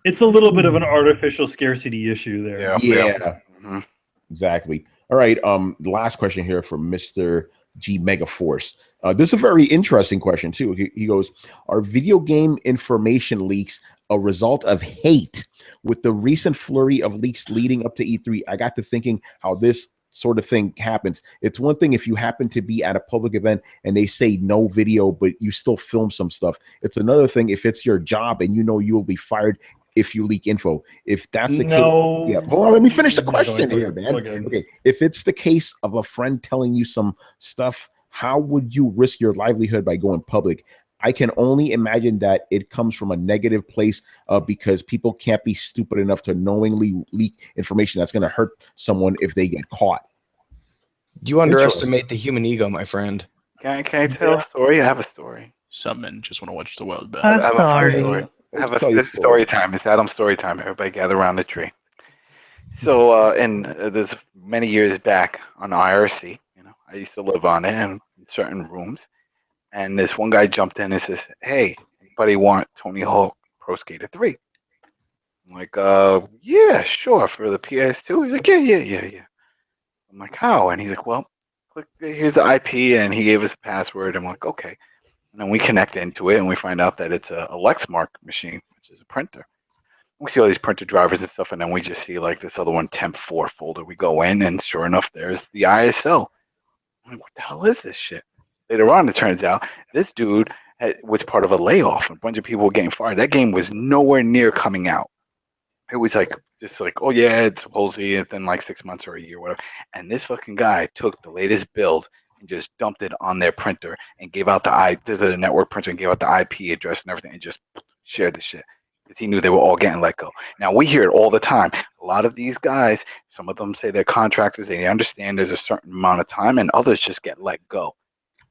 it's a little bit of an artificial scarcity issue there. Yeah. Yeah. Mhm. Exactly. All right. The last question here from Mr. G Megaforce. This is a very interesting question too. He goes, "Are video game information leaks a result of hate? With the recent flurry of leaks leading up to E3, I got to thinking how this sort of thing happens. It's one thing if you happen to be at a public event and they say no video, but you still film some stuff. It's another thing if it's your job and you know you'll be fired if you leak info. If that's the case, yeah. Hold on, let me finish the question here, man. Okay, if it's the case of a friend telling you some stuff, how would you risk your livelihood by going public? I can only imagine that it comes from a negative place because people can't be stupid enough to knowingly leak information that's going to hurt someone if they get caught." You underestimate the human ego, my friend. Can I tell a story? I have a story. Some men just want to watch the world burn. I have a Sorry. story. Tell your This is story time. It's Adam's story time. Everybody gather around the tree. So, there's many years back on IRC, I used to live on it in certain rooms, And this one guy jumped in and says, "Hey, anybody want Tony Hawk Pro Skater 3?" I'm like, yeah, sure, for the PS2. He's like, yeah. I'm like, how? And he's like, well, click, here's the IP, and he gave us a password. I'm like, okay. And then we connect into it, and we find out that it's a Lexmark machine, which is a printer. We see all these printer drivers and stuff, and then we just see like this other one, temp4 folder. We go in, and sure enough, there's the ISO. I'm like, what the hell is this shit? Later on, it turns out this dude was part of a layoff. A bunch of people were getting fired. That game was nowhere near coming out. It was like, just like, oh yeah, it's supposedly within like 6 months or a year, whatever. And this fucking guy took the latest build and just dumped it on their printer and gave out there's a network printer, and gave out the IP address and everything, and just shared the shit because he knew they were all getting let go. Now we hear it all the time. A lot of these guys, some of them say they're contractors. They understand there's a certain amount of time, and others just get let go.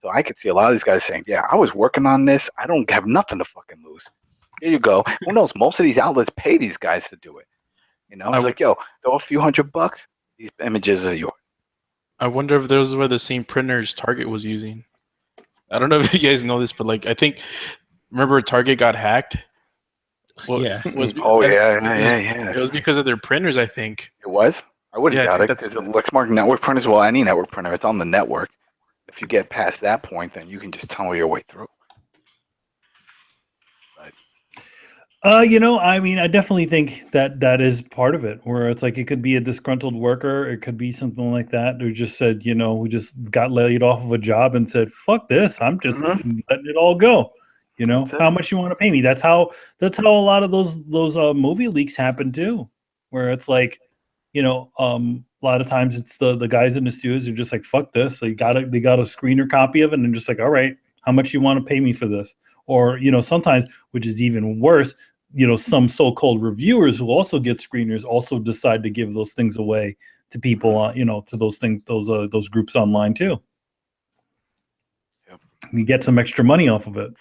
So I could see a lot of these guys saying, yeah, I was working on this. I don't have nothing to fucking lose. Here you go. Who knows? Most of these outlets pay these guys to do it. You know, it's like, yo, throw a few $100. These images are yours. I wonder if those were the same printers Target was using. I don't know if you guys know this, but like, I think, remember Target got hacked? Well, Yeah. It was, Yeah. It was because of their printers, I think. It was? I wouldn't doubt it. Because the Lexmark network printers, well, any network printer, it's on the network. If you get past that point, then you can just tunnel your way through. You know, I mean, I definitely think that is part of it, where it's like it could be a disgruntled worker, it could be something like that, who just said, you know, who just got laid off of a job and said, "Fuck this, I'm just letting it all go." You know, how much you want to pay me? That's how a lot of those movie leaks happen too, where it's like, you know, a lot of times it's the guys in the studios are just like, "Fuck this," they got a screener copy of it, and they're just like, "All right, how much you want to pay me for this?" Or, you know, sometimes, which is even worse, you know, some so-called reviewers who also get screeners also decide to give those things away to people, you know, to those groups online too. Yep. You get some extra money off of it.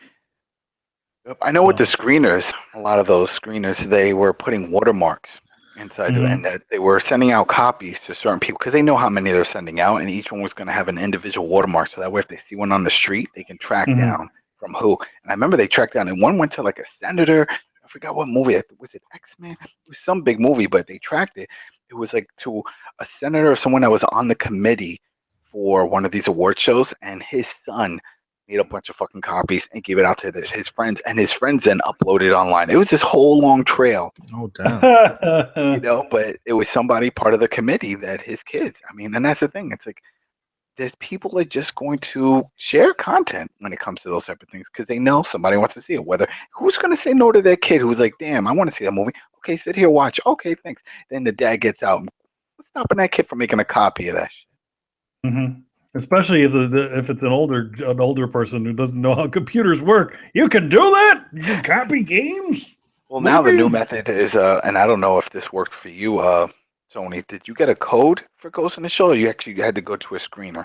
Yep. I know with the screeners, a lot of those screeners, they were putting watermarks inside of it, and that they were sending out copies to certain people because they know how many they're sending out, and each one was going to have an individual watermark, so that way if they see one on the street, they can track down from who. And I remember they tracked down, and one went to like a senator. I forgot what movie. Was it X-Men? It was some big movie, but they tracked it. It was like to a senator or someone that was on the committee for one of these award shows, and his son made a bunch of fucking copies and gave it out to his friends, and his friends then uploaded it online. It was this whole long trail. Oh, damn. You know, but it was somebody part of the committee that his kids. I mean, and that's the thing. It's like, there's people that are just going to share content when it comes to those type of things because they know somebody wants to see it. Whether who's going to say no to their kid who's like, damn, I want to see that movie. Okay, sit here, watch. Okay, thanks. Then the dad gets out. What's stopping that kid from making a copy of that shit? Especially if it's an older person who doesn't know how computers work. You can do that. You can copy games. Well, now the new method is, and I don't know if this worked for you, Sony. Did you get a code for Ghost in the Shell, or you actually had to go to a screener?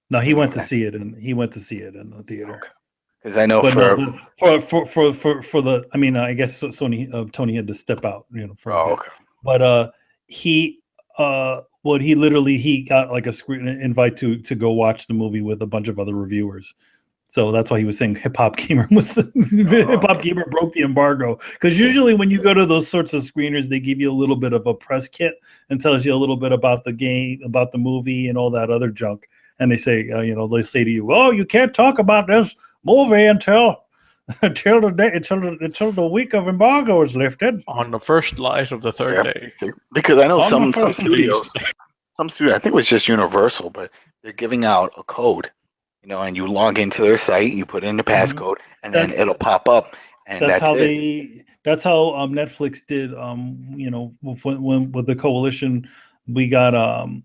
No, he went to see it in the theater. Because I know for the, I mean, I guess Sony Tony had to step out, you know. But he got like a screen invite to go watch the movie with a bunch of other reviewers. So that's why he was saying Hip Hop Gamer Hip Hop Gamer broke the embargo. Because usually when you go to those sorts of screeners, they give you a little bit of a press kit and tells you a little bit about the game, about the movie, and all that other junk. And they say, you know, they say to you, "Oh, you can't talk about this movie until the week of embargo is lifted on the first light of the third day." Because I know some studios, I think it was just Universal, but they're giving out a code. You know, and you log into their site, you put in the passcode, and then it'll pop up. And that's how Netflix did. You know, when with the Coalition, we got to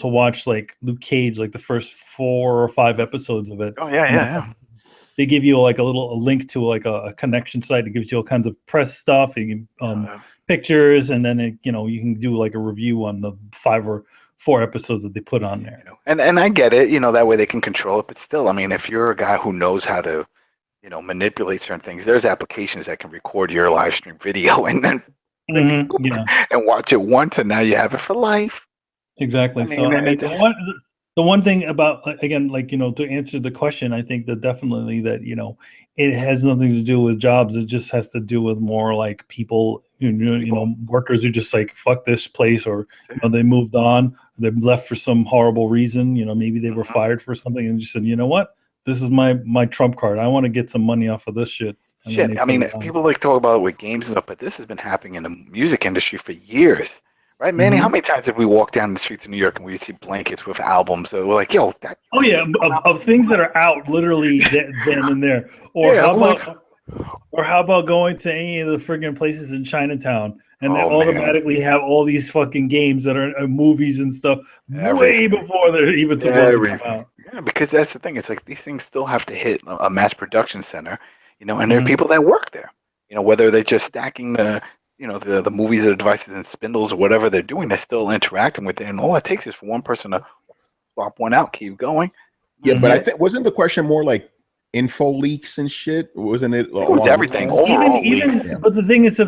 watch like Luke Cage, like the first 4 or 5 episodes of it. Oh yeah. They give you like a link to like a connection site. It gives you all kinds of press stuff, pictures, and then you can do like a review on the 5 or 4 episodes that they put on there. And I get it, that way they can control it, but still, I mean, if you're a guy who knows how to, manipulate certain things, there's applications that can record your live stream video and then and watch it once, and now you have it for life. Exactly. The one thing about, again, like, to answer the question, I think that definitely that, it has nothing to do with jobs. It just has to do with more like people, workers who just like, fuck this place, or, they moved on, they left for some horrible reason. Maybe they were fired for something and just said, you know what, this is my trump card. I want to get some money off of this shit. Shit, I mean, people like to talk about it with games and stuff, but this has been happening in the music industry for years. Right, Manny? How many times have we walked down the streets of New York and we see blankets with albums that we're like, yo, that. Oh yeah, of things that are out literally then and there. Or how about going to any of the friggin' places in Chinatown and they automatically have all these fucking games that are movies and stuff way before they're even supposed to come out. Yeah, because that's the thing. It's like these things still have to hit a mass production center, and there are people that work there. Whether they're just stacking the movies or the devices and spindles or whatever they're doing, they're still interacting with it. And all it takes is for one person to swap one out, keep going. Yeah, but I think wasn't the question more like info leaks and shit? Wasn't it? It was everything. Even but the thing is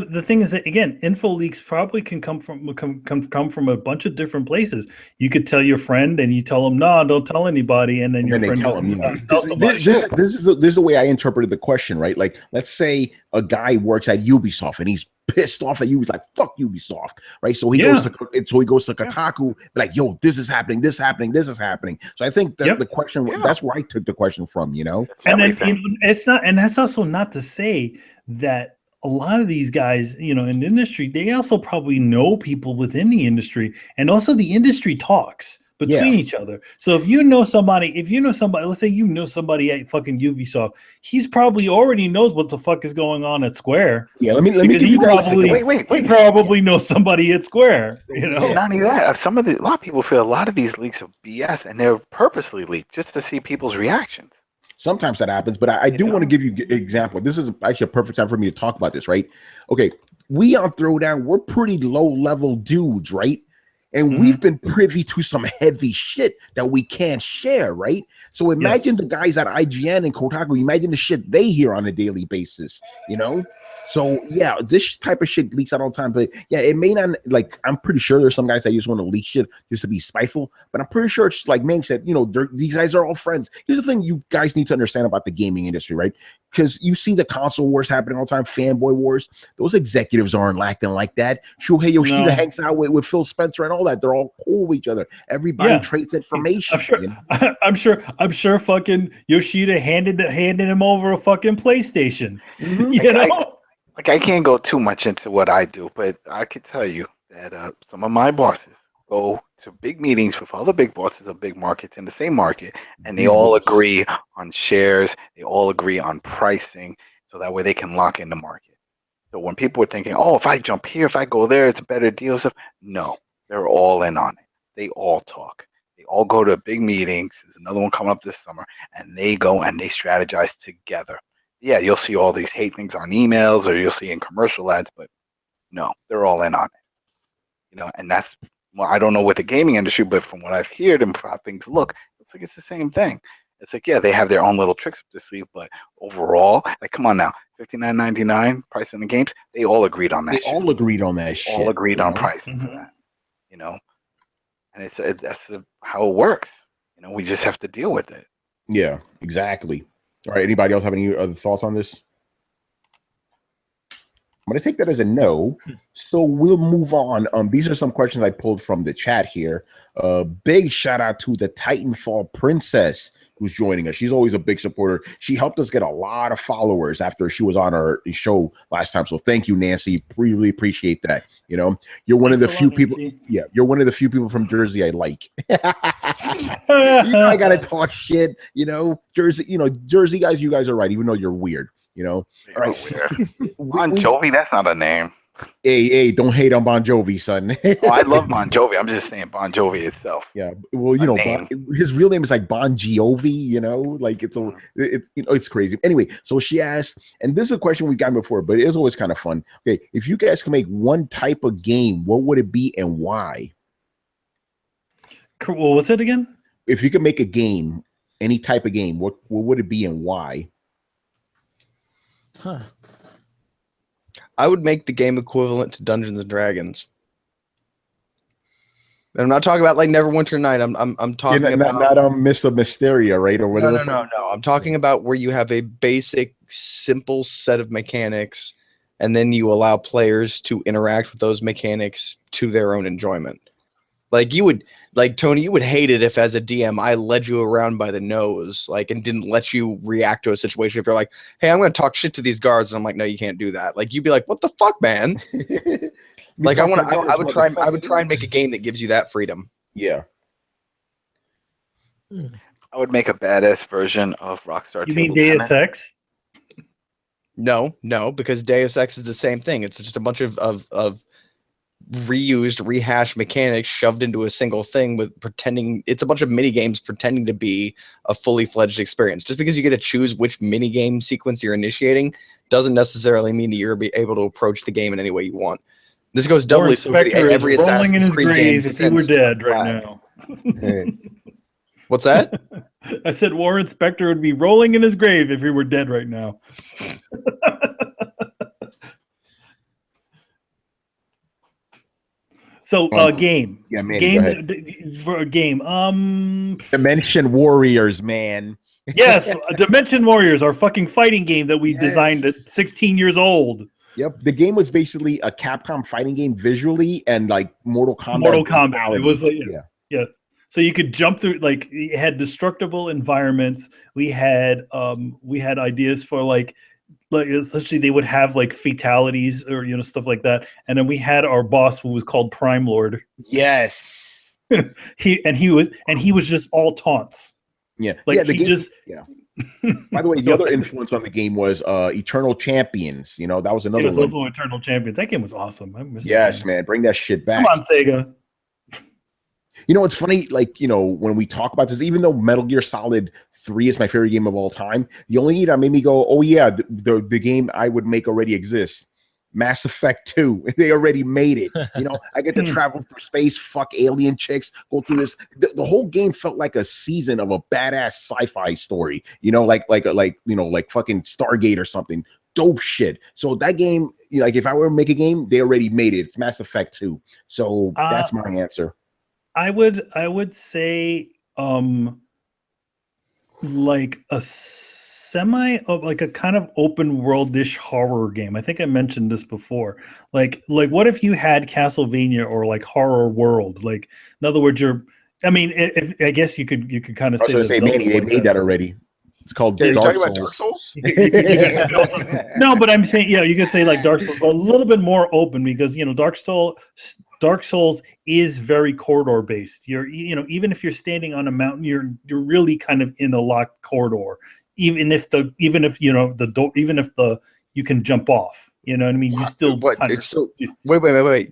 that, again, info leaks probably can come from a bunch of different places. You could tell your friend and you tell them, no, don't tell anybody, and then your friend tell them. This is the way I interpreted the question, right? Like, let's say a guy works at Ubisoft and he's pissed off at you. He's like, fuck Ubisoft, right? So he goes to Kotaku, like, yo, this is happening, this is happening. So I think that the question, that's where I took the question from, And then it's not, and that's also not to say that a lot of these guys, in the industry, they also probably know people within the industry, and also the industry talks between each other. So if you know somebody, let's say you know somebody at fucking Ubisoft, he's probably already knows what the fuck is going on at Square. Yeah, let me give you guys he probably knows somebody at Square. Not only that, a lot of people feel a lot of these leaks are BS, and they're purposely leaked just to see people's reactions. Sometimes that happens, but I do want to give you an example. This is actually a perfect time for me to talk about this, right? Okay, we on Throwdown, we're pretty low-level dudes, right? And we've been privy to some heavy shit that we can't share, right? So imagine the guys at IGN and Kotaku, imagine the shit they hear on a daily basis, So yeah, this type of shit leaks out all the time. But yeah, it may not, like, I'm pretty sure there's some guys that just want to leak shit just to be spiteful. But I'm pretty sure it's like man said, these guys are all friends. Here's the thing you guys need to understand about the gaming industry, right? Because you see the console wars happening all the time, fanboy wars. Those executives aren't acting like that. Shuhei Yoshida hangs out with Phil Spencer and all that. They're all cool with each other. Everybody trades information. I'm sure fucking Yoshida handed him over a fucking PlayStation. Like, I can't go too much into what I do, but I can tell you that some of my bosses go to big meetings with other big bosses of big markets in the same market, and they all agree on shares. They all agree on pricing, so that way they can lock in the market. So when people are thinking, oh, if I jump here, if I go there, it's a better deal. Stuff. No, they're all in on it. They all talk. They all go to big meetings. There's another one coming up this summer, and they go and they strategize together. Yeah, you'll see all these hate things on emails or you'll see in commercial ads, but no, they're all in on it. And that's, well, I don't know with the gaming industry, but from what I've heard and how things look, it's like it's the same thing. It's like, yeah, they have their own little tricks up their sleeve, but overall, like, come on now, $59.99 price in the games, they all agreed on that. They all agreed on that shit. All agreed on pricing for that. And that's how it works. We just have to deal with it. Yeah, exactly. All right. Anybody else have any other thoughts on this? I'm going to take that as a no. So we'll move on. These are some questions I pulled from the chat here. Big shout out to the Titanfall Princess who's joining us. She's always a big supporter. She helped us get a lot of followers after she was on our show last time. So thank you, Nancy. Really appreciate that. You're one of the few people. Yeah, you're one of the few people from Jersey I like. I gotta talk shit. Jersey guys. You guys are right, even though you're weird. All right. Bon Jovi, that's not a name. Hey, don't hate on Bon Jovi, son. I love Bon Jovi. I'm just saying Bon Jovi itself. Yeah, well, his real name is like Bon Jovi. Like it's crazy. Anyway, so she asked, and this is a question we've gotten before, but it's always kind of fun. Okay, if you guys can make one type of game, what would it be and why? What was it again? If you could make a game, any type of game, what would it be and why? Huh. I would make the game equivalent to Dungeons and Dragons. And I'm not talking about like Neverwinter Night. I'm talking about not Mr. Mysteria, right? Or whatever. No. I'm talking about where you have a basic, simple set of mechanics, and then you allow players to interact with those mechanics to their own enjoyment. Like Tony, you would hate it if, as a DM, I led you around by the nose, like, and didn't let you react to a situation. If you're like, "Hey, I'm going to talk shit to these guards," and I'm like, "No, you can't do that." Like, you'd be like, "What the fuck, man?" Like, I would try and make a game that gives you that freedom. Yeah. I would make a badass version of Rockstar. You mean Deus Ex? No, because Deus Ex is the same thing. It's just a bunch of reused, rehashed mechanics shoved into a single thing with pretending. It's a bunch of mini games pretending to be a fully fledged experience. Just because you get to choose which mini game sequence you're initiating doesn't necessarily mean that you're able to approach the game in any way you want. This goes doubly so every rolling in his grave if he were dead right now. What's that? I said Warren Spector would be rolling in his grave if he were dead right now. So, game. Yeah, man. Game for a game. Dimension Warriors, man. Yes, Dimension Warriors, our fucking fighting game that we designed at 16 years old. Yep, the game was basically a Capcom fighting game visually and like Mortal Kombat. Mortal Kombat. It was like, yeah. So you could jump through, like, it had destructible environments. We had ideas for like essentially they would have like fatalities or stuff like that. And then we had our boss who was called Prime Lord. Yes. he was just all taunts. Yeah. Like yeah, he just By the way, the other influence on the game was Eternal Champions. That was another one. Also Eternal Champions. That game was awesome. I miss that game. Man. Bring that shit back. Come on, Sega. It's funny, like, when we talk about this, even though Metal Gear Solid 3 is my favorite game of all time, the only game that made me go, oh yeah, the game I would make already exists. Mass Effect 2. They already made it. I get to travel through space, fuck alien chicks, go through this. The whole game felt like a season of a badass sci-fi story. Like fucking Stargate or something. Dope shit. So that game, like if I were to make a game, they already made it. It's Mass Effect 2. So that's my answer. I would say like a like a kind of open world-ish horror game. I think I mentioned this before. Like what if you had Castlevania or like Horror World? Like, in other words, I guess you could kind of say Manny, they made that already. It's called Dark Souls. No, but I'm saying, you could say like Dark Souls, but a little bit more open because Dark Souls is very corridor based. You're even if you're standing on a mountain, you're really kind of in a locked corridor. Even if you can jump off. You know what I mean? You still wait.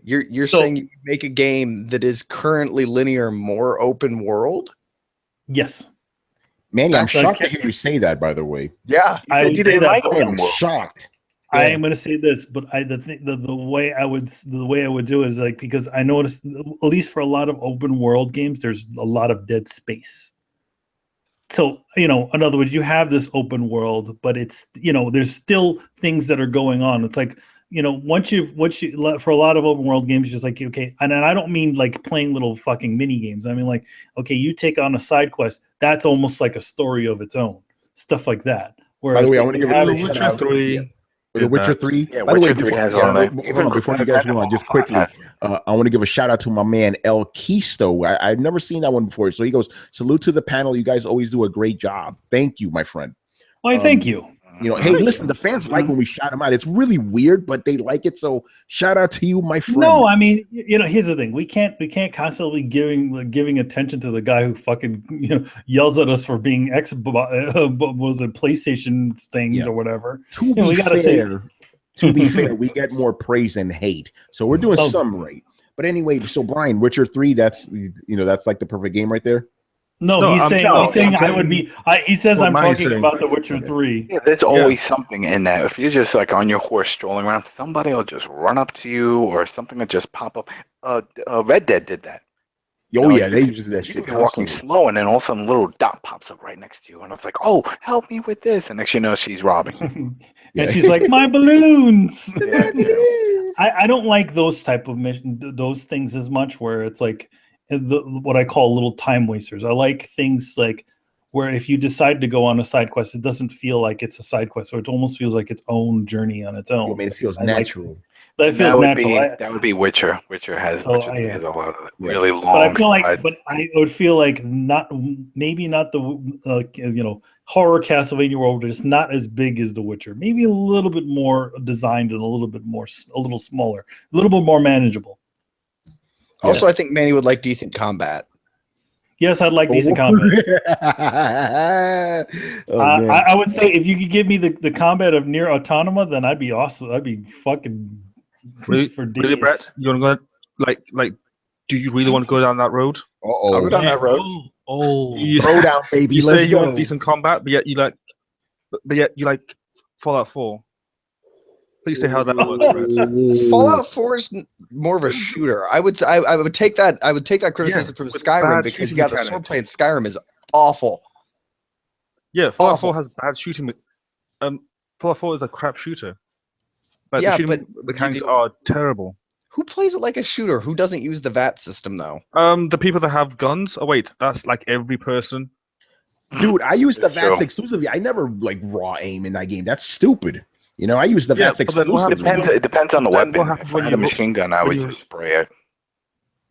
You're saying you make a game that is currently linear, more open world? Yes. Manny, I'm shocked to hear you say that, by the way. Yeah. I am shocked. I am going to say this, but the way I would do it is like, because I noticed, at least for a lot of open world games, there's a lot of dead space. So, in other words, you have this open world, but it's, there's still things that are going on. It's like, once you for a lot of open world games, just like, okay, and I don't mean like playing little fucking mini games. I mean like, okay, you take on a side quest, that's almost like a story of its own, stuff like that. Where by the way, I want to give a Witcher 3. The Witcher 3. Yeah, by the way, Witcher 3 has all that. Before you guys move on, just quickly, I want to give a shout out to my man El Kisto. I've never seen that one before. So he goes, salute to the panel. You guys always do a great job. Thank you, my friend. Why, thank you. Hey, listen, the fans like when we shout them out. It's really weird, but they like it. So shout out to you, my friend. No, I mean, here's the thing. We can't constantly giving attention to the guy who fucking yells at us for being was it PlayStation things or whatever. To be fair, we get more praise than hate. So we're doing some right. But anyway, so Brian, Witcher 3, that's like the perfect game right there. No, he's saying I would be. He says I'm talking about The Witcher 3. Yeah, there's always something in that. If you're just like on your horse strolling around, somebody will just run up to you, or something will just pop up. Red Dead did that. Oh yeah, they used to do that shit. You're walking slow, and then all of a sudden, a little dot pops up right next to you, and it's like, "Oh, help me with this!" And next you know, she's robbing. And she's like, "My balloons." I don't like those type of those things as much, where it's like what I call little time wasters. I like things like where if you decide to go on a side quest, it doesn't feel like it's a side quest, or it almost feels like its own journey on its own. I mean, it feels natural. That feels natural. That would be Witcher. Witcher has a lot of really long. But I feel like, I would feel like maybe not the horror Castlevania world, but it's not as big as The Witcher. Maybe a little bit more designed and a little smaller, a little bit more manageable. Also, I think Manny would like decent combat. Yes, I'd like decent combat. I would say if you could give me the combat of Nier Automata, then I'd be awesome. I'd be fucking for days. Really, Brett? You want to go like? Do you really want to go down that road? I'll go down that road. Throwdown, baby. You Let's say go. you want decent combat, but yet you like Fallout 4. Please say how that works, Brett. Fallout 4 is more of a shooter. I would take that. I would take that criticism from Skyrim because the swordplay in Skyrim is awful. Yeah, Fallout 4 has bad shooting. Fallout 4 is a crap shooter. But the shooting mechanics are terrible. Who plays it like a shooter? Who doesn't use the VAT system though? The people that have guns. Oh wait, that's like every person. Dude, I use the VATS exclusively. I never like raw aim in that game. That's stupid. I use the VATS exclusively. It depends on the weapon. If I had a machine gun, I would just spray it.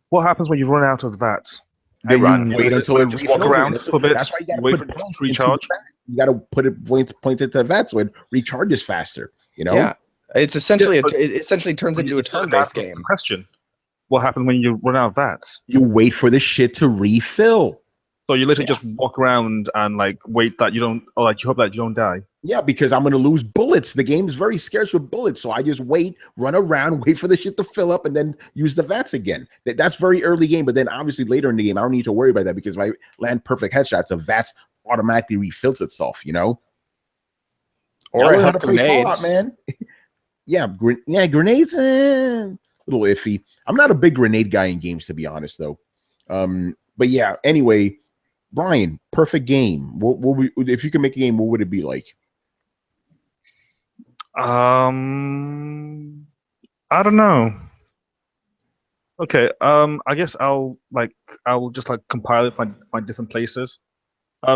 What happens when you run out of the VATS? You wait until it just walk around for a bit. That's why you wait for it to recharge. You got to put it pointed to the VATS so it recharges faster. Yeah, it's essentially it essentially turns into a turn-based game. Question: what happens when you run out of VATS? You wait for the shit to refill. So you literally just walk around and like wait that you don't, or like you hope that you don't die. Yeah, because I'm gonna lose bullets. The game is very scarce with bullets, so I just wait, run around, wait for the shit to fill up, and then use the VATS again. That's very early game, but then obviously later in the game, I don't need to worry about that because if I land perfect headshots, the VATS automatically refills itself. Or I have grenades, Fallout, man. Grenades, a little iffy. I'm not a big grenade guy in games, to be honest, though. But yeah, anyway. Brian, perfect game. If you could make a game, what would it be like? I don't know. Okay, I guess I'll just compile it, find different places.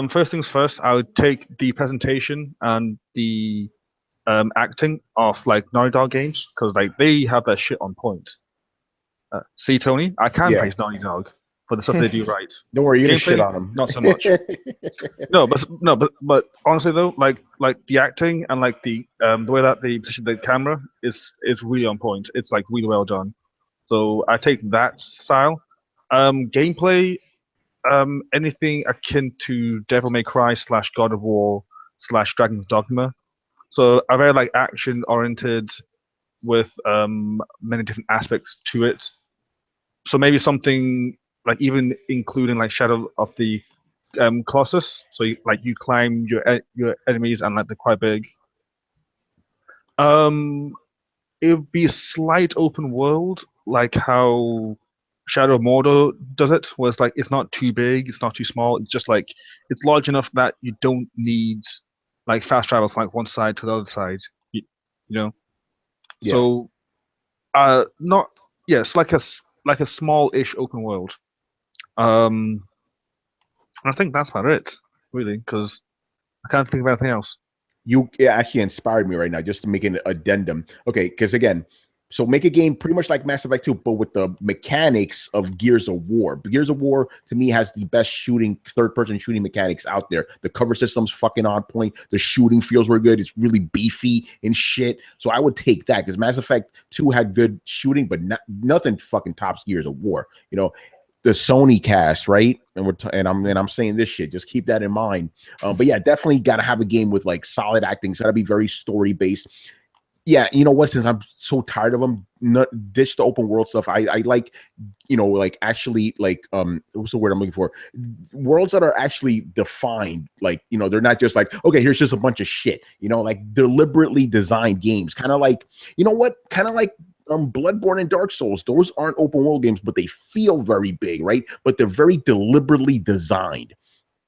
First things first, I would take the presentation and the acting of Naughty Dog games because they have their shit on point. See, Tony, I can praise Naughty Dog for the stuff they do right. Don't worry, you're gonna shit on them. Not so much. but honestly though, like the acting and the way that they position the camera is really on point. It's really well done. So I take that style. Gameplay, anything akin to Devil May Cry / God of War / Dragon's Dogma. So I very action oriented with many different aspects to it. So maybe something even including Shadow of the Colossus, so you climb your enemies and they're quite big. It would be a slight open world, like how Shadow of Mordor does it, where it's not too big, it's not too small. It's just it's large enough that you don't need fast travel from one side to the other side. Yeah. So, it's like a small-ish open world. And I think that's about it, really, because I can't think of anything else. You actually inspired me right now just to make an addendum. Okay, because again, so make a game pretty much like Mass Effect 2, but with the mechanics of Gears of War. Gears of War, to me, has the best third-person shooting mechanics out there. The cover system's fucking on point. The shooting feels really good. It's really beefy and shit. So I would take that, because Mass Effect 2 had good shooting, but nothing fucking tops Gears of War. The Sony cast, right? And I'm saying this shit. Just keep that in mind. But yeah, definitely got to have a game with solid acting. It's got to be very story based. Yeah, you know what? Since I'm so tired of them, ditch the open world stuff. I like, actually what's the word I'm looking for? Worlds that are actually defined. They're not just okay, here's just a bunch of shit. Deliberately designed games. Kind of Bloodborne and Dark Souls. Those aren't open world games, but they feel very big, right? But they're very deliberately designed.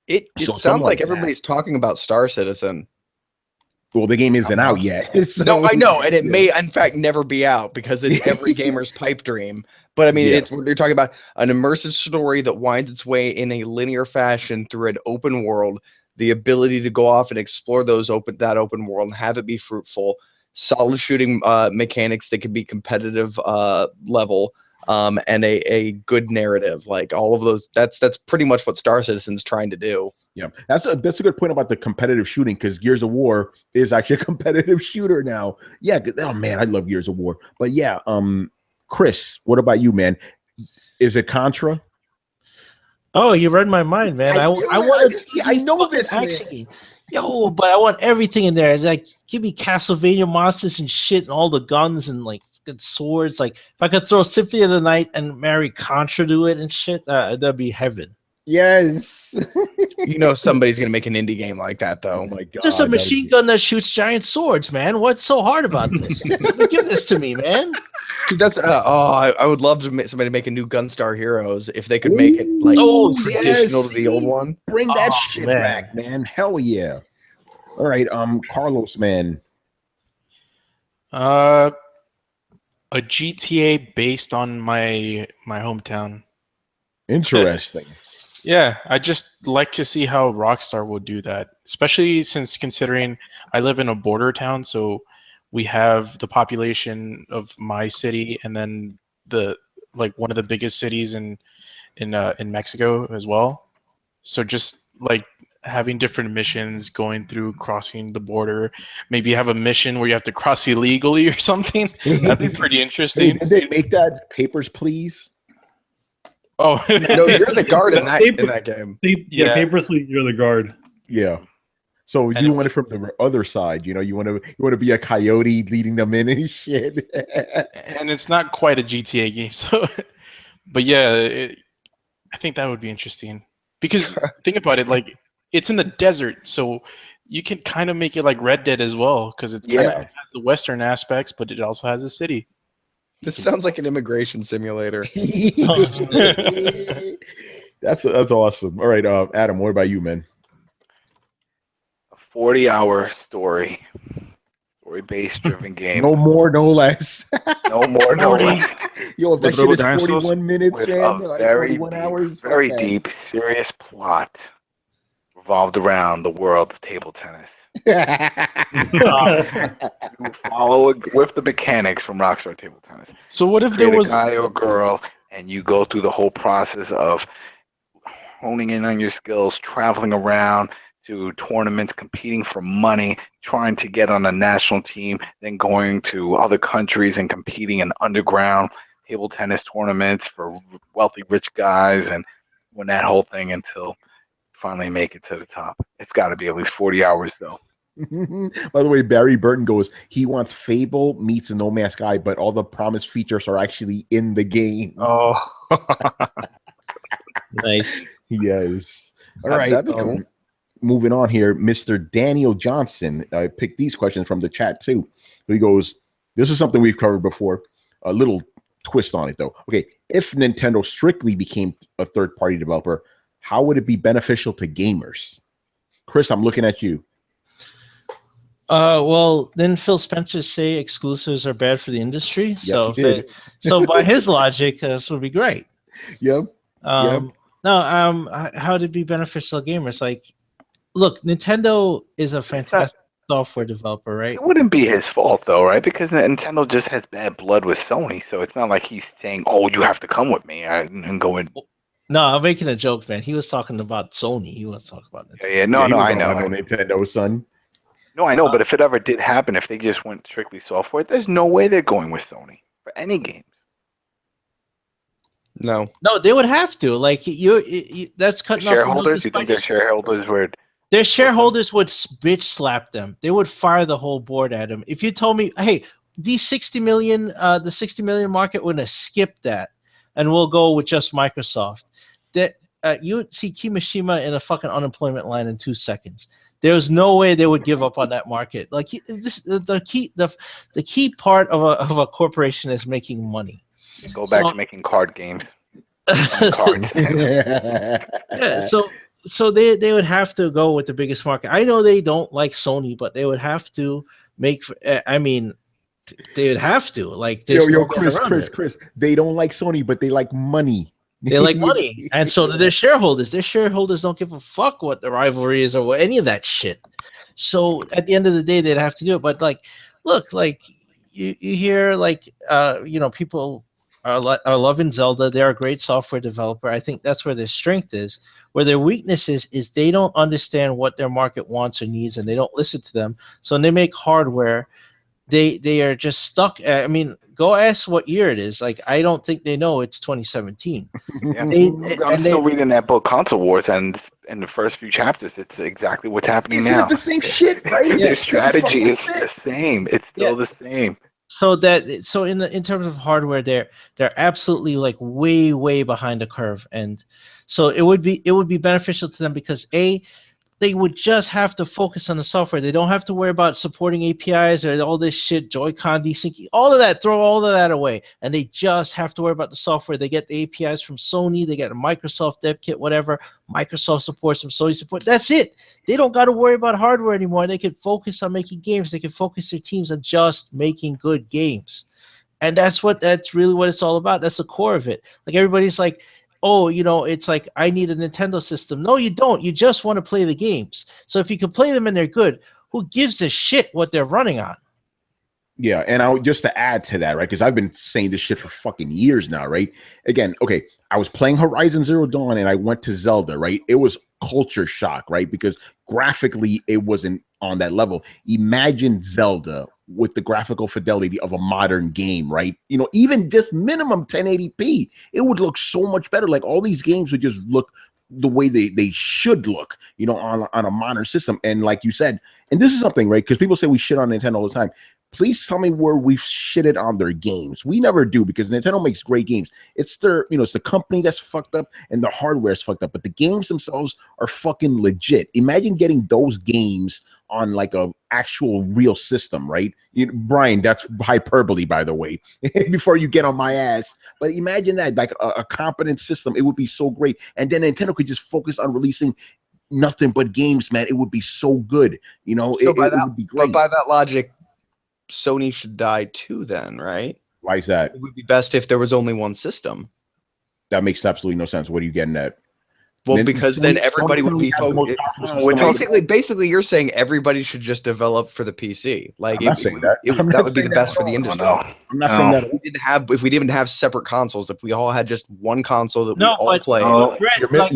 It sounds like everybody's talking about Star Citizen. Well, the game isn't out yet. So. No, I know, and it may, in fact, never be out because it's every gamer's pipe dream. But I mean, you're talking about an immersive story that winds its way in a linear fashion through an open world, the ability to go off and explore that open world and have it be fruitful, solid shooting mechanics that can be competitive level, and a good narrative. Like all of those, that's pretty much what Star Citizen's trying to do. Yeah, that's a good point about the competitive shooting, because Gears of War is actually a competitive shooter now. Yeah, oh man, I love Gears of War. But yeah, Chris, what about you, man? Is it Contra? Oh, you read my mind, man. I know this, actually. Yo, but I want everything in there. Like, give me Castlevania monsters and shit, and all the guns and like good swords. Like, if I could throw Symphony of the Night and marry Contra to it and shit, that'd be heaven. Yes. You know somebody's gonna make an indie game like that, though. Oh my god! Just a machine gun that shoots giant swords, man. What's so hard about this? Give this to me, man. Dude, that's I would love to somebody make a new Gunstar Heroes if they could make it like traditional to the old one. Bring that shit back, man. Hell yeah! All right, Carlos, man. A GTA based on my hometown. Interesting. Yeah, I just like to see how Rockstar will do that, especially since considering I live in a border town, so we have the population of my city and then one of the biggest cities in Mexico as well. So just like having different missions going through crossing the border, maybe have a mission where you have to cross illegally or something. That'd be pretty interesting. Did they make that Papers, Please? Oh no, you're the guard in that game. Papers, Please, you're the guard. Yeah. So you want it from the other side, you want to be a coyote leading them in and shit. And it's not quite a GTA game, so. But yeah, I think that would be interesting because think about it, like it's in the desert, so you can kind of make it like Red Dead as well because it's kind of has the Western aspects, but it also has a city. This sounds like an immigration simulator. That's awesome. All right, Adam, what about you, man? A 40-hour story-based driven game. No more, no less. No more, no less. Yo, if that shit is 41 minutes, with man, a like very 41 deep, hours, very deep, serious plot revolved around the world of table tennis. You follow with the mechanics from Rockstar Table Tennis. So what if there was a guy or girl, and you go through the whole process of honing in on your skills, traveling around to tournaments, competing for money, trying to get on a national team, then going to other countries and competing in underground table tennis tournaments for wealthy rich guys, and win that whole thing until finally make it to the top. It's got to be at least 40 hours, though. By the way, Barry Burton goes, he wants Fable meets a No Man's Sky, but all the promised features are actually in the game. Oh. Nice. Yes. All right. That'd be cool. Moving on here, Mr. Daniel Johnson. I picked these questions from the chat, too. He goes, this is something we've covered before. A little twist on it, though. Okay, if Nintendo strictly became a third-party developer, how would it be beneficial to gamers? Chris, I'm looking at you. Well, didn't Phil Spencer say exclusives are bad for the industry? Yes, so, he did. So by his logic, this would be great. Yep. No, how would it be beneficial to gamers? Like, look, Nintendo is a fantastic software developer, right? It wouldn't be his fault, though, right? Because Nintendo just has bad blood with Sony, so it's not like he's saying, "Oh, you have to come with me and go in." No, I'm making a joke, man. He was talking about Sony. He was talking about Nintendo. Yeah, no, I know. Nintendo, son. No, I know, but if it ever did happen, if they just went strictly software, there's no way they're going with Sony for any games. No, they would have to. Like you that's cutting off shareholders. You think their shareholders would? Their shareholders would bitch slap them. They would fire the whole board at them. If you told me, hey, the 60 million market, we're gonna skip that, and we'll go with just Microsoft. That you would see Kimishima in a fucking unemployment line in 2 seconds. There's no way they would give up on that market. Like the key part of a corporation is making money. Go back to making card games. Cards. Yeah, so So they would have to go with the biggest market. I know they don't like Sony, but they would have to make. I mean, they would have to. Like, there's no getting around it. Chris. They don't like Sony, but they like money. They like money, and so do their shareholders. Their shareholders don't give a fuck what the rivalry is or what, any of that shit. So at the end of the day, they'd have to do it. But like, look, like you hear like people are loving Zelda. They're a great software developer. I think that's where their strength is. Where their weakness is they don't understand what their market wants or needs, and they don't listen to them. So when they make hardware, they are just stuck. I mean, go ask what year it is. Like, I don't think they know it's 2017. Yeah. I'm still reading that book, Console Wars, and in the first few chapters, it's exactly what's happening now. It's the same shit, right? The strategy is the same. It's still the same. So in terms of hardware, they're absolutely like way behind the curve, and so it would be beneficial to them because they would just have to focus on the software. They don't have to worry about supporting APIs or all this shit, Joy-Con desyncing, all of that. Throw all of that away, and they just have to worry about the software. They get the APIs from Sony, they get a Microsoft Dev Kit, whatever. Microsoft supports them, Sony support. That's it. They don't got to worry about hardware anymore. They can focus on making games. They can focus their teams on just making good games, and that's really what it's all about. That's the core of it. Like, everybody's like, oh, it's like, I need a Nintendo system. No, you don't. You just want to play the games. So if you can play them and they're good, who gives a shit what they're running on? Yeah, and just to add to that, right, because I've been saying this shit for fucking years now, right? Again, okay, I was playing Horizon Zero Dawn and I went to Zelda, right? It was culture shock, right? Because graphically, it wasn't on that level. Imagine Zelda with the graphical fidelity of a modern game, right? Even just minimum 1080p, it would look so much better. Like, all these games would just look the way they should look, on a modern system. And like you said, and this is something, right? Because people say we shit on Nintendo all the time. Please tell me where we've shitted on their games. We never do, because Nintendo makes great games. It's it's the company that's fucked up and the hardware is fucked up, but the games themselves are fucking legit. Imagine getting those games on like a actual real system, right? Brian, that's hyperbole, by the way, before you get on my ass. But imagine that, like a competent system, it would be so great. And then Nintendo could just focus on releasing nothing but games, man. It would be so good. It would be great. But by that logic, Sony should die too then, right? Why is that? It would be best if there was only one system. That makes absolutely no sense. What are you getting at? Well, because then everybody would be focused. Basically, you're saying everybody should just develop for the PC. Like, I'm not saying that. That would be the best for the industry. I'm not saying that. If we didn't have separate consoles, if we all had just one console that we all play.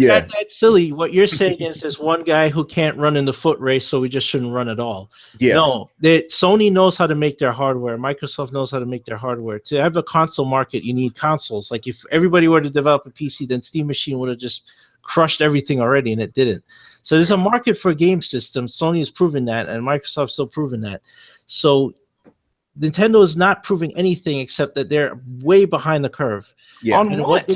That's silly. What you're saying is there's one guy who can't run in the foot race, so we just shouldn't run at all. Yeah. No, Sony knows how to make their hardware. Microsoft knows how to make their hardware. To have a console market, you need consoles. Like, if everybody were to develop a PC, then Steam Machine would have just crushed everything already, and it didn't. So there's a market for game systems. Sony has proven that, and Microsoft's still proven that. So Nintendo is not proving anything except that they're way behind the curve. Yeah. On what?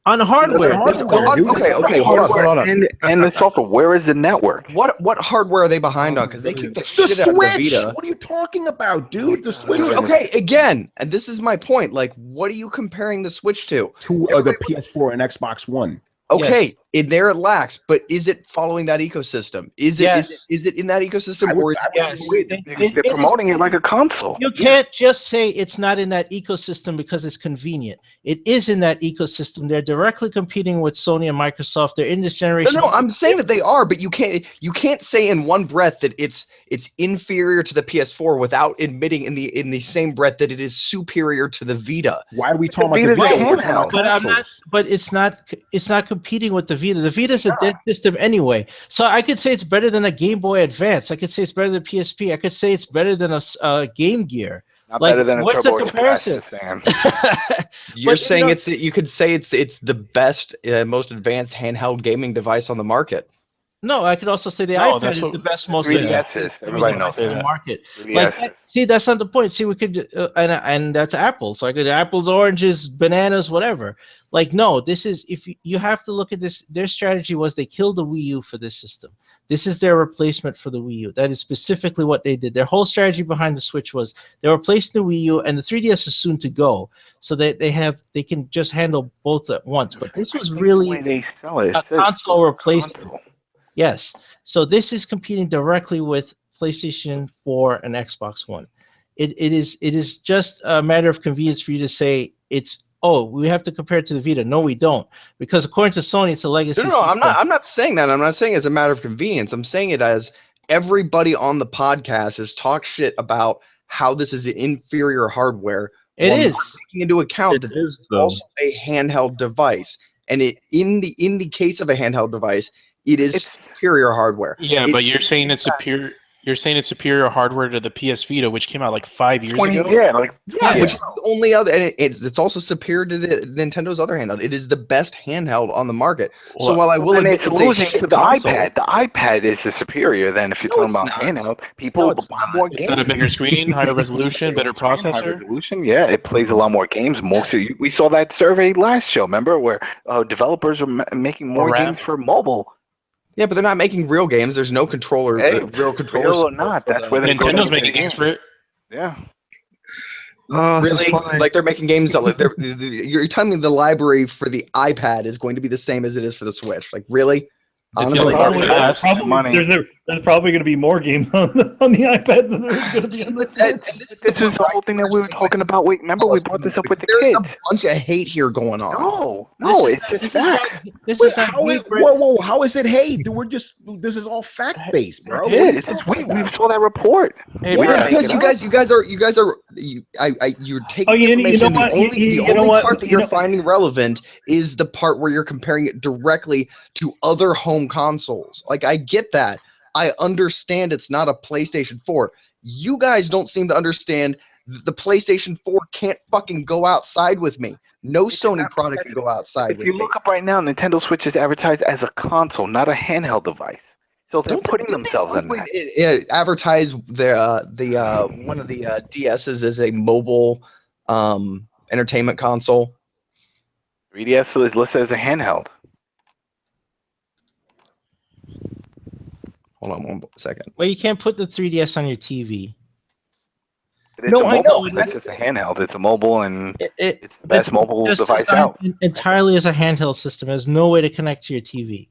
On hardware. Okay, hold on. And the software. Where is the network? What hardware are they behind on? Because they keep the shit out of the Vita. What are you talking about, dude? The Switch. Okay, again, and this is my point. Like, what are you comparing the Switch to? The PS4 and Xbox One. Okay, there it lacks, but is it following that ecosystem? Is it in that ecosystem, or they're promoting it like a console? You can't just say it's not in that ecosystem because it's convenient. It is in that ecosystem. They're directly competing with Sony and Microsoft. They're in this generation. No, I'm saying that they are, but you can't say in one breath that it's inferior to the PS4 without admitting in the same breath that it is superior to the Vita. Why are we talking about the Vita? But it's not competing with the Vita. The Vita is a dead system anyway. So I could say it's better than a Game Boy Advance. I could say it's better than PSP. I could say it's better than a Game Gear. Not better than a what's Turbo the comparison? You're saying you could say it's the best, most advanced handheld gaming device on the market. No, I could also say the iPad is the best, most advanced. Everybody knows in the market. See, that's not the point. See, we could, and that's Apple. So I could apples, oranges, bananas, whatever. Like, no, this is, if you have to look at this. Their strategy was they killed the Wii U for this system. This is their replacement for the Wii U. That is specifically what they did. Their whole strategy behind the Switch was they replaced the Wii U, and the 3DS is soon to go, so they can just handle both at once. But this was really they sell it. A console replacement. Yes. So this is competing directly with PlayStation 4 and Xbox One. It is just a matter of convenience for you to say we have to compare it to the Vita. No, we don't, because according to Sony, it's a legacy. No, I'm not saying that. I'm not saying it's a matter of convenience. I'm saying it as everybody on the podcast has talked shit about how this is inferior hardware. It is taking into account that it's also a handheld device, and in the case of a handheld device, it's superior hardware. Yeah, but you're saying it's superior. You're saying it's superior hardware to the PS Vita, which came out like 5 years ago. Which is the only other, and it's also superior to the Nintendo's other handheld. It is the best handheld on the market. So while I will admit it's losing to the iPad. The iPad is the superior. Then if you're talking about handheld, people buy more games. It's got a bigger screen, higher resolution, better processor. Higher resolution, yeah, it plays a lot more games. We saw that survey last show. Remember where developers are making more games for mobile. Yeah, but they're not making real games. There's no controller. Real controllers or not. That's where Nintendo's making games for it. Yeah. Really? Like they're making games. You're telling me the library for the iPad is going to be the same as it is for the Switch? Like really? Honestly, there's probably going to be more games on the iPad than there's going to be on the Switch. This is the whole thing that we were talking about. Remember we brought this up with the kids. There's a bunch of hate here going on. No, it's just facts. How is it hate? This is all fact based, bro. We saw that report. Because you guys are you're taking information. The only part that you're finding relevant is the part where you're comparing it directly to other home consoles. Like I get that. I understand it's not a PlayStation 4. You guys don't seem to understand the PlayStation 4 can't fucking go outside with me. No Sony product can go outside with me. If you look up right now, Nintendo Switch is advertised as a console, not a handheld device. So they're putting themselves in that. It advertised one of the DSs as a mobile entertainment console. 3DS is listed as a handheld. Hold on 1 second. Well, you can't put the 3DS on your TV. I know. That's just a handheld. It's a mobile, and it's the best mobile device out. Entirely as a handheld system. There's no way to connect to your TV.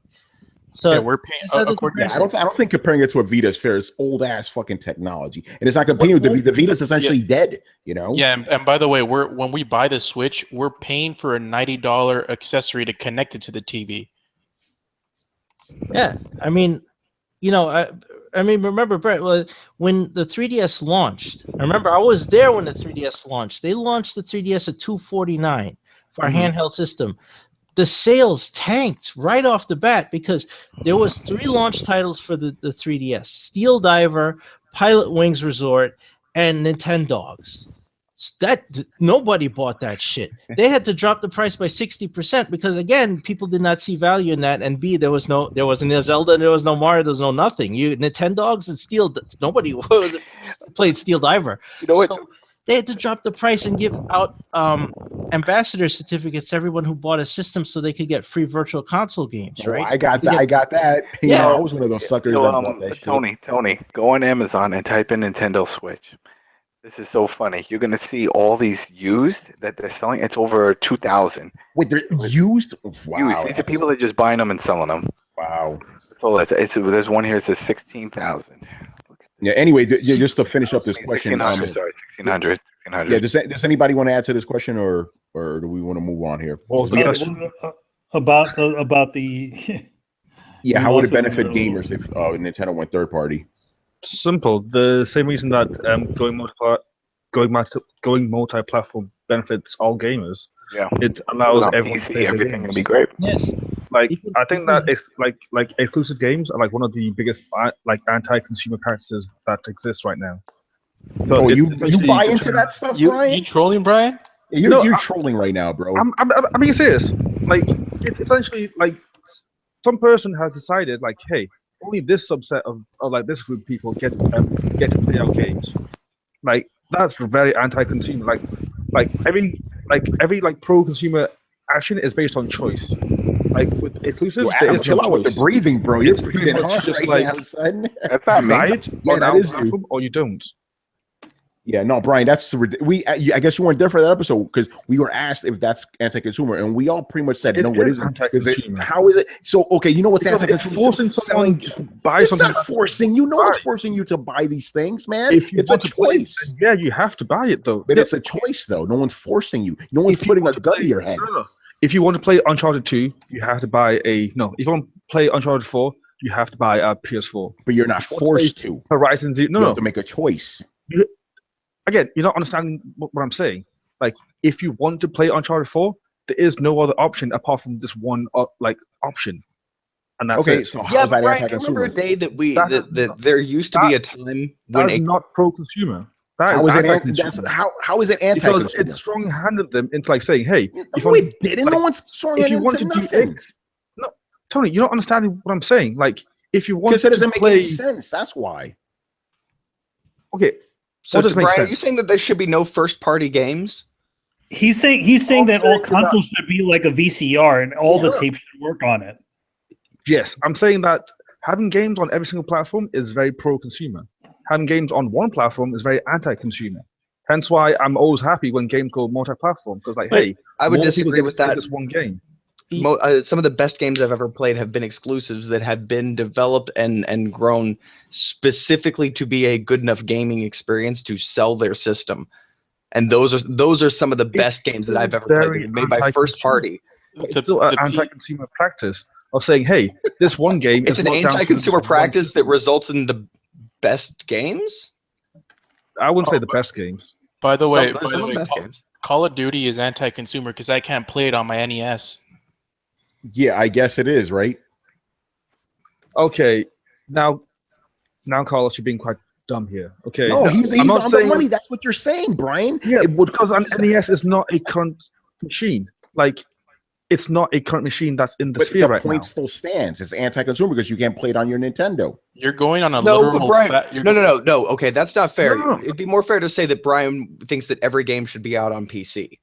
So we're paying. I don't think comparing it to a Vita is fair. It's old ass fucking technology, and it's not competing with the Vita's essentially dead. You know. Yeah, and by the way, when we buy the Switch, we're paying for a $90 accessory to connect it to the TV. Yeah, I mean. Remember, Brett, when the 3DS launched, I was there when the 3DS launched. They launched the 3DS at $249 for a handheld system. The sales tanked right off the bat because there was 3 launch titles for the 3DS: Steel Diver, Pilot Wings Resort, and Nintendogs. That nobody bought that shit. They had to drop the price by 60% because again, people did not see value in that, and B, there wasn't a Zelda, there was no Mario, there was no nothing. Nintendogs and nobody played Steel Diver. You know what? So they had to drop the price and give out ambassador certificates to everyone who bought a system so they could get free virtual console games. Right? I got that. Yeah, I was one of those suckers. Tony, go on Amazon and type in Nintendo Switch. This is so funny. You're going to see all these used that they're selling. It's over 2,000. Wait, they're used? Wow. Used. These are people that are just buying them and selling them. Wow. That's all there's one here that says 16,000. Yeah, anyway, just to finish up this question. 1,600. Yeah, does anybody want to add to this question, or do we want to move on here? What was the question? About the... Yeah, how would it benefit gamers if Nintendo went third party? Simple. The same reason that going multi-platform benefits all gamers. Yeah, it allows everyone to play everything to be great. Yes. Like I think that if like exclusive games are like one of the biggest anti-consumer practices that exist right now. So you buy into that stuff, Brian? You trolling, Brian? You're trolling right now, bro. I'm being serious. Like it's essentially like some person has decided like, hey, only this subset of like this group of people get to play our games. Like that's very anti-consumer. Like every pro-consumer action is based on choice. Like with exclusives, there is chill out with the breathing, bro. You're breathing hard just right like now, son. That's not me. Right? Yeah, that is platform, or you don't. Yeah, no, Brian, that's I guess you weren't there for that episode because we were asked if that's anti-consumer, and we all pretty much said no. It isn't. Anti-consumer. How is it? So okay, you know what's It's forcing someone to buy it's something. Not forcing. You know, it's forcing you to buy these things, man. If you it's want a to play, choice. yeah, you have to buy it though. But it's a choice, though. No one's forcing you. No one's putting a gun to your head. No. If you want to play Uncharted 2, you have to buy If you want to play Uncharted 4, you have to buy a PS4. But you're not forced to. Horizon Zero. No, you have to make a choice. Again, you're not understanding what I'm saying. Like, if you want to play Uncharted 4, there is no other option apart from this one option, and that's okay. it. So yeah, but Brian, I remember a day that there used to be a time when that's not pro-consumer. How is it anti-consumer? Because it strong-handed them into like saying, "Hey, no, it didn't. No one's strong-handed. If you want to do X, no, Tony, you're not understanding what I'm saying. Like, if you want because it doesn't play, make any sense. That's why. Okay. So, Brian, are you saying that there should be no first-party games? He's saying that all consoles should be like a VCR and all the tapes should work on it. Yes, I'm saying that having games on every single platform is very pro-consumer. Having games on one platform is very anti-consumer. Hence why I'm always happy when games go multi-platform because, like, hey, I would disagree with that. This one game. Some of the best games I've ever played have been exclusives that have been developed and grown specifically to be a good enough gaming experience to sell their system. And those are some of the best games that I've ever played, made by first party. It's still an anti-consumer practice of saying, "Hey, this one game it's is an anti-consumer practice that results in the best games." I wouldn't say the best games. By the way, games. Call of Duty is anti-consumer because I can't play it on my NES. Yeah, I guess it is, right? Okay, now, Carlos, you're being quite dumb here. Okay, no, he's I'm not on saying the money. That's what you're saying, Brian. Yeah, because an NES is not a current machine. Like, it's not a current machine that's in the sphere right now. The point still stands. It's anti-consumer because you can't play it on your Nintendo. You're going on a no, literal. But Brian, no. Okay, that's not fair. No. It'd be more fair to say that Brian thinks that every game should be out on PC.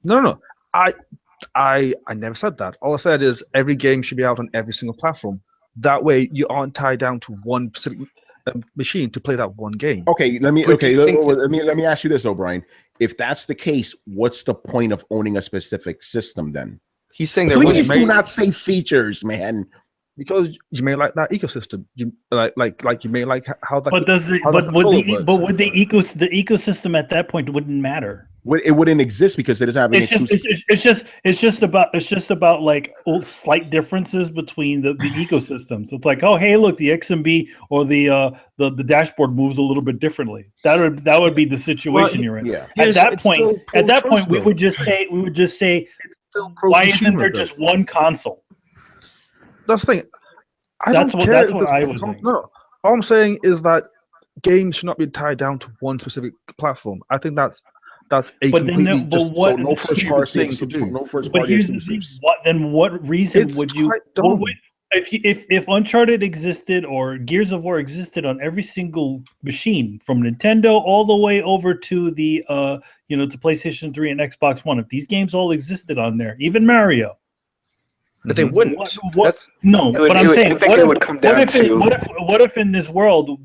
No. I never said that. All I said is every game should be out on every single platform. That way, you aren't tied down to one specific machine to play that one game. Okay, let me ask you this, O'Brien. If that's the case, what's the point of owning a specific system then? He's saying please do not say features, man. Because you may like that ecosystem. You like you may like how that. But would the ecosystem at that point wouldn't matter? It wouldn't exist because it doesn't have any. It's just about like slight differences between the ecosystems. It's like, oh, hey, look, the XMB or the dashboard moves a little bit differently. That would be the situation you're in. Yeah. At that point, we would just say, why isn't there just one console? That's the thing. That's what I was saying. No, all I'm saying is that games should not be tied down to one specific platform. I think that's a completely no first party thing to do. No first party exclusives. What reason would you? If Uncharted existed or Gears of War existed on every single machine from Nintendo all the way over to the to PlayStation 3 and Xbox One, if these games all existed on there, even Mario. But they wouldn't. But I'm saying, what if in this world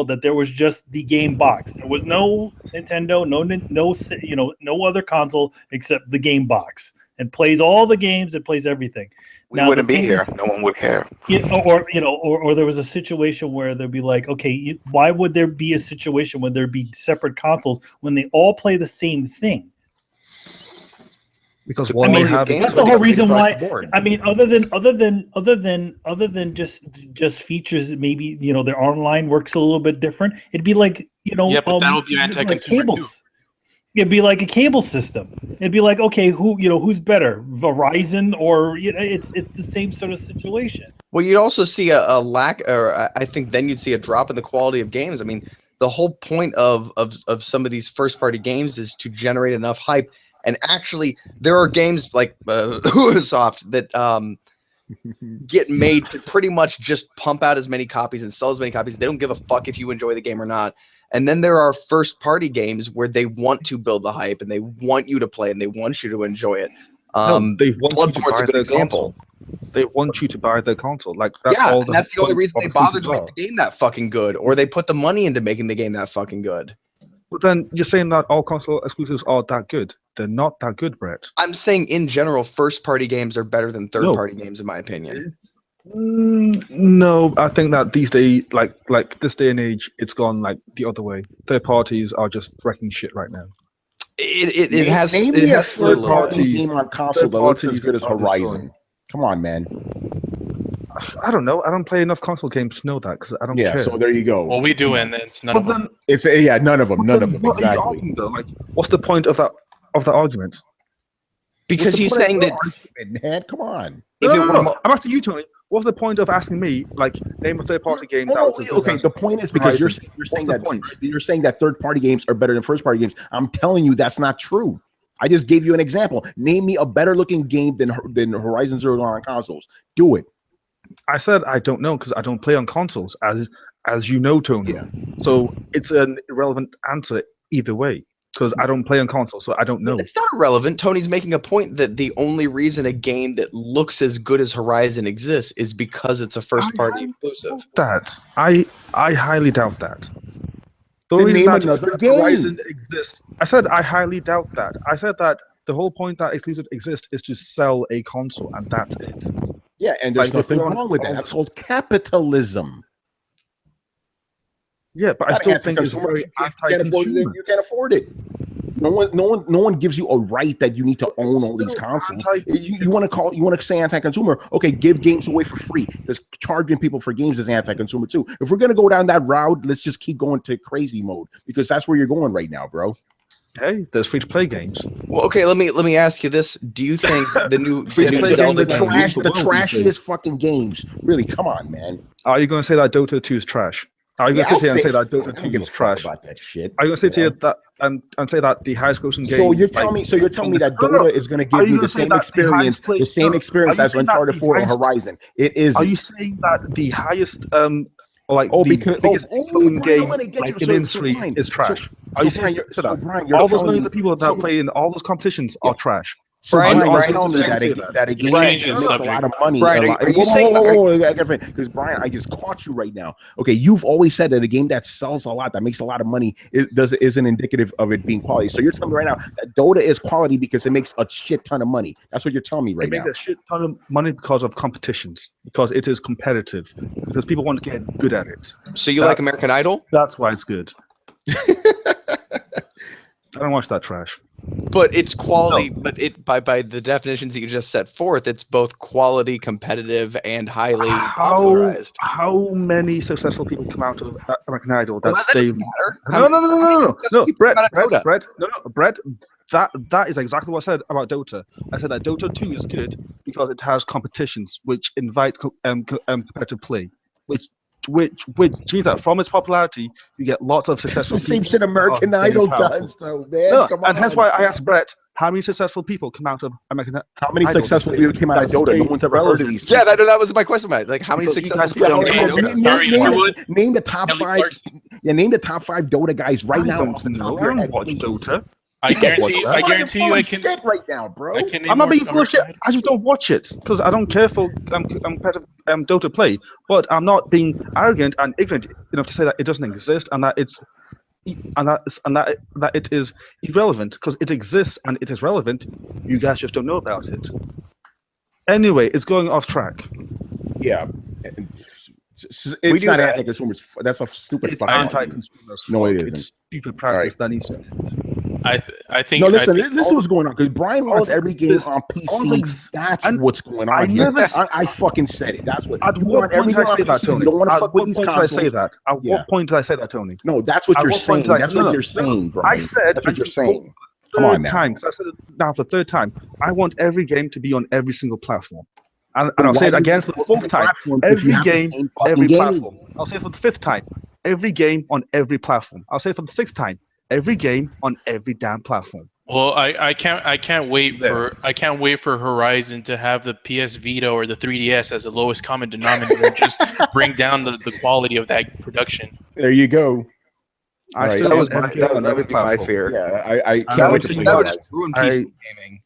that there was just the game box? There was no Nintendo, no other console except the game box. It plays all the games. It plays everything. We wouldn't be here. No one would care. Or there was a situation where there'd be like, okay, why would there be a situation where there'd be separate consoles when they all play the same thing? Because that's the whole reason why. I mean, other than just features, maybe their online works a little bit different. It'd be like but that would be anti-consumer too. It'd be like a cable system. It'd be like, okay, who's better, Verizon or it's the same sort of situation. Well, you'd also see a lack, or I think then you'd see a drop in the quality of games. I mean, the whole point of some of these first party games is to generate enough hype. And actually, there are games like Ubisoft that get made to pretty much just pump out as many copies and sell as many copies. They don't give a fuck if you enjoy the game or not. And then there are first-party games where they want to build the hype and they want you to play and they want you to enjoy it. They want you to buy their console. They want you to buy their console. Like that's that's the only reason they bother to make the game that fucking good, or they put the money into making the game that fucking good. But then you're saying that all console exclusives are that good. They're not that good, Brett. I'm saying in general, first-party games are better than third-party games, in my opinion. No, I think that these days, like this day and age, it's gone like the other way. Third parties are just wrecking shit right now. It has third party game on console that looks as good as Horizon. Come on, man. I don't know. I don't play enough console games to know that because I don't care. Yeah, so there you go. Well, we do, and it's none of them. It's none of them. None of them. What are you Exactly. arguing, though? Like, what's the point of that argument? Because he's saying that. Man, come on. No. I'm asking you, Tony. What's the point of asking me, like, name a third-party game? Okay, the point is because you're saying that third-party games are better than first-party games. I'm telling you that's not true. I just gave you an example. Name me a better-looking game than Horizon Zero Dawn on consoles. Do it. I said I don't know because I don't play on consoles, as you know, Tony. Yeah. So it's an irrelevant answer either way because I don't play on consoles, so I don't know. It's not irrelevant. Tony's making a point that the only reason a game that looks as good as Horizon exists is because it's a first-party exclusive. I highly doubt that. The Then reason name that another game. Horizon exists. I said I highly doubt that. I said that the whole point that exclusive exists is to sell a console, and that's it. Yeah, and there's nothing wrong with that. That's called capitalism. Yeah, but I still think it's very anti-consumer. You can't afford it. No one gives you a right that you need to own all these consoles. You want to say anti-consumer? Okay, give games away for free. Because charging people for games is anti-consumer too. If we're gonna go down that route, let's just keep going to crazy mode because that's where you're going right now, bro. Hey, there's free-to-play games. Well, okay, let me ask you this: do you think the new free-to-play Zelda games, the trashiest fucking games? Really, come on, man. Are you going to say that Dota 2 is trash? Are you going to sit here and say that Dota 2 is trash? About that shit. Are you going to sit here that and say that the highest grossing game? So you're telling me that Dota is going to give me the same experience, as Uncharted 4 on Horizon? It is. Are you saying that the highest biggest game like in the industry is trash? Are you saying that? All those millions of people that play in all those competitions are trash. So Brian telling me that a game makes a lot of money. Brian, are you saying because Brian, I just caught you right now. Okay, you've always said that a game that sells a lot, that makes a lot of money, isn't indicative of it being quality. So you're telling me right now that Dota is quality because it makes a shit ton of money. That's what you're telling me right now. It makes a shit ton of money because of competitions, because it is competitive, because people want to get good at it. So you like American Idol? That's why it's good. I don't watch that trash. But it's quality. No. But it by the definitions that you just set forth, it's both quality, competitive, and highly popularized. How many successful people come out of American Idol that stay? No, Brett. That is exactly what I said about Dota. I said that Dota 2 is good because it has competitions which invite competitive play, which means that from its popularity, you get lots of successful people. Same shit American Idol does, though, man. No, and that's why I asked Brett, how many successful people come out of American Idol? How many successful people came out of Dota? No one's ever heard of these. Yeah, that was my question, Mate. Like, how many successful people came out of Dota? Name the top 5. Yeah, name the top 5 Dota guys right now. I don't watch Dota. I guarantee you I can right now, bro. I'm not being full of shit. I just don't watch it because I don't care for competitive Dota play. But I'm not being arrogant and ignorant enough to say that it doesn't exist and that it is irrelevant because it exists and it is relevant. You guys just don't know about it. Anyway, it's going off track. Yeah. It's not anti-consumer. That's a stupid. It's anti-consumer. No, it isn't. It's stupid practice that needs to end. I think. No, listen. This is what's going on because Brian wants every game on PC. That's what's going on here. I fucking said it. That's what. At what point did I say that, Tony? You don't want to fuck with these consoles. At what point did I say that? At what point did I say that, Tony? No, that's what you're saying. That's what you're saying, Brian. I said. That's what you're saying. Come on now. I said it now for the third time. I want every game to be on every single platform. And I'll say it again for the fourth time. Every game, every platform. I'll say it for the fifth time. Every game on every platform. I'll say it for the sixth time. Every game on every damn platform. Well, I can't wait for Horizon to have the PS Vita or the 3DS as the lowest common denominator and just bring down the quality of that production. There you go. That would be my fear. Yeah, I can't wait to see that. Ruin PC gaming.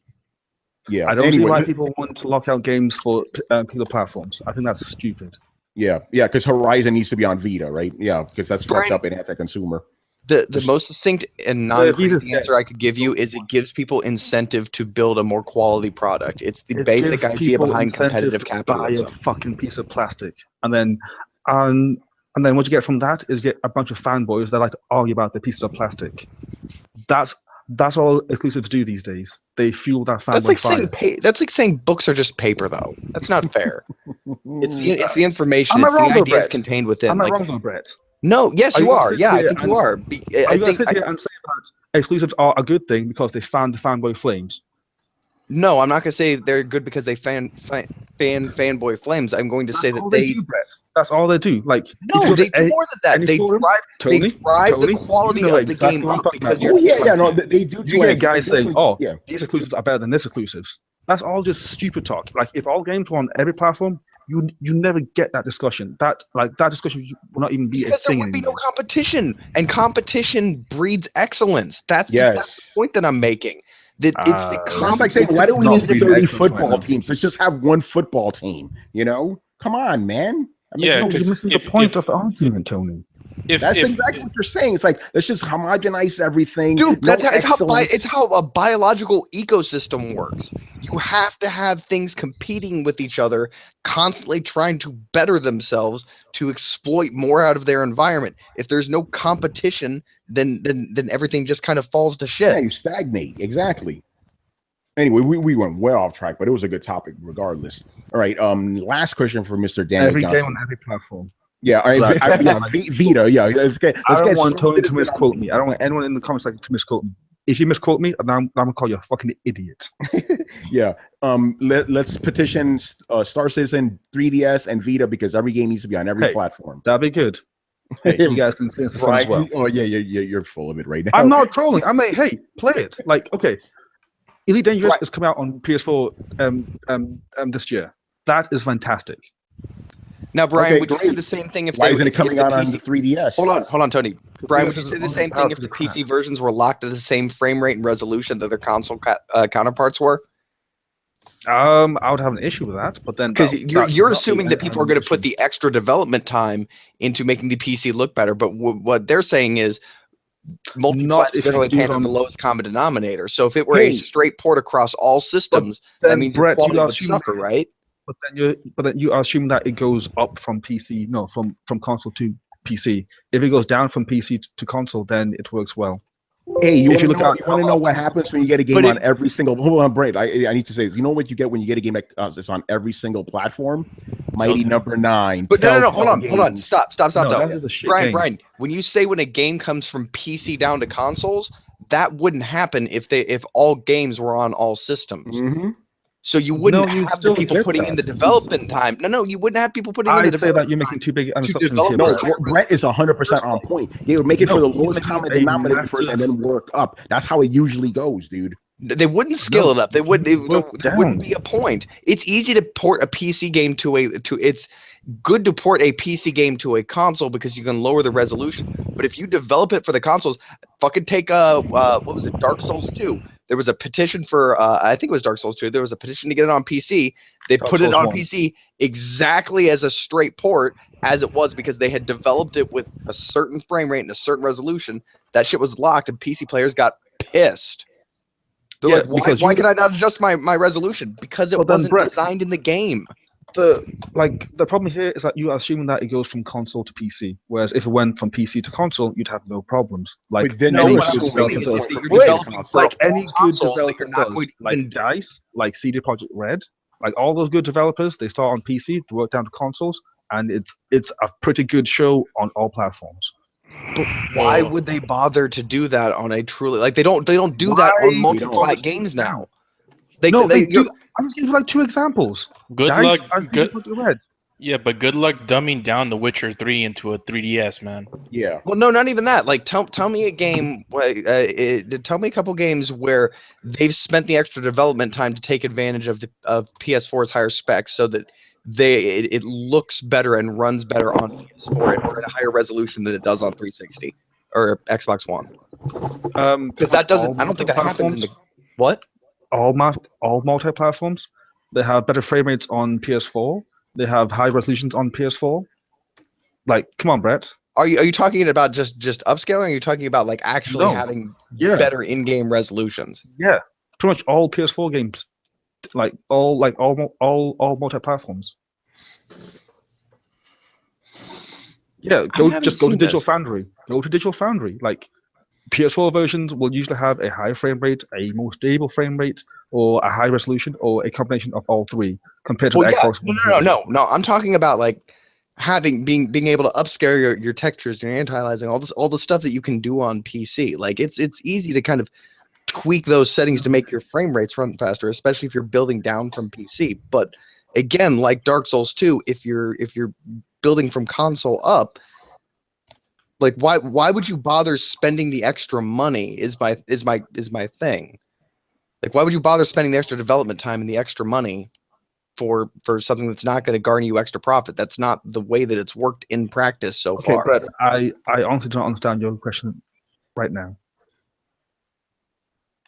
Yeah, I don't see why people want to lock out games for other platforms. I think that's stupid. Yeah, because Horizon needs to be on Vita, right? Yeah, because that's fucked up in anti-consumer. The most succinct and non-crazy answer I could give you is it gives people incentive to build a more quality product. It's the basic idea behind competitive capitalism. Buy a fucking piece of plastic, and then what you get from that is you get a bunch of fanboys that like to argue about the pieces of plastic. That's all exclusives do these days. They fuel that fanboy fire. That's like saying books are just paper, though. That's not fair. It's the information. It's the ideas contained within. I'm not wrong though, Brett. No, yes, you are. Yeah, I think you are. I think sit here and say that exclusives are a good thing because they fan the fanboy flames. No, I'm not going to say they're good because they fan fanboy flames. I'm going to say that they do, Brett. That's all they do. Like no, they do more than that. They drive the quality of the game up because they do. You get guys saying, "Oh, these exclusives are better than this exclusives." That's all just stupid talk. Like if all games were on every platform, you never get that discussion. That discussion will not even be a thing anymore. Because there would be no competition, and competition breeds excellence. That's the point that I'm making. It's like saying, why do we need 30 football teams? Let's just have one football team. You know, come on, man. You're missing the point of the argument, Tony. That's exactly what you're saying. It's like let's just homogenize everything. Dude, it's how a biological ecosystem works. You have to have things competing with each other, constantly trying to better themselves to exploit more out of their environment. If there's no competition, then everything just kind of falls to shit. Yeah, you stagnate. Exactly. Anyway, we went well off track, but it was a good topic regardless. All right. Last question for Mr. Dan. Every game on every platform. Yeah, all right. Vita. Yeah, I don't want Tony to misquote me. I don't want anyone in the comments to misquote me. If you misquote me, I'm gonna call you a fucking idiot. Yeah. Let's petition Star Citizen, 3DS, and Vita because every game needs to be on every platform. That'd be good. Hey, you guys can experience the fun as well. Oh yeah, you're full of it right now. I'm not trolling. I'm like, hey, play it. Like, okay, Elite Dangerous is coming out on PS4 this year. That is fantastic. Now, Brian, would you say the same thing if why isn't it coming out on the 3DS? Hold on, Tony. Brian, would you say the same thing if the PC versions were locked to the same frame rate and resolution that their console counterparts were? I would have an issue with that, but then because you're assuming that people are going to put the extra development time into making the PC look better, but what they're saying is multi-class generally pays on the lowest common denominator. So if it were a straight port across all systems, that means Brett, quality would suffer, right? But then you are assuming that it goes up from PC, from console to PC. If it goes down from PC to console, then it works well. Hey, you want to know what happens when you get a game on every single? Hold on, Brett. I need to say this. You know what you get when you get a game that is on every single platform? Mighty Number 9. But no, hold on. Stop. Brian, when you say when a game comes from PC down to consoles, that wouldn't happen if all games were on all systems. Mm-hmm. So you wouldn't have the people putting in the development time. No, you wouldn't have people putting in the development time. I'd say that you're making too big an assumption. No, Brett is 100% on point. They would make it for the lowest common denominator first and then work up. That's how it usually goes, dude. They wouldn't scale it up. There wouldn't be a point. It's easy to port a PC game it's good to port a PC game to a console because you can lower the resolution. But if you develop it for the consoles, fucking take what was it, Dark Souls 2. There was a petition for, I think it was Dark Souls 2. There was a petition to get it on PC. They put it on PC exactly as a straight port as it was because they had developed it with a certain frame rate and a certain resolution. That shit was locked and PC players got pissed. They're like, why can I not adjust my resolution? Because it wasn't designed in the game. The problem here is that you are assuming that it goes from console to PC, whereas if it went from PC to console, you'd have no problems. Like any good developer does, like DICE, like CD Projekt Red, like all those good developers, they start on PC, they work down to consoles, and it's a pretty good show on all platforms. But why would they bother to do that on a truly they don't do that on multi-plat games now? They do. I'm just giving you like 2 examples. Good luck. Yeah, but good luck dumbing down The Witcher 3 into a 3DS, man. Yeah. Well, no, not even that. Like, tell me a game. Tell me a couple games where they've spent the extra development time to take advantage of PS4's higher specs, so that it looks better and runs better on PS4 or at a higher resolution than it does on 360 or Xbox One. Because that doesn't. I don't think that happens. What? All multi-platforms. They have better frame rates on PS4. They have high resolutions on PS4. Like, come on, Brett. Are you talking about just upscaling? Or are you talking about like actually No. having Yeah. better in-game resolutions? Yeah, pretty much all PS4 games, all multi-platforms. Yeah, go to Digital Foundry. Go to Digital Foundry. Like PS4 versions will usually have a high frame rate, a more stable frame rate, or a high resolution, or a combination of all three compared to the Xbox One version. No. I'm talking about like being able to upscale your textures, your anti-aliasing, all the stuff that you can do on PC. Like it's easy to kind of tweak those settings to make your frame rates run faster, especially if you're building down from PC. But again, like Dark Souls 2, if you're building from console up, like why would you bother spending the extra money is my thing. Like why would you bother spending the extra development time and the extra money for something that's not going to garner you extra profit? That's not the way that it's worked in practice so far. Okay, Brett, I honestly don't understand your question right now.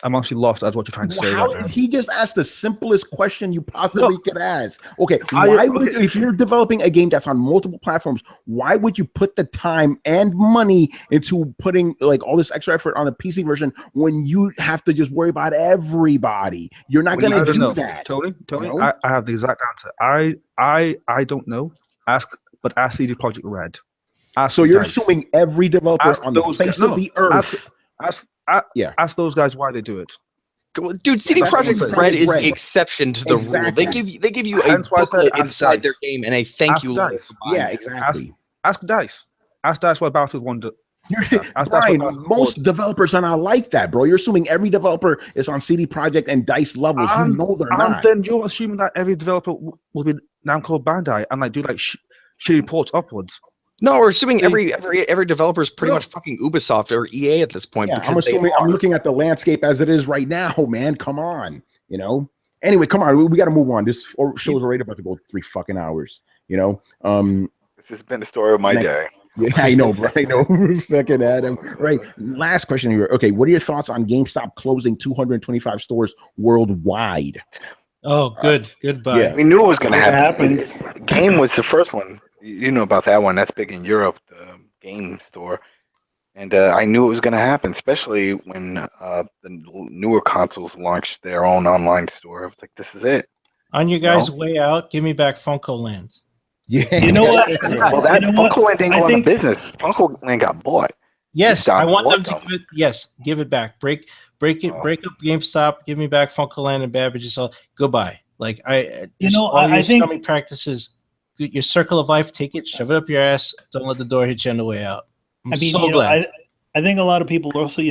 I'm actually lost at what you're trying to say. How right now. he just asked the simplest question you possibly could ask? Okay, if you're developing a game that's on multiple platforms, why would you put the time and money into putting like all this extra effort on a PC version when you have to just worry about everybody? You're not going to do that, Tony. You know? I have the exact answer. I don't know. Ask CD Projekt Red. So you're assuming every developer on the face of the earth. Ask those guys why they do it. Dude, CD Projekt Red is the exception to the rule. They give you a booklet inside their game and a thank you letter. Yeah, exactly. Ask DICE. Ask DICE why Battlefield 1 do. Brian, most developers are not like that, bro. You're assuming every developer is on CD Projekt and DICE levels. You know they're not. And then you're assuming that every developer will be Namco Bandai and like do like shitty ports upwards. No, we're assuming every developer is pretty much fucking Ubisoft or EA at this point. Yeah, I'm looking at the landscape as it is right now, man. Come on, you know. Anyway, come on, we got to move on. This show is already about to go 3 fucking hours. You know. This has been the story of my day. Yeah, I know, bro. I know. Fucking Adam. Right. Last question here. Okay, what are your thoughts on GameStop closing 225 stores worldwide? Oh, goodbye. Yeah, we knew it was going to happen. Game was the first one. You know about that one. That's big in Europe, the game store. And I knew it was going to happen, especially when the newer consoles launched their own online store. I was like, this is it. On your guys' way out, give me back Funko Land. Yeah. You know what? Well, that Funko Land didn't go out of business. Funko Land got bought. Yes, I want them to give it. Yes, give it back. Break up GameStop. Give me back Funko Land and Babbage's. Goodbye. Like I think scummy practices. Your circle of life, take it, shove it up your ass. Don't let the door hit you on the way out. I'm so glad. I think a lot of people also,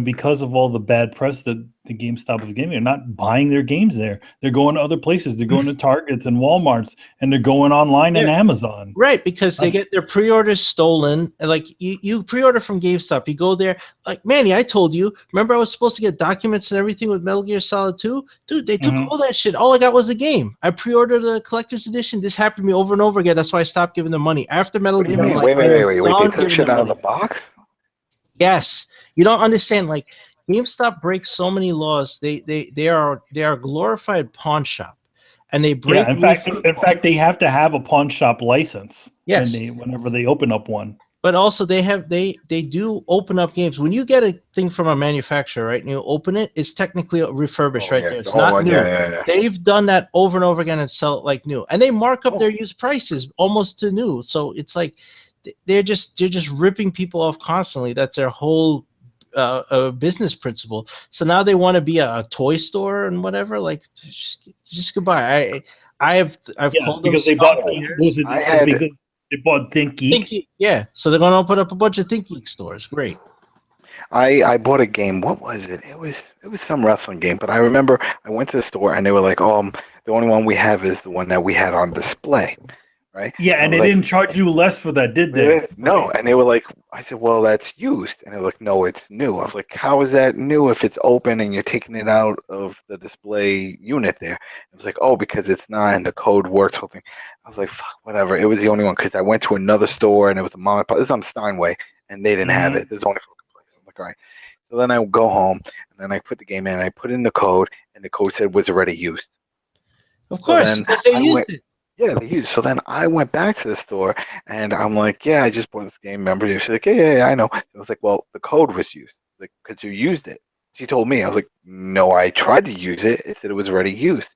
because of all the bad press that the GameStop is getting, they're not buying their games there. They're going to other places. They're going to Targets and Walmarts, and they're going online and Amazon. Right, because they get their pre-orders stolen. Like you pre-order from GameStop, you go there. Like Manny, I told you. Remember, I was supposed to get documents and everything with Metal Gear Solid 2. Dude, they took all that shit. All I got was the game. I pre-ordered the collector's edition. This happened to me over and over again. That's why I stopped giving them money after Metal Gear. Wait! They took shit out of the box. Yes, you don't understand. Like GameStop breaks so many laws. They are a glorified pawn shop, and they break. Yeah, in fact, they have to have a pawn shop license. Yes, whenever they open up one. But also, they do open up games. When you get a thing from a manufacturer, right, and you open it, it's technically refurbished there. It's not new. Yeah. They've done that over and over again and sell it like new, and they mark up their used prices almost to new. So it's like they're just ripping people off constantly. That's their whole business principle. So now they want to be a toy store and whatever. Like, just goodbye. I've told because them they bought. They bought Think Geek. Yeah, so they're going to open up a bunch of Think Geek stores. Great. I bought a game. What was it? It was some wrestling game. But I remember I went to the store and they were like, "Oh, the only one we have is the one that we had on display." Right? Yeah, and they didn't charge you less for that, did they? No, and they were like, I said, well, that's used. And they were like, no, it's new. I was like, how is that new if it's open and you're taking it out of the display unit there? It was like, oh, because it's not and the code works. Whole thing. I was like, fuck, whatever. It was the only one because I went to another store and it was a mom and pop. This is on Steinway and they didn't have it. There's only 4 places. I'm like, all right. So then I would go home and then I put the game in and I put in the code and the code said was already used. Of course, because they used it. Yeah, they used. So then I went back to the store and I'm like, yeah, I just bought this game. Remember? She's like, yeah, I know. I was like, well, the code was used. Like, because you used it. She told me. I was like, no, I tried to use it. It said it was already used.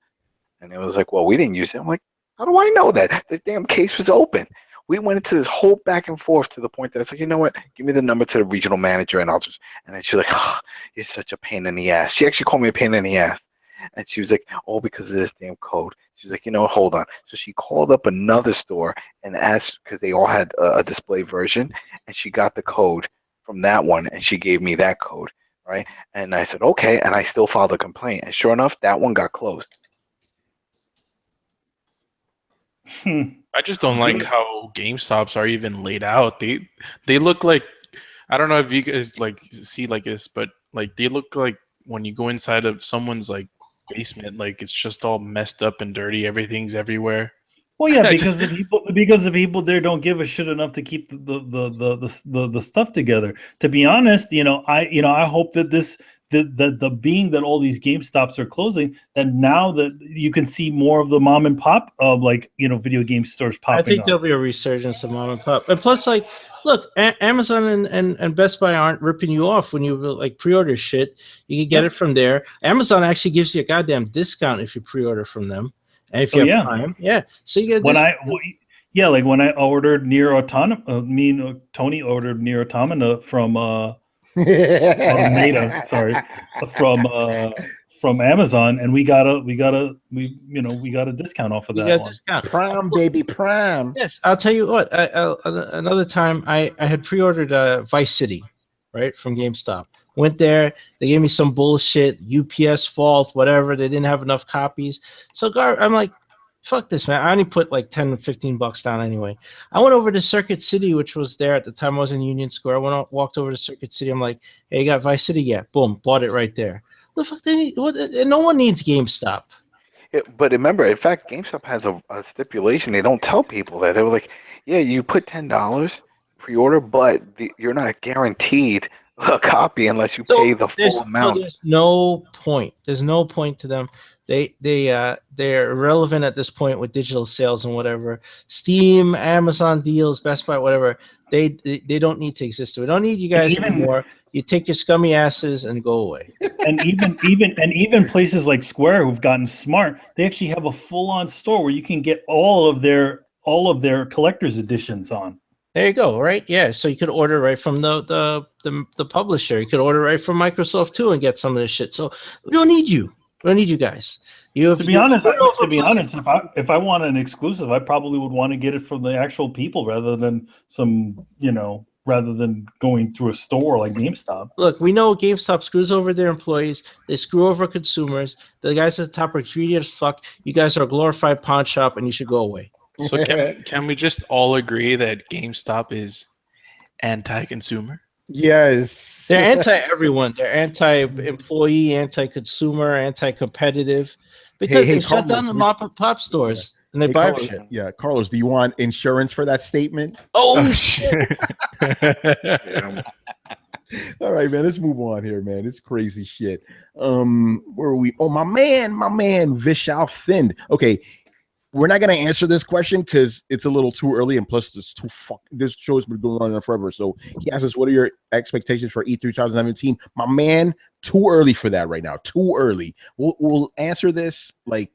And it was like, well, we didn't use it. I'm like, how do I know that? The damn case was open. We went into this whole back and forth to the point that I said, you know what? Give me the number to the regional manager and I'll just. And then she's like, oh, you're such a pain in the ass. She actually called me a pain in the ass. And she was like, oh, because of this damn code. She was like, you know, hold on. So she called up another store and asked, because they all had a display version, and she got the code from that one, and she gave me that code, right? And I said, okay, and I still filed a complaint. And sure enough, that one got closed. I just don't like how GameStops are even laid out. They look like, I don't know if you guys like see like this, but like they look like when you go inside of someone's like basement, like it's just all messed up and dirty. Everything's everywhere. Well, yeah, because the people there don't give a shit enough to keep the stuff together. To be honest, I hope that the being that all these GameStops are closing, that now that you can see more of the mom and pop of video game stores popping I think up. there'll be a resurgence of mom and pop. And plus, like, look, Amazon and Best Buy aren't ripping you off when you like pre-order shit. You can get it from there. Amazon actually gives you a goddamn discount if you pre-order from them. And if you have Prime, so you get when I ordered Nier Automata, me and Tony ordered Nier Automata from Automata, sorry, from Amazon, and we got a discount off of that one. Discount. Prime, baby, Prime. Yes, I'll tell you what. Another time, I had pre-ordered Vice City, right, from GameStop. Went there, they gave me some bullshit, UPS fault, whatever. They didn't have enough copies. So I'm like, fuck this, man. I only put like 10 or 15 bucks down anyway. I went over to Circuit City, which was there at the time I was in Union Square. Walked over to Circuit City. I'm like, hey, you got Vice City yet? Boom, bought it right there. What the fuck? No one needs GameStop. Yeah, but remember, in fact, GameStop has a stipulation. They don't tell people that. They were like, yeah, you put $10 pre-order, but you're not guaranteed a copy unless you pay the full amount. So there's no point. There's no point to them. They're irrelevant at this point with digital sales and whatever. Steam, Amazon deals, Best Buy, whatever. They don't need to exist. We don't need you guys anymore. You take your scummy asses and go away. And even places like Square, who've gotten smart, they actually have a full-on store where you can get all of their collector's editions on. There you go, right? Yeah, so you could order right from the publisher. You could order right from Microsoft too and get some of this shit. So we don't need you. We don't need you guys. To be honest, if I want an exclusive, I probably would want to get it from the actual people rather than rather than going through a store like GameStop. Look, we know GameStop screws over their employees. They screw over consumers. The guys at the top are greedy as fuck. You guys are a glorified pawn shop, and you should go away. So can we just all agree that GameStop is anti-consumer? Yes. They're anti-everyone. They're anti-employee, anti-consumer, anti-competitive. Because they shut down the mom-and-pop stores and they buy shit. Yeah, Carlos, do you want insurance for that statement? Oh, shit. All right, man. Let's move on here, man. It's crazy shit. Where are we? Oh, my man, Vishal Thind. Okay. We're not going to answer this question because it's a little too early, and plus this show's been going on forever. So he asks us, what are your expectations for E3 2017? My man, too early for that right now. Too early. We'll answer this like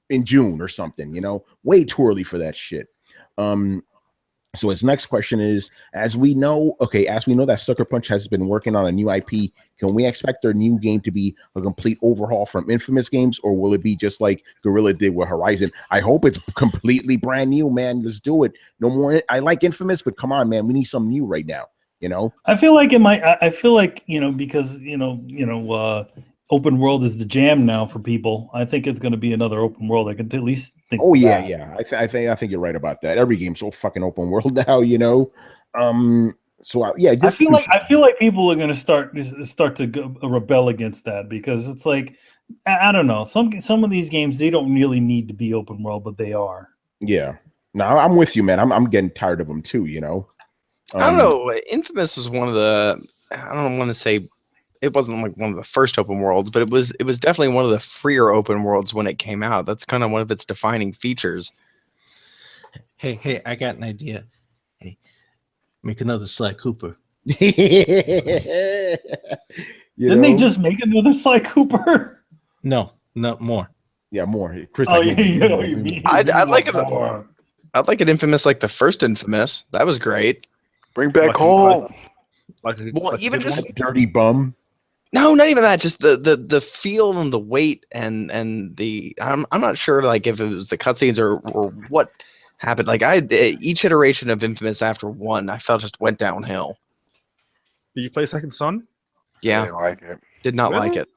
in June or something, way too early for that shit. So his next question is, as we know that Sucker Punch has been working on a new IP, can we expect their new game to be a complete overhaul from Infamous games, or will it be just like Guerrilla did with Horizon? I hope it's completely brand new, man. Let's do it. No more. I like Infamous, but come on, man, we need something new right now. I feel like it might. I feel like because open world is the jam now for people. I think it's going to be another open world. I can at least think. Oh yeah, yeah. I think you're right about that. Every game's so fucking open world now, So yeah, I feel like people are going to start to rebel against that, because it's like, I don't know. Some of these games, they don't really need to be open world, but they are. Yeah. No, I'm with you, man. I'm getting tired of them too. I don't know. Infamous was one of the. I don't want to say. It wasn't like one of the first open worlds, but it was definitely one of the freer open worlds when it came out. That's kind of one of its defining features. Hey, I got an idea. Hey, make another Sly Cooper. Didn't they just make another Sly Cooper? No, more. Yeah, more. Chris, Oh, yeah, you know what you mean. I'd like it. More. I'd like an Infamous like the first Infamous. That was great. Bring back Like- home. Well, even good just one? dirty bum. no, not even that. Just the feel and the weight and the I'm not sure like if it was the cutscenes or what happened. Like each iteration of Infamous after one, I felt just went downhill. Did you play Second Son? Yeah, I didn't like it. did not Really? like it.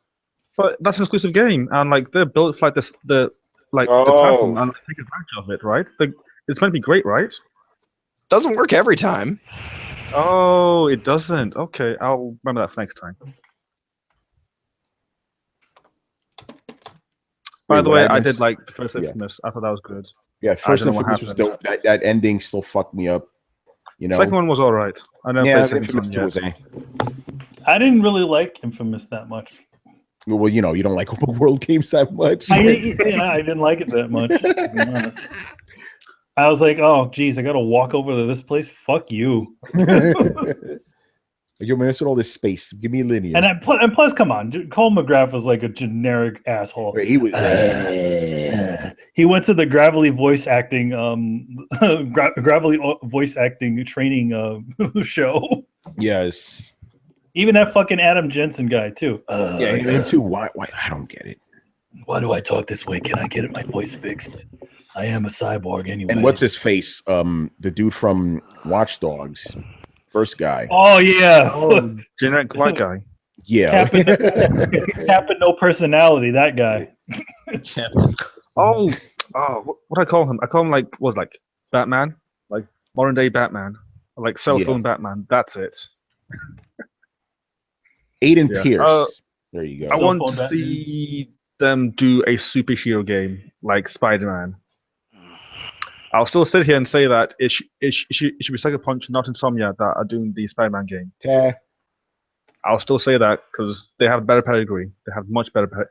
But that's an exclusive game, and like they're built for like this, the Oh. platform and take advantage of it, right? It's meant to be great, right? Doesn't work every time. Oh, it doesn't. Okay, I'll remember that for next time. By the what way, I happens? did like the first Yeah. Infamous. I thought that was good. Yeah, first don't know what Infamous was happened. dope. That ending still fucked me up. You know. Second one was all right. I never Yeah, played Second Infamous Son 2 was yet. I didn't really like Infamous that much. Well, you know, you don't like open world games that much. I didn't like it that much, to be honest. I was like, oh, geez, I got to walk over to this place? Fuck you. You're messing with all this space. Give me linear. And plus, come on, Cole McGrath was like a generic asshole. He was. He went to the Gravelly voice acting, Gravelly voice acting training show. Yes. Even that fucking Adam Jensen guy too. Yeah, him too. Why? I don't get it. Why do I talk this way? Can I get my voice fixed? I am a cyborg anyway. And what's his face? The dude from Watch Dogs, first guy. Oh yeah, Oh, generic white guy. Yeah. Captain no personality. That guy. Oh, what I call him? I call him like Batman, like modern day Batman, like cell phone Batman. That's it. Aiden Yeah. Pierce. There you go. I Cell want phone to Batman. see them do a superhero game like Spider-Man. I'll still sit here and say that it should be Sucker Punch, not Insomnia, that are doing the Spider-Man game. Yeah. I'll still say that because they have better pedigree. They have much better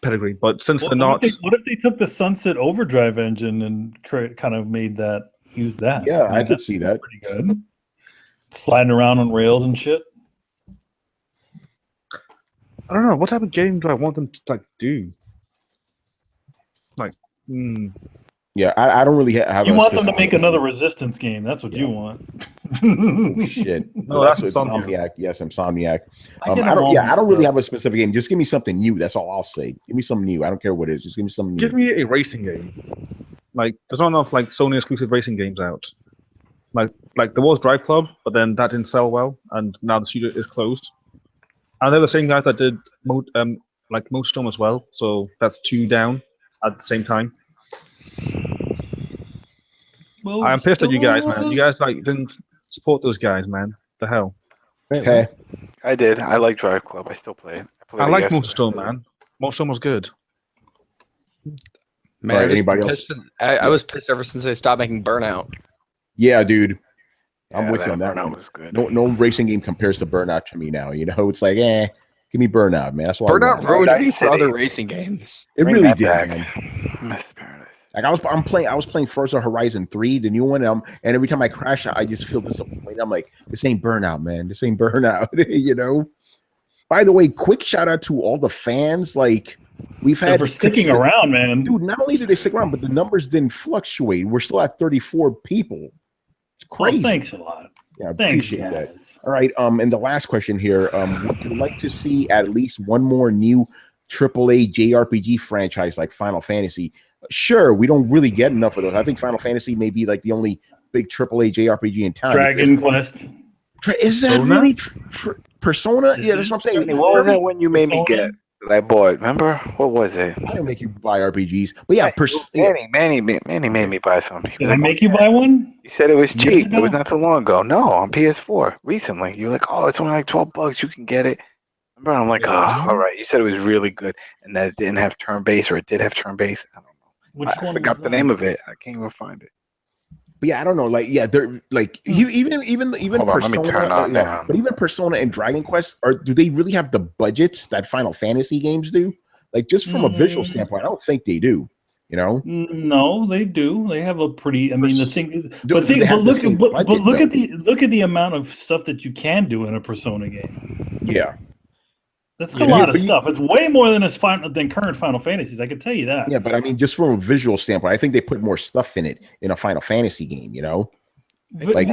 pedigree. But since they're not, What if they took the Sunset Overdrive engine and kind of made that use that? Yeah, I mean, could that's see that. pretty good. Sliding around on rails and shit. I don't know what type of game do I want them to like do. Like, Yeah, I don't really have. You a want them to specific- make another Resistance game? That's what you want. Oh, shit. No, that's Insomniac. Insomniac. Yes, Insomniac. I I get don't. them all Yeah, I don't mixed really up. have a specific game. Just give me something new. That's all I'll say. Give me something new. I don't care what it is. Just give me something new. give me a racing game. Like, there's not enough like Sony exclusive racing games out. Like there was Drive Club, but then that didn't sell well, and now the studio is closed. And they're the same guys that did like Motorstorm as well, so that's 2 down at the same time. I'm pissed at you guys, man. You guys like didn't support those guys, man. The hell. Okay. I did. I like Drive Club. I still play it. I like yesterday. Motorstorm, man. Motorstorm was good. Man, Alright, I was anybody else? pissed- I was pissed ever since they stopped making Burnout. Yeah, dude. I'm Yeah, with you on that Burnout one. was good. No racing game compares to Burnout to me now. You know, it's like, give me Burnout, man. That's what I Burnout want. ruined Nice me for City. other racing games. It Bring really that did, back. man. Missed Paradise. Like I was playing Forza Horizon 3, the new one, and every time I crash, I just feel disappointed. I'm like, this ain't Burnout, man. This ain't Burnout. You know. By the way, quick shout out to all the fans. Like we've had We're sticking around, man. dude. Not only did they stick around, but the numbers didn't fluctuate. We're still at 34 people. It's crazy. Well, thanks a lot. Yeah, I Thanks, appreciate that. guys. All right. And the last question here. Would you like to see at least one more new AAA JRPG franchise like Final Fantasy? Sure, we don't really get enough of those. I think Final Fantasy may be like the only big AAA JRPG in town. Dragon Quest. Is that Persona? really Persona? Yeah, that's what I'm saying. What was that one you made me Persona? get that I bought? Remember? What was it? I didn't make you buy RPGs, but yeah, Manny made me buy something. He was Did I like, make you buy one? You said it was Years cheap. ago? It was not too long ago. No, on PS4 recently. You were like, oh, it's only like $12. You can get it. Remember? I'm like, oh, all right. You said it was really good, and that it didn't have turn based, or it did have turn based. I don't know. Which I one? forgot was the that? name of it. I can't even find it. But yeah, I don't know. Like, yeah, they're like even Hold on, let me Persona, turn on yeah, down. but even Persona and Dragon Quest do they really have the budgets that Final Fantasy games do? Like, just from a visual standpoint, I don't think they do. You know? No, they do. They have a pretty. I mean, the thing, Do but they think, have but the look, same but budget, look though? at the amount of stuff that you can do in a Persona game. Yeah. That's Yeah, a lot of but stuff. It's way more than current Final Fantasies. I can tell you that. Yeah, but I mean, just from a visual standpoint, I think they put more stuff in it in a Final Fantasy game. You know, like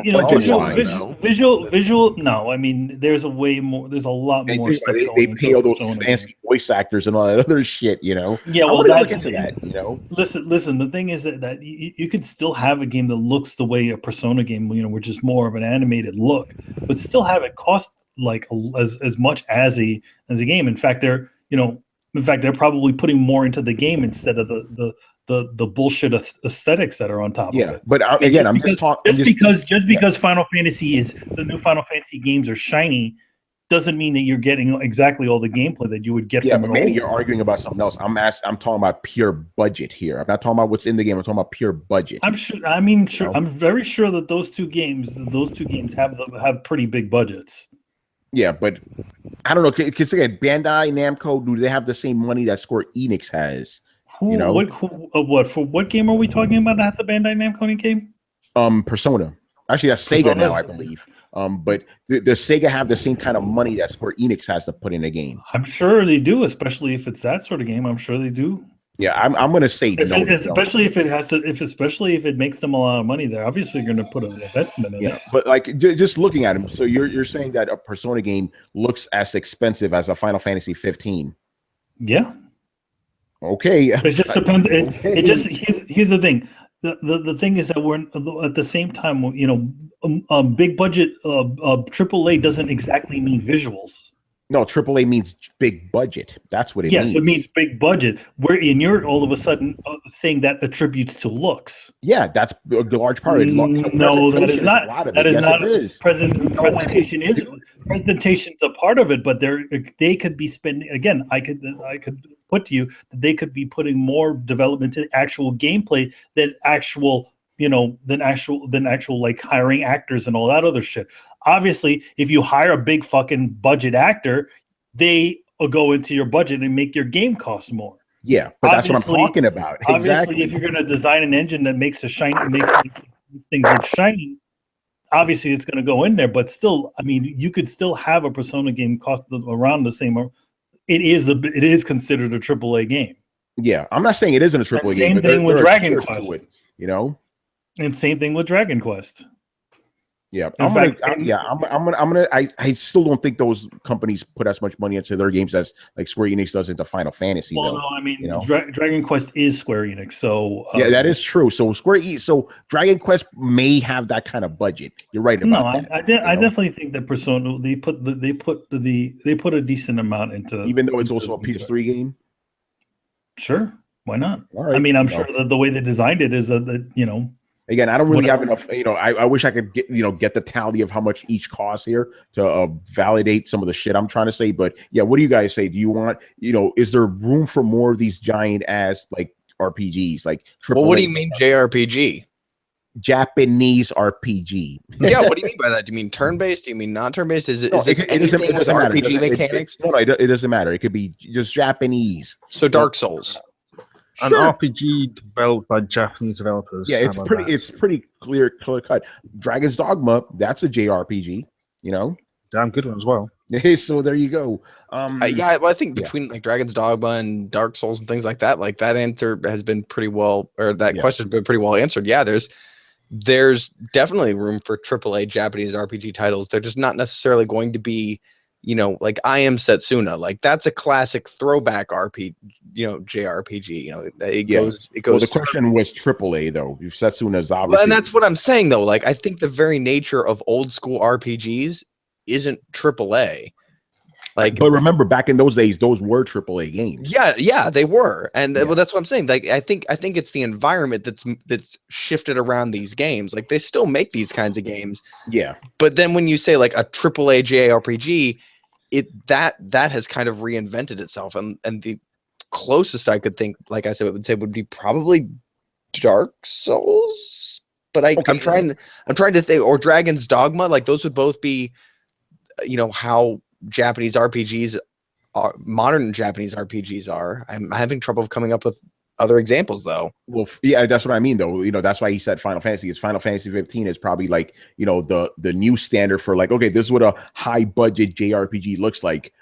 visual. No, I mean, there's a way more. There's a lot more stuff. They pay all those fancy voice actors and all that other shit. You know. Yeah, well, that's into that. You know. Listen. The thing is that you could still have a game that looks the way a Persona game, which is more of an animated look, but still have it cost like as much as a game. In fact, they're probably putting more into the game instead of the bullshit aesthetics that are on top of it. But again, I'm just talking. Just because Final Fantasy is the new Final Fantasy games are shiny, doesn't mean that you're getting exactly all the gameplay that you would get. Yeah, but maybe you're arguing about something else. I'm talking about pure budget here. I'm not talking about what's in the game. I'm talking about pure budget. I'm sure. I mean, sure. I'm very sure that those two games have pretty big budgets. Yeah, but I don't know, because again, Bandai Namco, do they have the same money that Square Enix has? What game are we talking about? That's a Bandai Namco game? Persona. Actually, that's Sega now, I believe. But the Sega have the same kind of money that Square Enix has to put in a game. I'm sure they do, especially if it's that sort of game. I'm sure they do. Yeah, I'm going to say no. Especially if it makes them a lot of money, they're obviously going to put an investment in it. But like just looking at them, so you're saying that a Persona game looks as expensive as a Final Fantasy 15? Yeah. Okay. It just depends. It just here's the thing. The thing is that we're at the same time, big budget AAA doesn't exactly mean visuals. No, AAA means big budget. That's what it means. Yes, it means big budget. You're all of a sudden saying that attributes to looks. Yeah, that's a large part of it. No, that is not. That is not. Presentation is presentation's a part of it, but they could be spending. Again, I could put to you that they could be putting more development to actual gameplay than actual like hiring actors and all that other shit. Obviously, if you hire a big fucking budget actor, they will go into your budget and make your game cost more. Yeah, but that's what I'm talking about. Obviously, if you're going to design an engine that makes things look shiny, obviously it's going to go in there. But still, I mean, you could still have a Persona game cost around the same. It is considered a AAA game. Yeah, I'm not saying it isn't a AAA game. Same thing with Dragon Quest. And same thing with Dragon Quest. Yeah, I still don't think those companies put as much money into their games as like Square Enix does into Final Fantasy. Well, no, I mean, Dragon Quest is Square Enix, so yeah, that is true. So Dragon Quest may have that kind of budget. You're right about that. I definitely think that Persona they put a decent amount into, even though it's also a PS3 game. Sure, why not? Right. I mean, I'm sure that the way they designed it is that. Again, I don't really have enough. I wish I could get the tally of how much each costs here to validate some of the shit I'm trying to say. But yeah, what do you guys say? Do you want is there room for more of these giant ass like RPGs like? Well, what do you mean JRPG? Japanese RPG. Yeah, what do you mean by that? Do you mean turn-based? Do you mean not turn-based? Is it anything with RPG mechanics? No, it doesn't matter. It could be just Japanese. So Dark Souls. An RPG developed by Japanese developers. Yeah, it's pretty clear cut. Dragon's Dogma, that's a JRPG, Damn good one as well. So there you go. I think between like Dragon's Dogma and Dark Souls and things like that answer has been pretty well, or that question's been pretty well answered. Yeah, there's definitely room for AAA Japanese RPG titles. They're just not necessarily going to be, like I Am Setsuna. Like that's a classic throwback RPG, JRPG. It goes. Well, the question was AAA though. Setsuna's obviously. Well, and that's what I'm saying though. Like I think the very nature of old school RPGs isn't AAA. But remember, back in those days, those were AAA games. Yeah, they were, and well, that's what I'm saying. Like, I think it's the environment that's shifted around these games. Like, they still make these kinds of games. Yeah. But then when you say like a AAA JRPG, that has kind of reinvented itself, and the closest I could think, like I said, would be probably Dark Souls. But I'm trying to think, or Dragon's Dogma. Like, those would both be, how Japanese RPGs are, modern Japanese RPGs are. I'm having trouble coming up with other examples though. Well, yeah, that's what I mean, though. That's why he said Final Fantasy. Is Final Fantasy 15 is probably like, the new standard for like, okay, this is what a high budget JRPG looks like.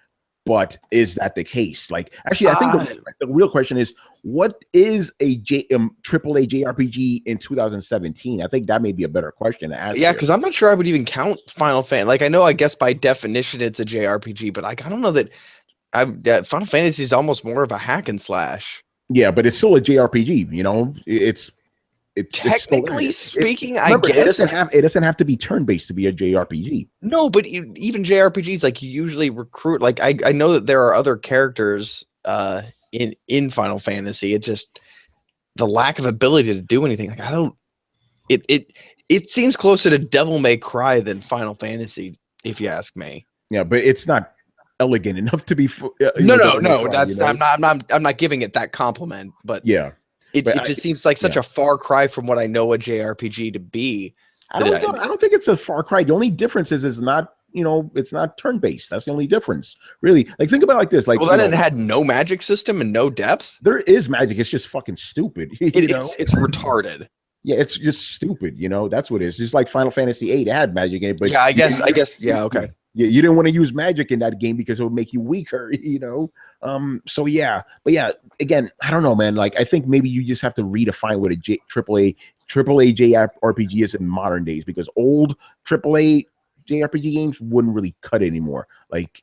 But is that the case? Like, actually, I think the real question is, what is a AAA JRPG in 2017? I think that may be a better question to ask. Yeah, because I'm not sure I would even count Final Fantasy. Like, I know, I guess by definition it's a JRPG, but like, I don't know that Final Fantasy is almost more of a hack and slash. Yeah, but it's still a JRPG. It's technically speaking, I guess it doesn't have to be turn-based to be a JRPG. No, but even JRPGs, like, you usually recruit. Like, I know that there are other characters in Final Fantasy. It just, the lack of ability to do anything. Like, I don't. It seems closer to Devil May Cry than Final Fantasy, if you ask me. Yeah, but it's not elegant enough to be. No. That's I'm not giving it that compliment, but yeah. It just seems like such a far cry from what I know a JRPG to be. I don't think it's a far cry. The only difference is it's not turn-based. That's the only difference, really. Like, think about it like this. Like, well, then it had no magic system and no depth. There is magic. It's just fucking stupid. It's retarded. Yeah, it's just stupid. That's what it is. Just like Final Fantasy VIII, it had magic in it, but yeah, I guess. Yeah, okay. Yeah, you didn't want to use magic in that game because it would make you weaker, So yeah, but yeah, again, I don't know, man. Like, I think maybe you just have to redefine what a AAA JRPG is in modern days, because old AAA JRPG games wouldn't really cut it anymore. Like,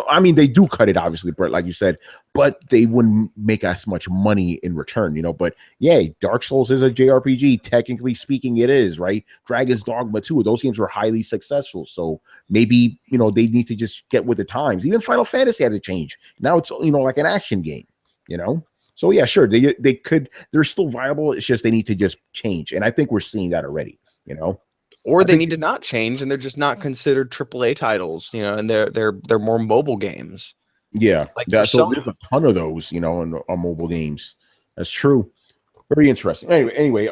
I mean, they do cut it, obviously, Brett, like you said, but they wouldn't make as much money in return, But yeah, Dark Souls is a JRPG. Technically speaking, it is, right? Dragon's Dogma 2, those games were highly successful. So maybe, they need to just get with the times. Even Final Fantasy had to change. Now it's, like an action game, So yeah, sure, they're still viable. It's just they need to just change. And I think we're seeing that already, Or they need to not change, and they're just not considered AAA titles, and they're more mobile games. Yeah, so there's a ton of those, on mobile games. That's true. Very interesting. Anyway,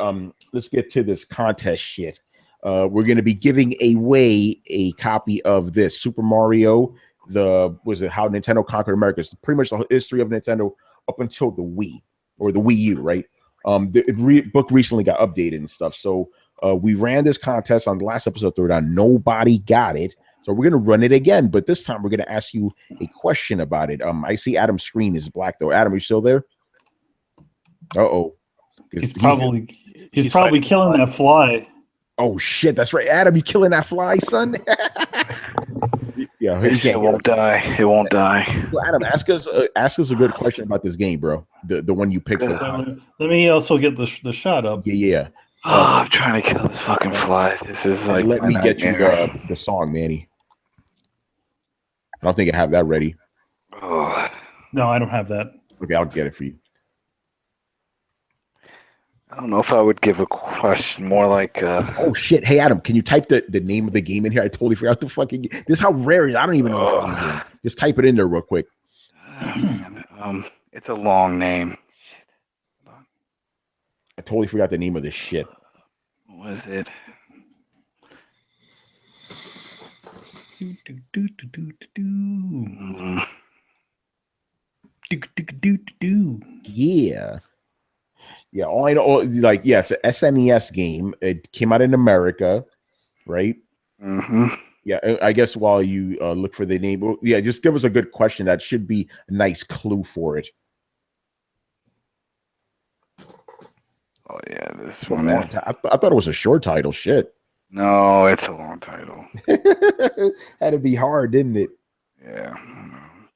let's get to this contest shit. We're going to be giving away a copy of this Super Mario. How Nintendo Conquered America? It's pretty much the history of Nintendo up until the Wii or the Wii U, right? The book recently got updated and stuff, so. We ran this contest on the last episode of Throwdown. Nobody got it. So we're going to run it again, but this time we're going to ask you a question about it. I see Adam's screen is black, though. Adam, are you still there? Uh-oh. He's probably killing that fly. Oh, shit. That's right. Adam, you killing that fly, son? Yeah, it won't die. It won't die. Well, Adam, ask us a good question about this game, bro. The one you picked for. Let me also get the shot up. Yeah. Oh, I'm trying to kill this fucking fly. This is like. Let me get you the song, Manny. I don't think I have that ready. Oh. No, I don't have that. Okay, I'll get it for you. I don't know if I would give a question more like. Oh shit! Hey Adam, can you type the name of the game in here? I totally forgot the fucking. This is how rare it is. I don't even know. Just type it in there real quick. It's a long name. I totally forgot the name of this shit. What was it? Yeah. All I know, like, it's an SNES game. It came out in America, right? Mm-hmm. Yeah, I guess while you look for the name, just give us a good question. That should be a nice clue for it. Oh yeah, this one is. I thought it was a short title. Shit. No, it's a long title. Had to be hard, didn't it? Yeah.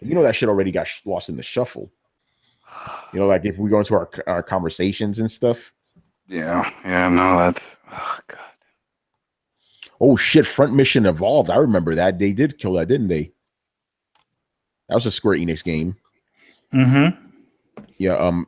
That shit already got lost in the shuffle. Like if we go into our conversations and stuff. Yeah. No, that's. Oh god. Oh shit! Front Mission Evolved. I remember that. They did kill that, didn't they? That was a Square Enix game. Mm-hmm. Yeah, I'm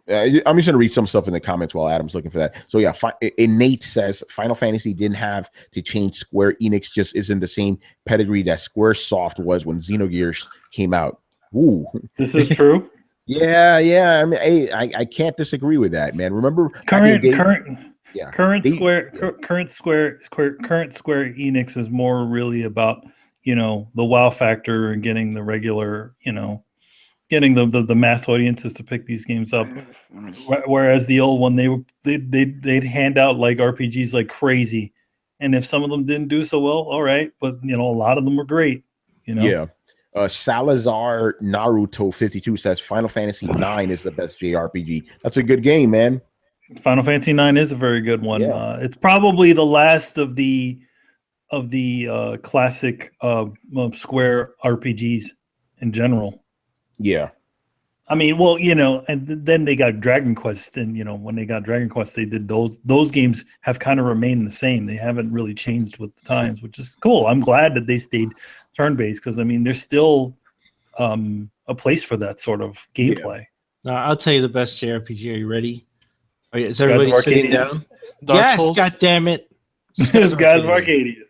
just gonna read some stuff in the comments while Adam's looking for that. So yeah, Nate says Final Fantasy didn't have to change. Square Enix just isn't the same pedigree that SquareSoft was when Xenogears came out. Ooh, this is true. Yeah. I mean, hey, I can't disagree with that, man. Remember current Square Enix is more really about the wow factor and getting the regular getting the mass audiences to pick these games up. Whereas the old one, they'd hand out like RPGs like crazy, and if some of them didn't do so well, all right, but a lot of them were great. Yeah. Salazar Naruto 52 says Final Fantasy 9 is the best JRPG. That's a good game, man. Final Fantasy 9 is a very good one. Yeah. It's probably the last of the classic Square RPGs in general. Yeah. I mean, well, and then they got Dragon Quest, and when they got Dragon Quest, they did those games have kind of remained the same. They haven't really changed with the times, which is cool. I'm glad that they stayed turn-based because there's still a place for that sort of gameplay. Now, I'll tell you the best JRPG. Are you ready? Is Skies of everybody sitting Arcadia. down? Dark Souls? God damn it! Skies of Arcadia.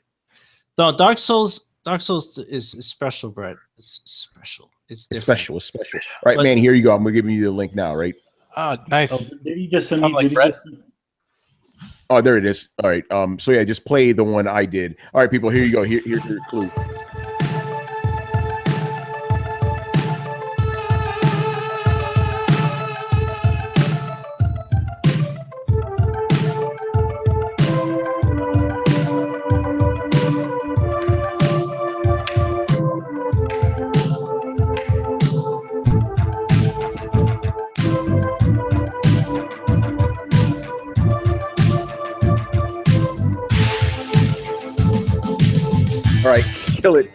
No, Dark Souls is special, Brett. It's special. It's special. All right, man, here you go. I'm going to give you the link now, right? Oh, nice. Did he just send Sound me? like Brett? Oh, there it is. All right. So yeah, just play the one I did. All right, people, here you go. Here's your clue. All right, kill it.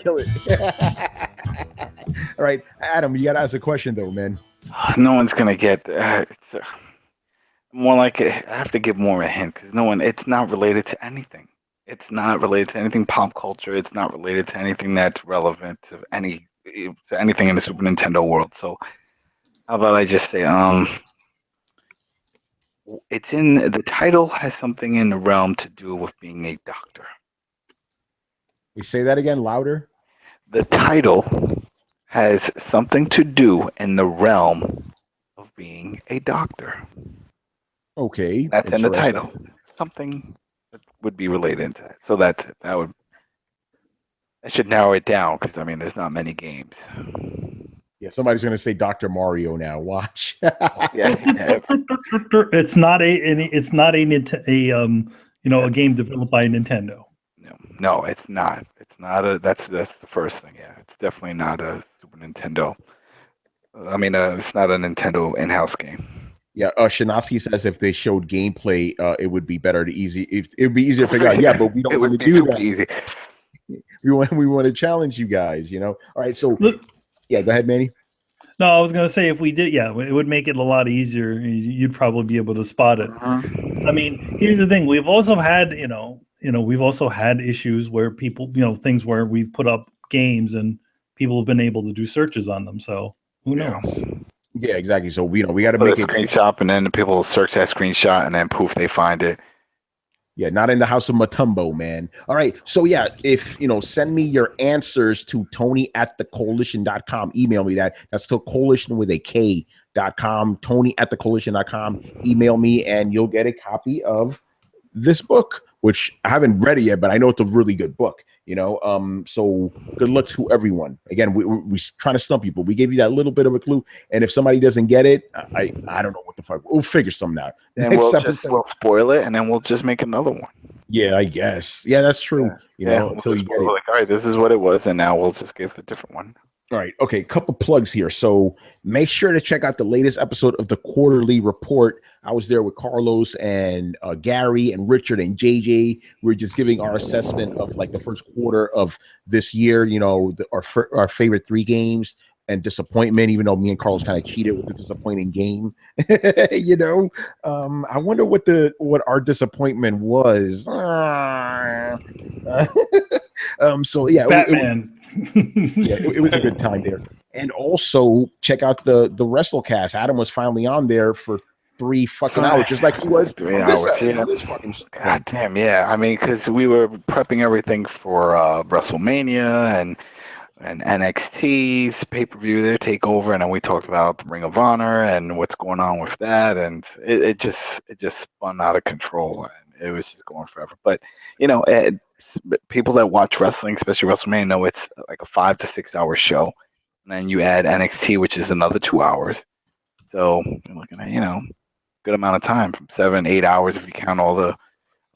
All right, Adam, you got to ask a question though, man. No one's gonna get. It's more like I have to give more of a hint because it's not related to anything. It's not related to anything pop culture. It's not related to anything that's relevant to anything in the Super Nintendo world. So, how about I just say, it's in the title has something in the realm to do with being a doctor. We say that again, louder. The title has something to do in the realm of being a doctor. Okay. That's in the title. Something that would be related to that. So that's it. I should narrow it down because there's not many games. Yeah, somebody's gonna say Dr. Mario now. Watch. Yeah. It's not a game developed by Nintendo. No, it's not. It's not that's the first thing. Yeah, it's definitely not a Super Nintendo. It's not a Nintendo in-house game. Yeah, Shanafsky says if they showed gameplay, it would be better to easy. It would be easier to figure out. Yeah, but we don't want to do that. Easy. We want to challenge you guys. All right, so yeah, go ahead, Manny. No, I was gonna say if we did, it would make it a lot easier. You'd probably be able to spot it. Here's the thing: we've also had, we've also had issues where people, things where we've put up games and people have been able to do searches on them. So who knows? Yeah, exactly. So we got to Put make a it screenshot, and then people search that screenshot, and then poof, they find it. Yeah, not in the house of Matumbo, man. All right. So yeah, if send me your answers to Tony@thecoalition.com. Email me that. That's to coalition with a K.com. Tony@thecoalition.com. Email me and you'll get a copy of this book, which I haven't read it yet, but I know it's a really good book. So good luck to everyone. Again, we trying to stump people. We gave you that little bit of a clue, and if somebody doesn't get it, I don't know what the fuck. We'll figure something out. And we'll spoil it, and then we'll just make another one. Yeah, I guess. Yeah, that's true. Until you get it. All right, this is what it was, and now we'll just give a different one. All right. Okay. Couple plugs here. So make sure to check out the latest episode of the Quarterly Report. I was there with Carlos and Gary and Richard and JJ. We're just giving our assessment of like the first quarter of this year. Our favorite 3 games and disappointment. Even though me and Carlos kind of cheated with the disappointing game. I wonder what our disappointment was. So yeah, Batman. It was a good time there. And also check out the WrestleCast. Adam was finally on there for 3 fucking hours, just like he was 3 hours. God damn, yeah. Because we were prepping everything for WrestleMania and NXT's pay-per-view, their takeover, and then we talked about the Ring of Honor and what's going on with that, and it just spun out of control, and it was just going forever. But people that watch wrestling, especially WrestleMania, know it's like a 5 to 6 hour show. And then you add NXT, which is another 2 hours. So you're looking at, good amount of time, from 7-8 hours if you count all the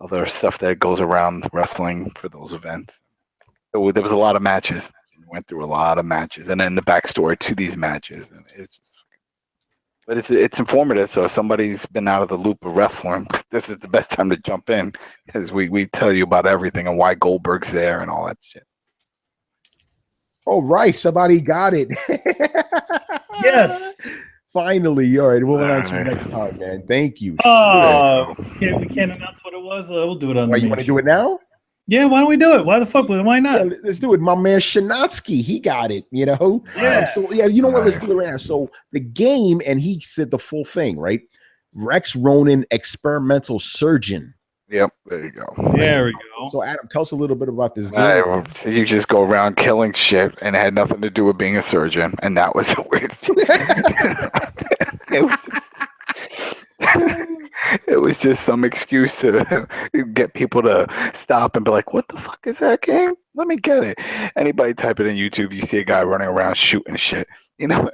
other stuff that goes around wrestling for those events. So there was a lot of matches. We went through a lot of matches, and then the backstory to these matches. And but it's informative. So if somebody's been out of the loop of wrestling, this is the best time to jump in, because we tell you about everything and why Goldberg's there and all that shit. All right, somebody got it. Yes. Finally. All right, we'll answer next time, man. Thank you. Oh, we can't announce what it was. We'll do it on Why, the you want to do it now? Yeah, why don't we do it? Why the fuck? Why not? Yeah, let's do it. My man Shinatsky, he got it, Yeah. So you know what? Let's do it right now. So the game, and he said the full thing, right? Rex Ronan, experimental surgeon. Yep, there you go. There we go. So Adam, tell us a little bit about this game. You just go around killing shit, and it had nothing to do with being a surgeon, and that was a weird. It was just some excuse to get people to stop and be like, "What the fuck is that game? Let me get it." Anybody type it in YouTube, you see a guy running around shooting shit. I'm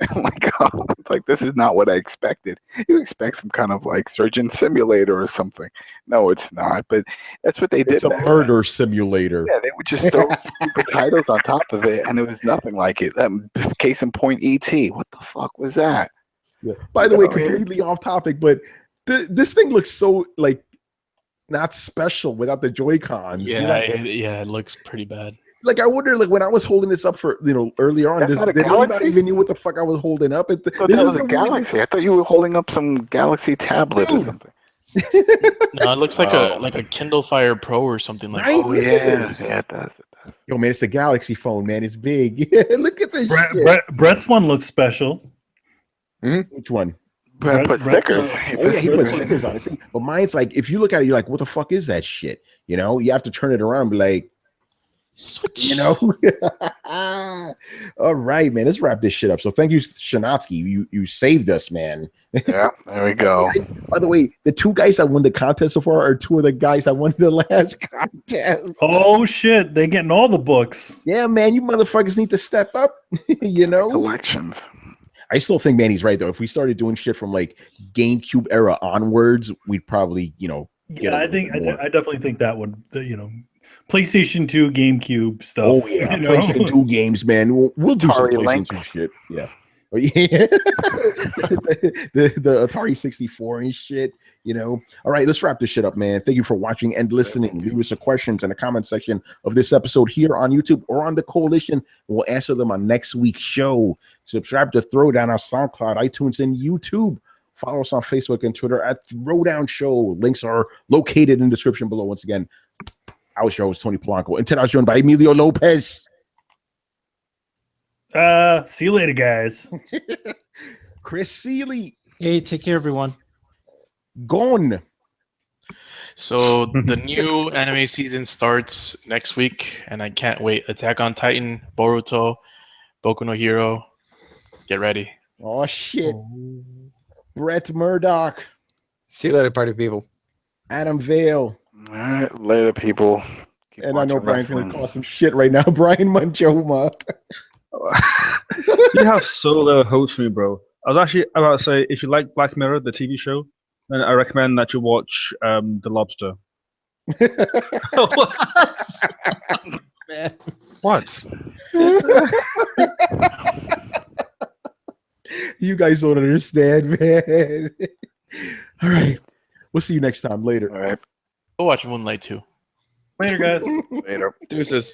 like, this is not what I expected. You expect some kind of like surgeon simulator or something. No, it's not. But that's what they did. It's a murder simulator. Yeah, they would just throw stupid titles on top of it, and it was nothing like it. Case in point, E.T. What the fuck was that? Yeah. By the way, completely off topic, but this thing looks so like not special without the Joy-Cons. Yeah, it looks pretty bad. Like, I wonder, like, when I was holding this up for, earlier on, did anybody even knew what the fuck I was holding up? That was a Galaxy. I thought you were holding up some Galaxy tablet or something. No, it looks like a Kindle Fire Pro or something like that. Oh, yes. Yeah, it does. Yo, man, it's a Galaxy phone, man. It's big. Look at this shit. Brett's one looks special. Which one? Brett put stickers. Oh, yeah, he put stickers on it. See, but mine's like, if you look at it, you're like, what the fuck is that shit? You have to turn it around and be like, switch. All right, man. Let's wrap this shit up. So thank you, Shinatsky. You saved us, man. Yeah, there we go. By the way, the two guys that won the contest so far are two of the guys that won the last contest. Oh shit, they're getting all the books. Yeah, man, you motherfuckers need to step up. Collections. I still think, man, he's right though. If we started doing shit from like GameCube era onwards, we'd probably, Yeah, I definitely think that would, PlayStation 2, GameCube stuff. Oh yeah, PlayStation 2 games, man. We'll do some PlayStation 2 shit. Yeah. Oh, yeah. the Atari 64 and shit, All right, let's wrap this shit up, man. Thank you for watching and listening. Leave us your questions in the comment section of this episode here on YouTube or on the Coalition. We'll answer them on next week's show. Subscribe to Throwdown on SoundCloud, iTunes, and YouTube. Follow us on Facebook and Twitter at Throwdown Show. Links are located in the description below. Once again, our show is Tony Polanco, and today I was joined by Emilio Lopez. See you later, guys. Chris Seeley. Hey, take care, everyone. Gone. So the new anime season starts next week, and I can't wait. Attack on Titan, Boruto, Boku no Hero. Get ready. Oh, shit. Brett Murdoch. See you later, party people. Adam Vale. All right, later, people. Keep and I know Brian's wrestling. going to call some shit right now. Brian Manchoma. You have so little hopes for me, bro. I was actually about to say, if you like Black Mirror, the TV show, then I recommend that you watch The Lobster. Man. What? You guys don't understand, man. All right. We'll see you next time. Later. All right. Go watch Moonlight too. Later, guys. Later. Deuces.